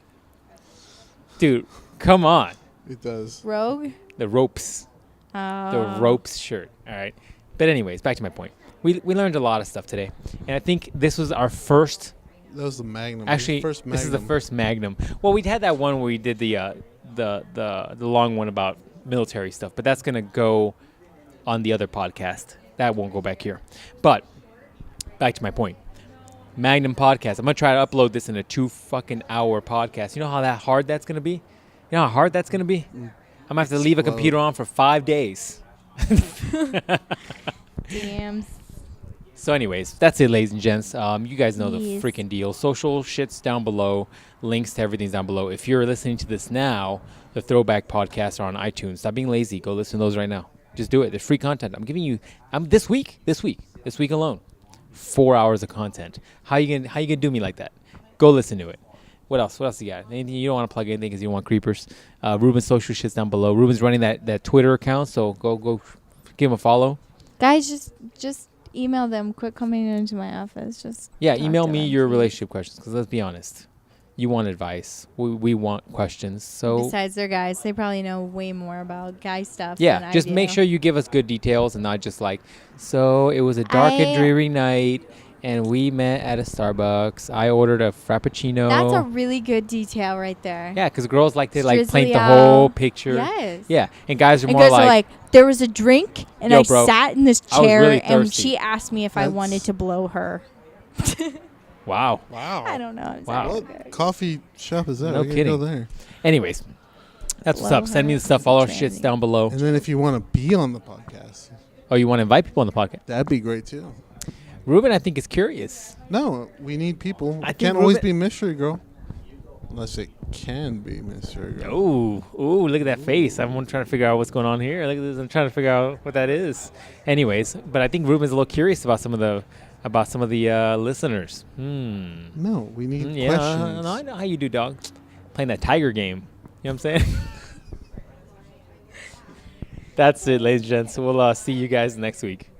Dude, come on. It does. Rogue? The ropes. The ropes shirt. All right. But anyways, back to my point. We learned a lot of stuff today. And I think this was our first. That was the Magnum. Actually, First Magnum. this is the first Magnum. Well, we'd had that one where we did the long one about military stuff, but that's gonna go on the other podcast. That won't go back here. But back to my point. Magnum podcast. I'm gonna try to upload this in a 2 fucking hour podcast. You know how hard that's gonna be? You know how hard that's gonna be? I'm gonna have to leave a computer on for 5 days. Damn. So anyways, that's it, ladies and gents. You guys know the Yes. freaking deal. Social shit's down below. Links to everything's down below. If you're listening to this now, the Throwback podcasts are on iTunes. Stop being lazy. Go listen to those right now. Just do it. There's free content. I'm giving you. This week alone, 4 hours of content. How you gonna do me like that? Go listen to it. What else? What else you got? Anything you don't want to plug anything because you don't want creepers? Ruben's social shit's down below. Ruben's running that Twitter account, so go give him a follow. Guys, just email them. Quit coming into my office. Just Email talk to me them, your please. relationship questions because let's be honest, you want advice. We want questions. So Besides, they're guys. They probably know way more about guy stuff. yeah, than just I make do. sure you give us good details and not just like, so it was a dark and dreary night and we met at a Starbucks. I ordered a Frappuccino. That's a really good detail right there. Yeah, because girls like to paint the Drizzly whole out. picture. Yes. Yeah, and guys are And more girls are like, there was a drink, and Yo, I bro, sat in this I was chair, really and thirsty. she asked me if I wanted to blow her. wow. Wow. I don't know. I'm Wow. sorry. What coffee shop is that? No We gotta kidding. Go there. Anyways, that's what's Blow up. Send me her the stuff. as a All our tranny. shit's down below. And then if you want to be on the podcast, Oh, you want to invite people on the podcast? that'd be great too. Ruben, I think, is curious. No, we need people. I It think can't always Ruben- be Mystery Girl. Unless it can be Mystery Girl. Ooh, look at that face. I'm trying to figure out what's going on here. Look at this. I'm trying to figure out what that is. Anyways, but I think Ruben's a little curious about some of the listeners. No, we need Yeah, questions. no, I know how you do, dog. Playing that tiger game. You know what I'm saying? That's it, ladies and gents. We'll see you guys next week.